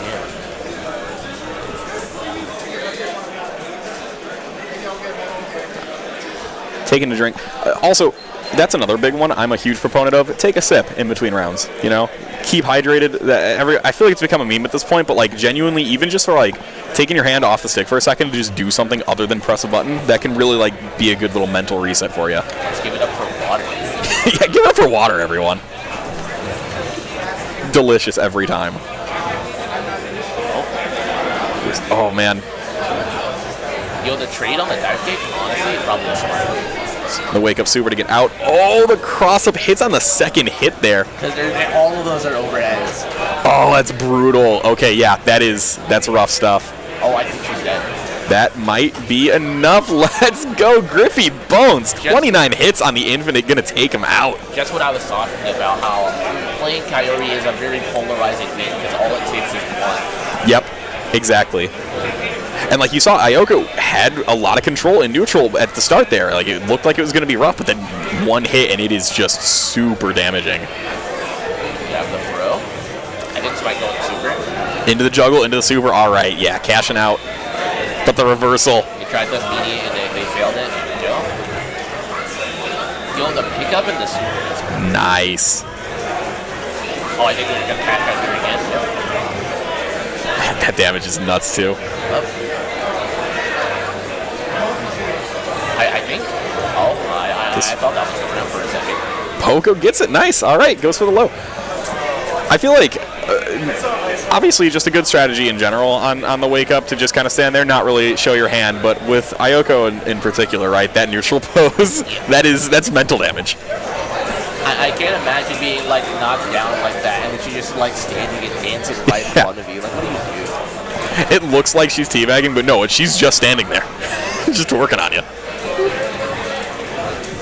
yeah. Taking a drink. Also, that's another big one I'm a huge proponent of. Take a sip in between rounds, you know? Keep hydrated. I feel like it's become a meme at this point, but like genuinely, even just for like taking your hand off the stick for a second to just do something other than press a button, that can really like be a good little mental reset for you. Let's give it up for water. Yeah, give it up for water, everyone. Delicious every time. Oh man. Yo, the trade on the dive kick, honestly, probably smart. The wake up super to get out. Oh, the cross up hits on the second hit there. Because all of those are overheads. Oh, that's brutal. Okay, yeah, that's rough stuff. Oh, I think she's dead. That might be enough. Let's go, Griffy Bones. 29 hits on the infinite, gonna take him out. Just what I was talking about, how playing Kaori is a very polarizing thing because all it takes is one. Yep, exactly. And like you saw, Ayoko had a lot of control in neutral at the start there. Like it looked like it was going to be rough, but then one hit and it is just super damaging. You have the throw. I think this might go into super. Into the juggle, into the super. All right, yeah, cashing out. But the reversal. They tried the media and they failed it. Yo, the pickup in the super is crazy. Nice. Oh, I think they're going to cash out here again. Yep. That damage is nuts too. Yep. I think. Oh, I thought that was going for a second. Poco gets it. Nice. All right, goes for the low. I feel like Obviously, just a good strategy in general on the wake up to just kind of stand there, not really show your hand. But with Ayoko in particular, right, that neutral pose, that's mental damage. I can't imagine being like knocked down like that and then she's just like standing and dancing right in front of you. Like, what do you do? It looks like she's teabagging, but no, she's just standing there, just working on you.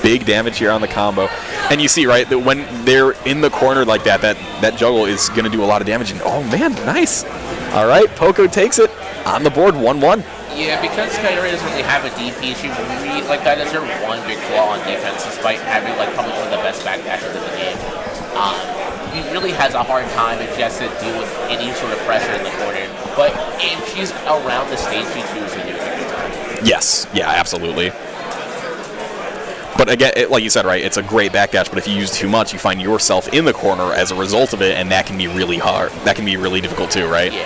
Big damage here on the combo. And you see, right, that when they're in the corner like that, that juggle is going to do a lot of damage. And, oh, man, nice. All right, Poco takes it on the board, 1-1. Yeah, because Kyrie doesn't really have a DP, she really, like, that is her one big flaw on defense, despite having, like, probably one of the best backdashes in the game. He really has a hard time if she has to deal with any sort of pressure in the corner. But if she's around the stage, she chooses to do it. Yes, yeah, absolutely. But again, like you said, right, it's a great backdash, but if you use too much, you find yourself in the corner as a result of it, and that can be really hard. That can be really difficult too, right? Yeah.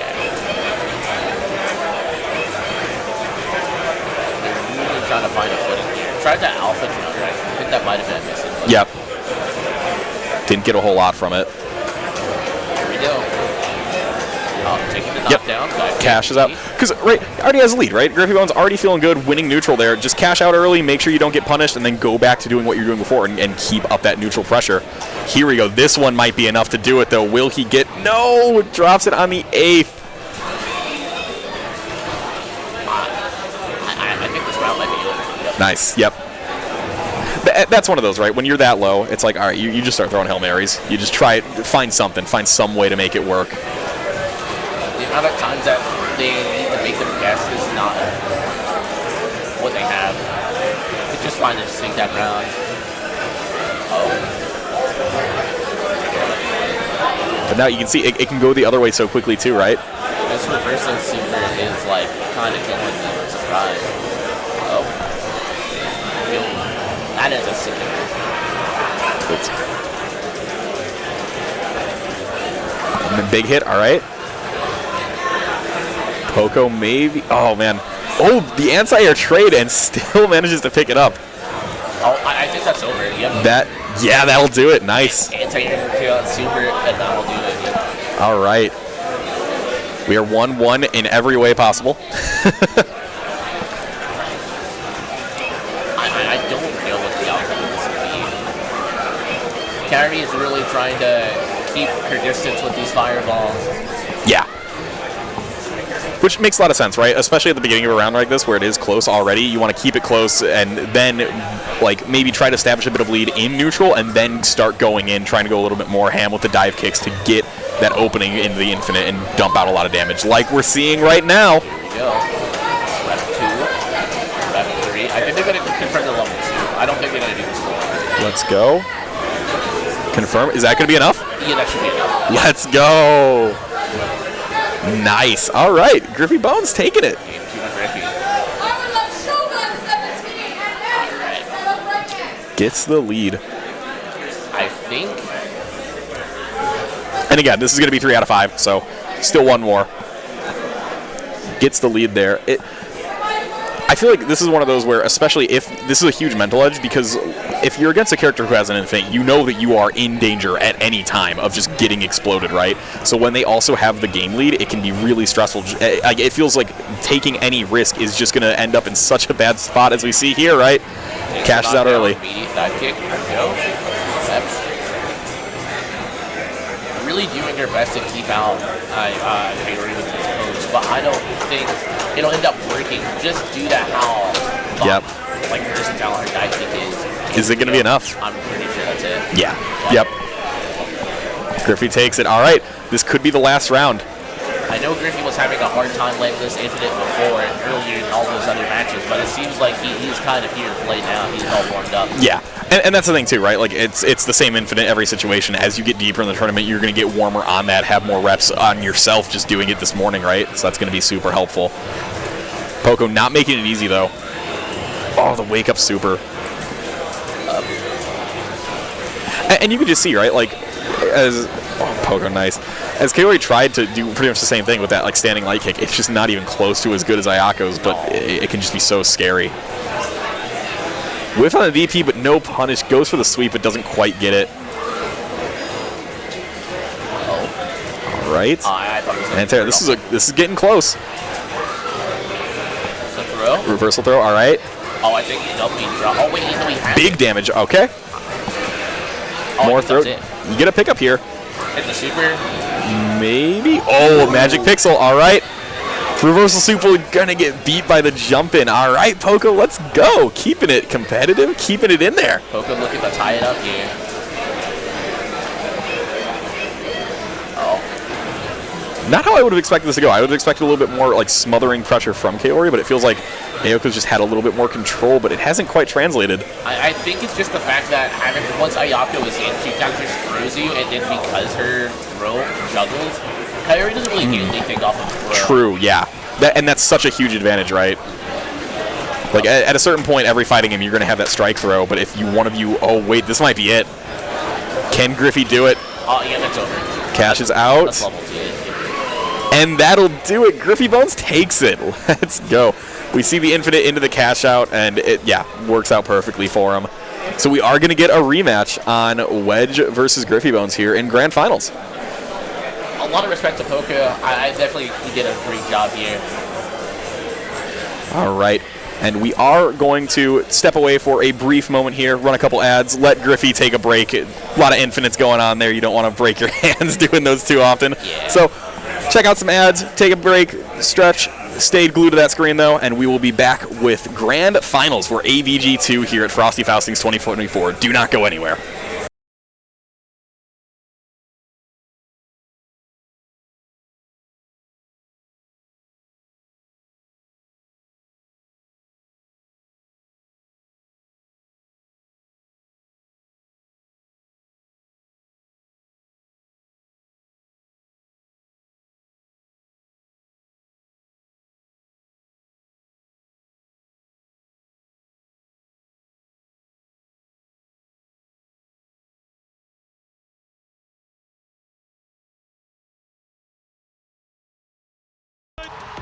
They're really trying to find a footing here. Tried the alpha jump, right? I think that might have been a missing. Yep. Didn't get a whole lot from it. Here we go. Taking the knockdown. Yep. Cashes out. Because, right, already has a lead, right? Griffy Bone's already feeling good, winning neutral there. Just cash out early, make sure you don't get punished, and then go back to doing what you're doing before and keep up that neutral pressure. Here we go. This one might be enough to do it, though. Will he get... No! Drops it on the 8th. I think this round might be over. Yep. Nice. Yep. That's one of those, right? When you're that low, it's like, all right, you just start throwing Hail Marys. You just try it, find something, find some way to make it work. The amount of times that they need to make them guess is not what they have. It's just fine to just take that round. But now you can see it can go the other way so quickly too, right? This reversal super is like kind of killing me with surprise. That is a super. And then big hit, all right. Poco maybe. Oh, man. Oh, the anti-air trade and still manages to pick it up. Oh, I think that's over. Yep. That'll do it. Nice. Anti-air super, and that'll do it. Yep. All right. We are 1-1 in every way possible. I don't know what the outcome of this will be. Carrie is really trying to keep her distance with these fireballs. Yeah. Which makes a lot of sense, right? Especially at the beginning of a round like this where it is close already. You want to keep it close and then like maybe try to establish a bit of lead in neutral and then start going in, trying to go a little bit more ham with the dive kicks to get that opening into the infinite and dump out a lot of damage like we're seeing right now. Here we go. Rep 2. Rep 3. I think they're going to confirm the level 2. I don't think they're going to do this one. Let's go. Confirm. Is that going to be enough? Yeah, that should be enough. Let's go. Nice. All right. Griffy Bones taking it. Game 2 on Griffy. Alright. Gets the lead. I think. And again, this is going to be 3 out of 5, so still one more. Gets the lead there. I feel like this is one of those where, especially if this is a huge mental edge, because if you're against a character who has an infinite, you know that you are in danger at any time of just getting exploded, right? So when they also have the game lead, it can be really stressful. It feels like taking any risk is just going to end up in such a bad spot as we see here, right? Cashes out early. Immediate dive kick. Go. Really doing her best to keep out Kaori with his pose, but I don't think it'll end up working. Just do that how like versatile her dive kick is. Is it going to be enough? I'm pretty sure that's it. Yeah. Yep. Griffy takes it. All right. This could be the last round. I know Griffy was having a hard time letting this infinite before and earlier in all those other matches, but it seems like he's kind of here to play now. He's all warmed up. Yeah. And that's the thing too, right? Like it's the same infinite every situation. As you get deeper in the tournament, you're going to get warmer on that, have more reps on yourself just doing it this morning, right? So that's going to be super helpful. Poco not making it easy though. Oh, the wake up super. And you can just see, right? Like as Poco nice. As Kaori tried to do pretty much the same thing with that like standing light kick, it's just not even close to as good as Ayako's, but it can just be so scary. Whiff on the DP, but no punish. Goes for the sweep, but doesn't quite get it. right. I thought it was Anti-air. This is getting close. The throw. Reversal throw. All right. Oh, I think he's up. Oh wait, no, he has Big it. damage. Okay. Oh, More I think throw. that's it. You get a pickup here. Hit the super. Maybe. Oh, magic pixel. All right. Reversal super gonna get beat by the jump in. All right, Poco, let's go. Keeping it competitive, keeping it in there. Poco looking to tie it up here. Oh. Not how I would have expected this to go. I would have expected a little bit more like smothering pressure from Kaori, but it feels like Aoko's just had a little bit more control, but it hasn't quite translated. I think it's just the fact that once Ayako is in, she kind of just throws you, and then because her throw juggles, Kaori doesn't really get anything off of the throw. True, yeah. And that's such a huge advantage, right? Like, at a certain point, every fighting game, you're going to have that strike throw, but if one of you, oh, wait, this might be it. Can Griffy do it? Oh, yeah, that's over. Cash is out. That's level 2. And that'll do it. Griffy Bones takes it. Let's go. We see the infinite into the cash out, and it, yeah, works out perfectly for him. So we are going to get a rematch on Wedge versus Griffy Bones here in Grand Finals. A lot of respect to Poco. I definitely did a great job here. All right. And we are going to step away for a brief moment here, run a couple ads, let Griffy take a break. A lot of infinites going on there. You don't want to break your hands doing those too often. Yeah. So check out some ads, take a break, stretch, stay glued to that screen though, and we will be back with Grand Finals for AVG2 here at Frosty Faustings 2024. Do not go anywhere.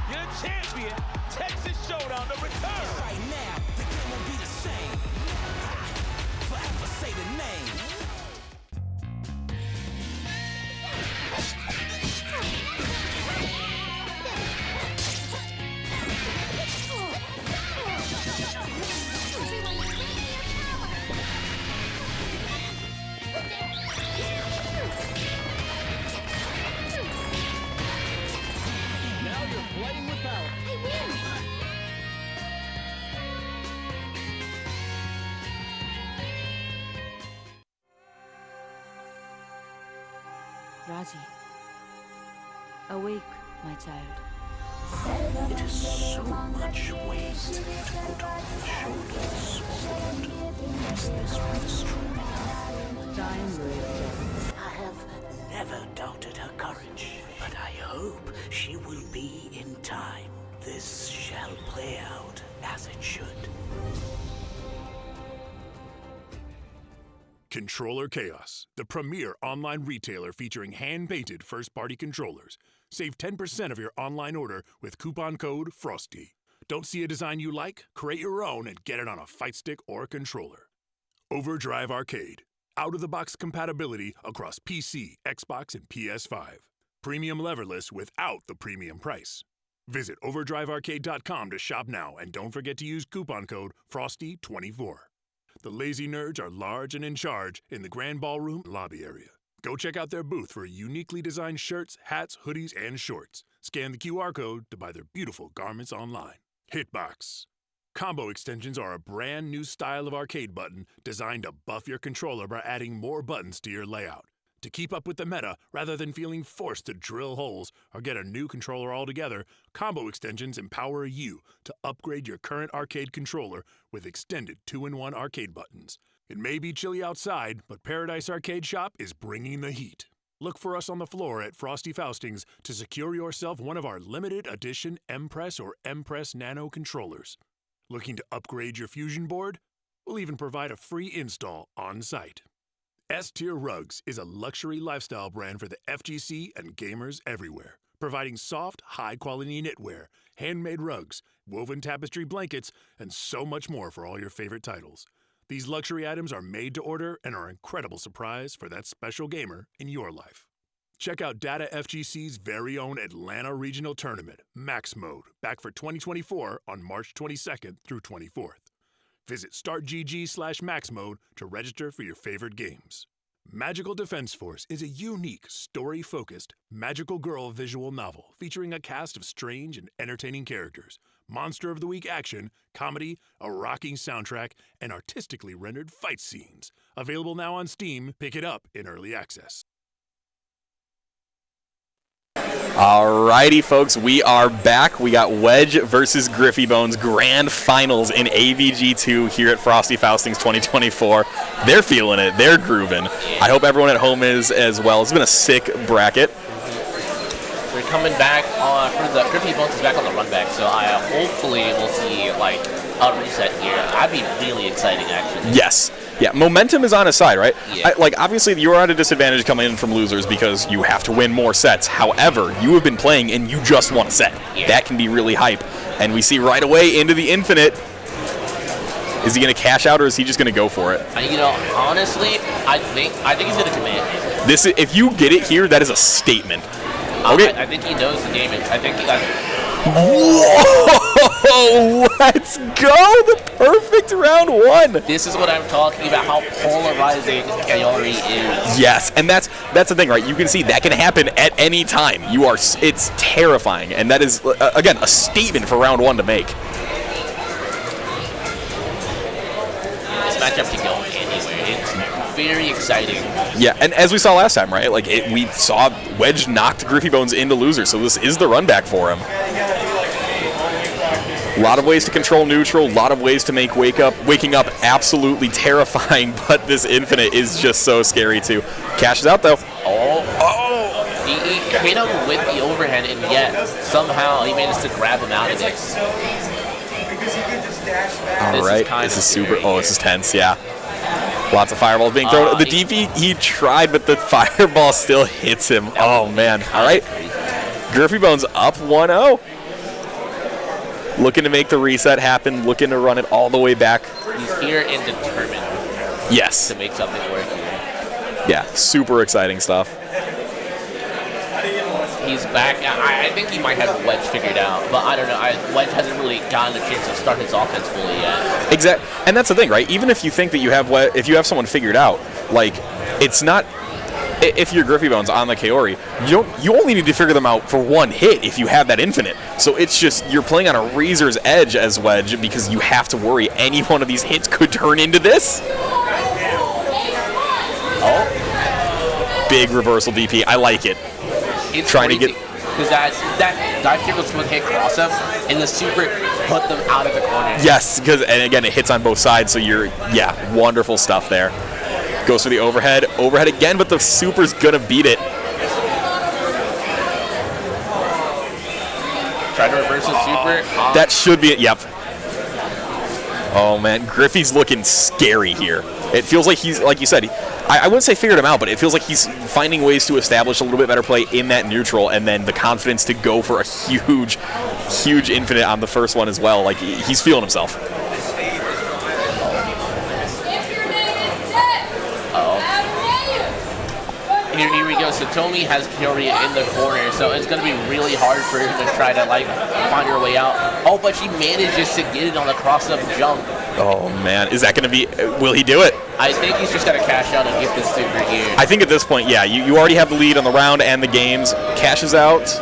You're the champion. Texas Showdown, the return. Right now, the game won't be the same. Forever say the name. Raji, awake, my child. It is so much weight to put on the shoulders. What is this restraint? Time will tell. I have never doubted her courage, but I hope she will be in time. This shall play out as it should. Controller Chaos, the premier online retailer featuring hand-painted first-party controllers. Save 10% of your online order with coupon code FROSTY. Don't see a design you like? Create your own and get it on a fight stick or a controller. Overdrive Arcade, out-of-the-box compatibility across PC, Xbox, and PS5. Premium leverless without the premium price. Visit overdrivearcade.com to shop now, and don't forget to use coupon code FROSTY24. The lazy nerds are large and in charge in the Grand Ballroom lobby area. Go check out their booth for uniquely designed shirts, hats, hoodies, and shorts. Scan the QR code to buy their beautiful garments online. Hitbox. Combo extensions are a brand new style of arcade button designed to buff your controller by adding more buttons to your layout. To keep up with the meta, rather than feeling forced to drill holes or get a new controller altogether, combo extensions empower you to upgrade your current arcade controller with extended 2-in-1 arcade buttons. It may be chilly outside, but Paradise Arcade Shop is bringing the heat. Look for us on the floor at Frosty Faustings to secure yourself one of our limited edition Empress or Empress Nano controllers. Looking to upgrade your Fusion board? We'll even provide a free install on site. S-Tier Rugs is a luxury lifestyle brand for the FGC and gamers everywhere, providing soft, high-quality knitwear, handmade rugs, woven tapestry blankets, and so much more for all your favorite titles. These luxury items are made to order and are an incredible surprise for that special gamer in your life. Check out Data FGC's very own Atlanta Regional Tournament, Max Mode, back for 2024 on March 22nd through 24th. Visit startgg/Max Mode to register for your favorite games. Magical Defense Force is a unique, story-focused, magical girl visual novel featuring a cast of strange and entertaining characters, Monster of the Week action, comedy, a rocking soundtrack, and artistically rendered fight scenes. Available now on Steam. Pick it up in early access. Alrighty, folks, we are back. We got Wedge versus Griffy Bones Grand Finals in AVG2 here at Frosty Faustings 2024. They're feeling it. They're grooving. I hope everyone at home is as well. It's been a sick bracket. They're coming back for the Griffy Bones is back on the run back, so I hopefully we'll see like a reset here. That'd be really exciting, actually. Yes. Yeah, momentum is on his side, right? Yeah. Obviously, you're at a disadvantage coming in from losers because you have to win more sets. However, you have been playing and you just won a set. Yeah. That can be really hype. And we see right away into the infinite. Is he going to cash out or is he just going to go for it? Honestly, I think he's going to commit. If you get it here, that is a statement. Okay. I think he knows the damage. I think he got. Whoa! Let's go! The perfect round one. This is what I'm talking about. How polarizing Kaori is. Yes, and that's the thing, right? You can see that can happen at any time. It's terrifying, and that is again a statement for round one to make. This matchup can go anywhere. It's very exciting. Yeah, and as we saw last time, right? We saw Wedge knocked Griffy Bones into loser, so this is the run back for him. A lot of ways to control neutral, a lot of ways to make waking up absolutely terrifying, but this infinite is just so scary too. Cashes out though. Oh! He hit him with the overhead, and yet somehow he managed to grab him out of this. All right, this is super. Oh, this is tense. Yeah. Lots of fireballs being thrown. The DP, he tried, but the fireball still hits him. Oh, man. All right. Griffy Bones up 1-0. Looking to make the reset happen. Looking to run it all the way back. He's here and determined. Yes. To make something work here. Yeah, super exciting stuff. He's back. I think he might have Wedge figured out, but I don't know. Wedge hasn't really gotten a chance to start his offense fully yet. Exactly, and that's the thing, right? Even if you think that you have someone figured out, it's not. If you're Griffy Bones on the Kaori, you only need to figure them out for one hit if you have that infinite. So it's just you're playing on a razor's edge as Wedge because you have to worry any one of these hits could turn into this. Oh, big reversal DP. I like it. It's trying to get because that dive kick was with hit cross up and the super put them out of the corner. Yes, and again it hits on both sides, so wonderful stuff there. Goes for the overhead again, but the super's gonna beat it. Try to reverse the super. That should be it. Yep. Oh man, Griffy's looking scary here. It feels like he's, like you said, I wouldn't say figured him out, but it feels like he's finding ways to establish a little bit better play in that neutral, and then the confidence to go for a huge infinite on the first one as well. Like, he's feeling himself. Here we go. So Tomi has Kaori in the corner, so it's going to be really hard for him to try to find her way out. Oh, but she manages to get it on the cross-up jump. Oh man, is that going to be? Will he do it? I think he's just got to cash out and get this super here. I think at this point, yeah, you already have the lead on the round and the games. Cashes out.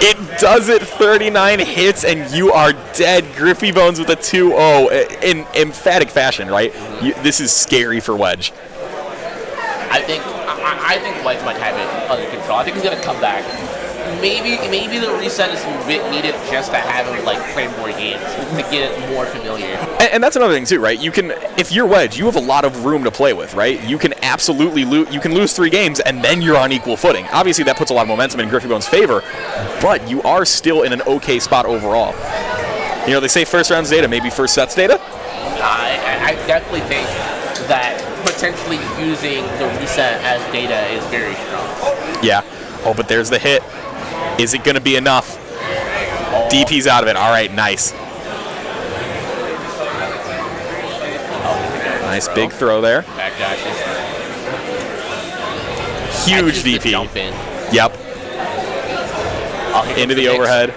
It does it. 39 hits and you are dead. Griffy Bones with a 2-0 in emphatic fashion, right? This is scary for Wedge. I think Wedge might have it under control. I think he's gonna come back. Maybe the reset is needed just to have him play more games to get it more familiar. And that's another thing too, right? You can, if you're Wedge, you have a lot of room to play with, right? You can absolutely lose 3 games and then you're on equal footing. Obviously, that puts a lot of momentum in Griffy Bones' favor, but you are still in an okay spot overall. They say first round's data, maybe first set's data. I definitely think that potentially using the reset as data is very strong. Yeah. Oh, but there's the hit. Is it going to be enough? Oh. DP's out of it. All right, nice. Nice big throw there. Back dashes. Huge catches the DP. Jump in. Yep. Into the overhead.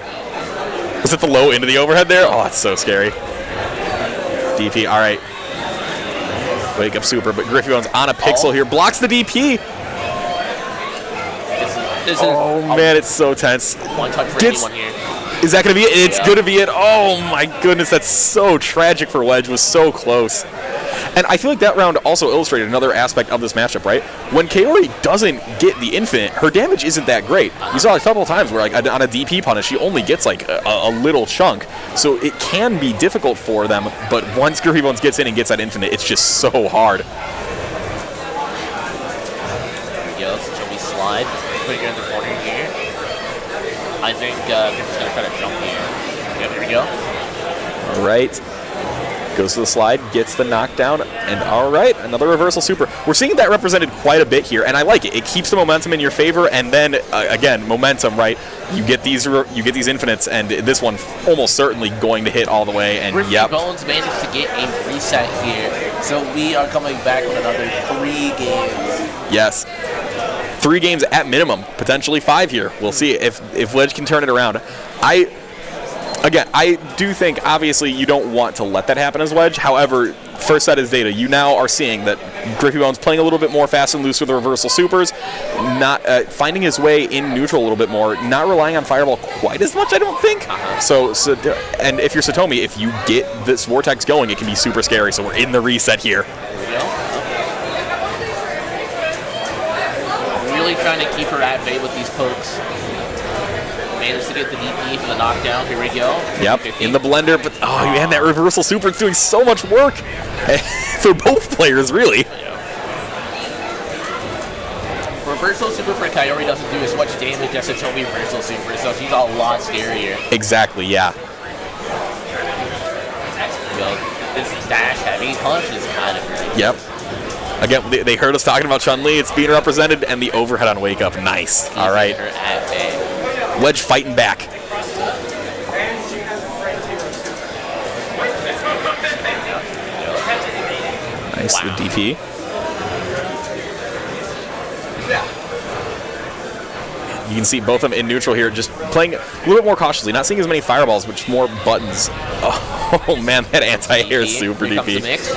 Was it the low into the overhead there? Oh, that's so scary. DP, all right. Wake up super, but Griffy Bones on a pixel here. Blocks the DP. This is Man, it's so tense. one touch for anyone here. Is that going to be it? It's going to be it. Oh, my goodness. That's so tragic for Wedge. Was so close. And I feel like that round also illustrated another aspect of this matchup, right? When Kaori doesn't get the infinite, her damage isn't that great. You saw a couple of times where, like, on a DP punish, she only gets, like, a little chunk. So it can be difficult for them, but once Griffy Bones gets in and gets that infinite, it's just so hard. There we go. So we slide. Put it in the corner here. I think Griffy's going to try to jump here. Yep, here we go. All right. Goes to the slide, gets the knockdown, and all right, another reversal super. We're seeing that represented quite a bit here, and I like it. It keeps the momentum in your favor, and then again, momentum, right? You get these infinites, and this one almost certainly going to hit all the way. And Griffy yep, Bones managed to get a reset here, so we are coming back with another 3 games. yes, 3 games at minimum, potentially 5 here. We'll see if Wedge can turn it around. Again, I do think, obviously, you don't want to let that happen as Wedge. However, first set is data. You now are seeing that Griffy Bones playing a little bit more fast and loose with the reversal supers, not finding his way in neutral a little bit more, not relying on Fireball quite as much, I don't think. So, and if you're Satomi, if you get this Vortex going, it can be super scary. So we're in the reset here. There we go. Really trying to keep her at bay with these pokes. Managed to get the DP for the knockdown. Here we go. Yep, 50. in the blender, but oh man, that reversal super is doing so much work for both players, really. Reversal super for Kaori doesn't do as much damage as Satomi reversal super, so she's a lot scarier. Exactly, yeah. This dash heavy punch is kind of ridiculous. Yep. Again, they heard us talking about Chun-Li. It's being represented, and the overhead on Wake Up. Nice. All right. Her at bay. Wedge fighting back. Nice, Wow. the DP. You can see both of them in neutral here, just playing a little bit more cautiously, not seeing as many fireballs, but just more buttons. Oh man, that anti-air is super Here comes the DP. mix.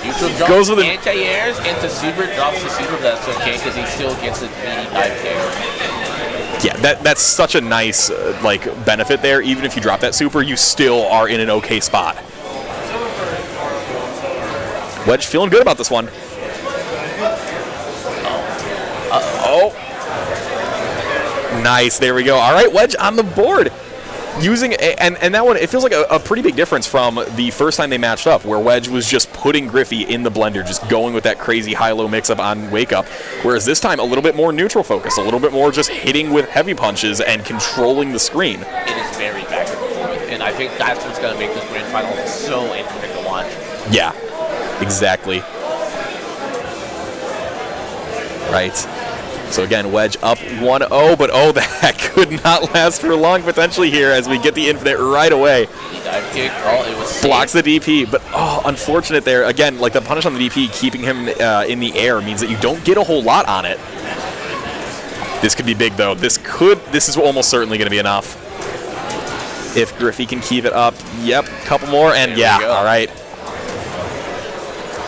Neutral jump, Goes with an anti-airs into super, drops the super, but that's okay because he still gets the meaty dive kick. Yeah, that's such a nice like benefit there. Even if you drop that super, you still are in an okay spot. Wedge feeling good about this one. Oh. Nice, there we go. All right, Wedge on the board. And that one, it feels like a pretty big difference from the first time they matched up, where Wedge was just putting Griffy in the blender, just going with that crazy high-low mix-up on Wake Up, whereas this time a little bit more neutral focus, a little bit more just hitting with heavy punches and controlling the screen. It is very back and forth, and I think that's what's going to make this grand final so interesting to watch. Yeah, exactly. Right. So again, Wedge up 1-0, but oh, that could not last for long potentially here as we get the infinite right away. Dive kick, it was Blocks the DP, but oh, unfortunate there. Again, like the punish on the DP, keeping him in the air means that you don't get a whole lot on it. This could be big though. This is almost certainly going to be enough. If Griffy can keep it up. Yep, couple more, and yeah, all right.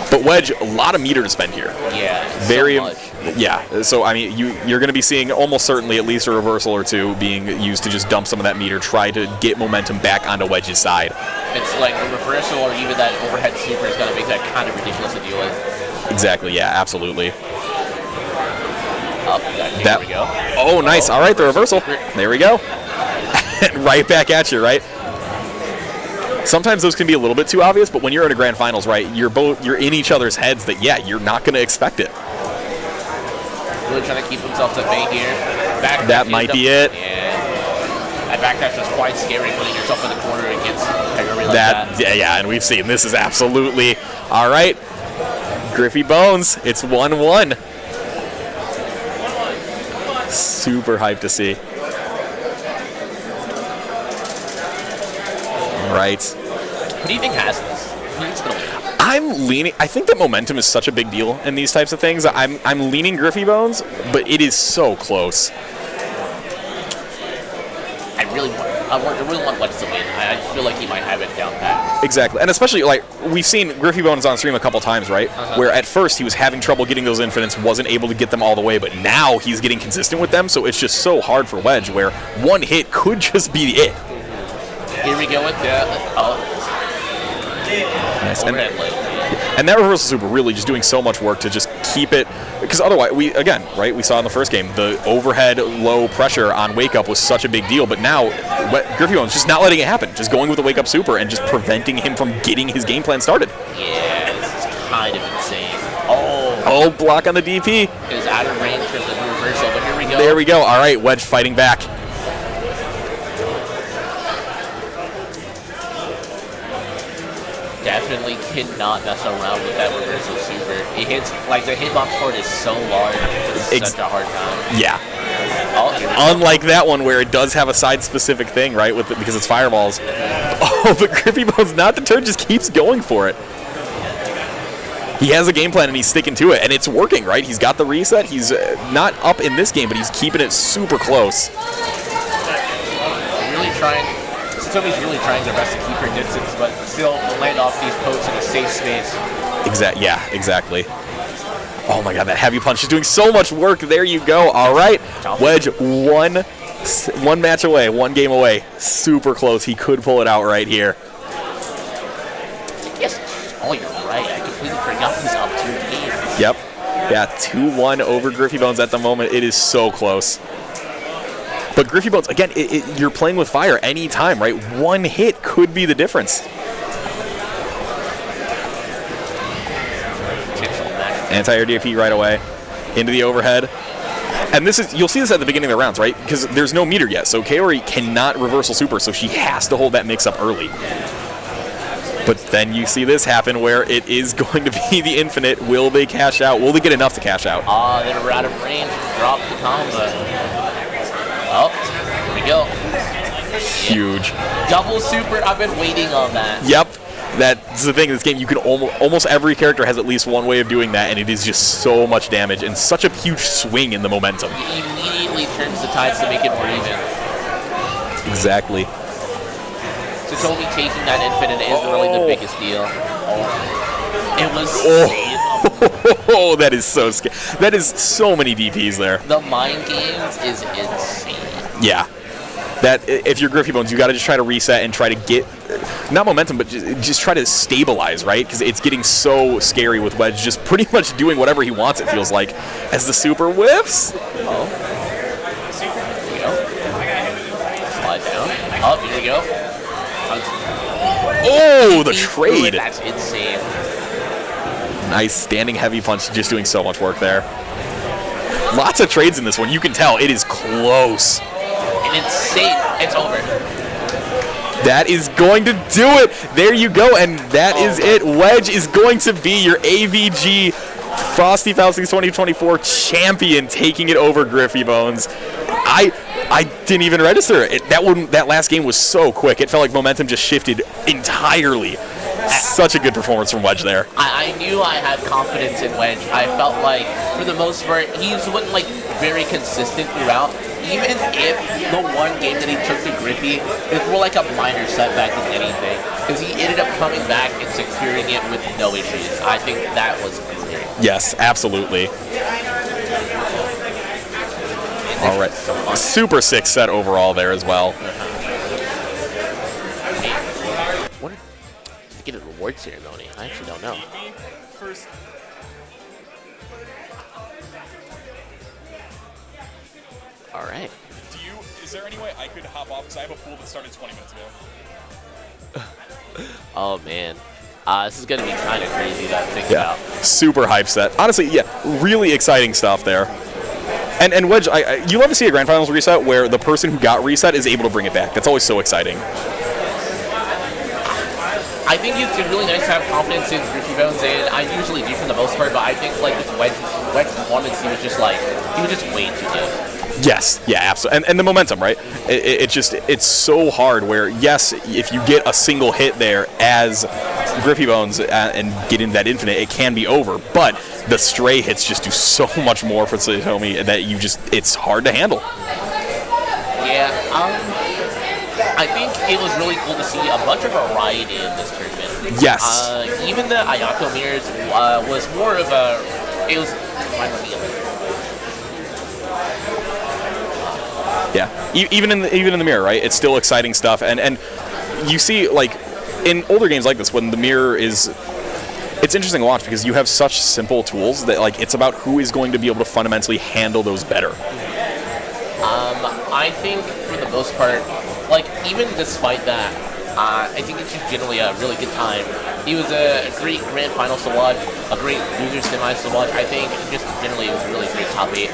But Wedge, a lot of meter to spend here. Yeah, very so much. Yeah, so I mean, you're going to be seeing almost certainly at least a reversal or two being used to just dump some of that meter, try to get momentum back onto Wedge's side. It's like a reversal or even that overhead super is going to make that kind of ridiculous to deal with. Exactly, yeah, absolutely. Up, there we go. Oh, nice. All right, the reversal. There we go. Right back at you, right? Sometimes those can be a little bit too obvious, but when you're in a grand finals, right, you're in each other's heads that, yeah, you're not going to expect it. Really trying to keep himself at bay here. That might be it. Yeah. That backdash was quite scary, putting yourself in the corner against Kaori like that. Yeah, and we've seen this is absolutely all right. Griffy Bones, it's 1-1. Super hyped to see. All right. Who do you think has this? He's gonna win. I'm leaning. I think that momentum is such a big deal in these types of things. I'm leaning Griffy Bones, but it is so close. I really want Wedge to win. I feel like he might have it down pat. Exactly, and especially like we've seen Griffy Bones on stream a couple times, right? Where at first he was having trouble getting those infinites, wasn't able to get them all the way, but now he's getting consistent with them. So it's just so hard for Wedge, where one hit could just be it. Here we go with the Nice. overhead leg. And that reversal super really just doing so much work to just keep it, because otherwise, we saw in the first game, the overhead low pressure on wake up was such a big deal, but now Griffy Bones just not letting it happen, just going with the wake up super and just preventing him from getting his game plan started. Yeah, this is kind of insane. Oh, block on the DP. It was out of range for the reversal, but here we go. There we go. All right, Wedge fighting back. Definitely cannot mess around with that reversal super. It hits, like, the hitbox for it is so large, it's such a hard time. Yeah. Oh, unlike that one where it does have a side-specific thing, right, with it, because it's fireballs. Oh, but Griffy Bones not deterred, just keeps going for it. He has a game plan, and he's sticking to it, and it's working, right? He's got the reset. He's not up in this game, but he's keeping it super close. Really trying. Somebody's really trying their best to keep her distance, but still land off these pokes in a safe space. Yeah, exactly. Oh my god, that heavy punch is doing so much work. There you go. All right, Wedge, one match away, one game away. Super close. He could pull it out right here. Yes. Oh, you're right. I completely forgot he's up 2 games. Yep. Yeah, 2-1 over Griffy Bones at the moment. It is so close. But Griffy Bones, again, you're playing with fire anytime, right? One hit could be the difference. Anti-air DP right away. Into the overhead. And you'll see this at the beginning of the rounds, right? Because there's no meter yet, so Kaori cannot reversal super, so she has to hold that mix-up early. But then you see this happen where it is going to be the infinite. Will they cash out? Will they get enough to cash out? They were out of range. Drop the combo. Oh, here we go. Huge. Double super. I've been waiting on that. Yep. That's the thing in this game. You can almost every character has at least one way of doing that, and it is just so much damage and such a huge swing in the momentum. He immediately turns the tides to make it more even. Exactly. So Toby taking that infinite is really the biggest deal. It was. Oh, that is so scary. That is so many DPs there. The mind games is insane. Yeah. That if you're Griffy Bones, you got to just try to reset and try to get, not momentum, but just try to stabilize, right? Because it's getting so scary with Wedge just pretty much doing whatever he wants, it feels like, as the super whiffs. Oh. Here we go. Slide down. Up, here we go. Oh, the trade. That's insane. Nice standing heavy punch, just doing so much work there. Lots of trades in this one. You can tell it is close. And it's safe. It's over. That is going to do it. There you go, and that is it. Wedge is going to be your AVG Frosty Faustings 2024 champion, taking it over Griffy Bones. I didn't even register it. That last game was so quick. It felt like momentum just shifted entirely. Such a good performance from Wedge there. I knew I had confidence in Wedge. I felt like, for the most part, he's like very consistent throughout. Even if the one game that he took to Griffy is more like a minor setback than anything, because he ended up coming back and securing it with no issues. I think that was great. Yes, absolutely. All right, super sick set overall there as well. What if they get a reward ceremony? I actually don't know. All right. Is there any way I could hop off? Because I have a pool that started 20 minutes ago. Oh, man. This is going to be kind of crazy to think about. Super hype set. Honestly, yeah, really exciting stuff there. And Wedge, you love to see a Grand Finals reset where the person who got reset is able to bring it back. That's always so exciting. I think it's really nice to have confidence in Griffy Bones, and I usually do for the most part, but I think like with Wedge's performance, he was just way too good. Yes, yeah, absolutely. And the momentum, right? It's so hard where, yes, if you get a single hit there as Griffy Bones and get into that infinite, it can be over. But the stray hits just do so much more for Tsutomi that it's hard to handle. Yeah, I think it was really cool to see a bunch of variety in this tournament. Yes. Even the Ayako mirrors was more of a. It was. Yeah, even in the mirror, right? It's still exciting stuff, and you see, like, in older games like this, when the mirror is, it's interesting to watch because you have such simple tools that, like, it's about who is going to be able to fundamentally handle those better. I think for the most part, like, even despite that, I think it's just generally a really good time. He was a great grand final to watch, a great loser semis to watch. I think just generally it was a really great top 8.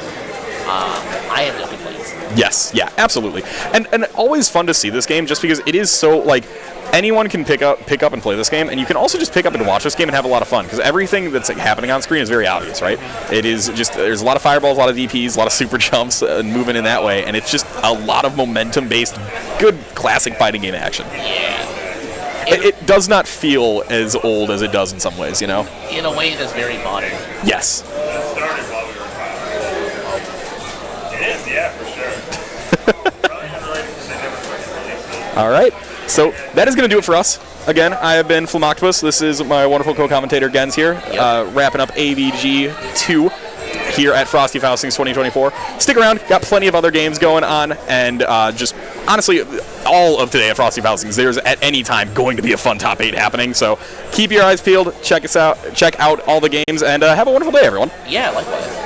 I have no complaints. Yes, yeah, absolutely. And always fun to see this game just because it is so, like, anyone can pick up and play this game, and you can also just pick up and watch this game and have a lot of fun because everything that's, like, happening on screen is very obvious, right? It is just, there's a lot of fireballs, a lot of DPs, a lot of super jumps and moving in that way, and it's just a lot of momentum-based, good classic fighting game action. Yeah. It does not feel as old as it does in some ways, you know? In a way, it is very modern. Yes. Yeah, for sure. All right. So that is going to do it for us. Again, I have been Flamoctopus. This is my wonderful co-commentator, Gens, here, wrapping up AVG 2 here at Frosty Faustings 2024. Stick around. Got plenty of other games going on. And just, honestly, all of today at Frosty Faustings, there's at any time going to be a fun top 8 happening. So keep your eyes peeled. Check us out. Check out all the games. And have a wonderful day, everyone. Yeah, likewise.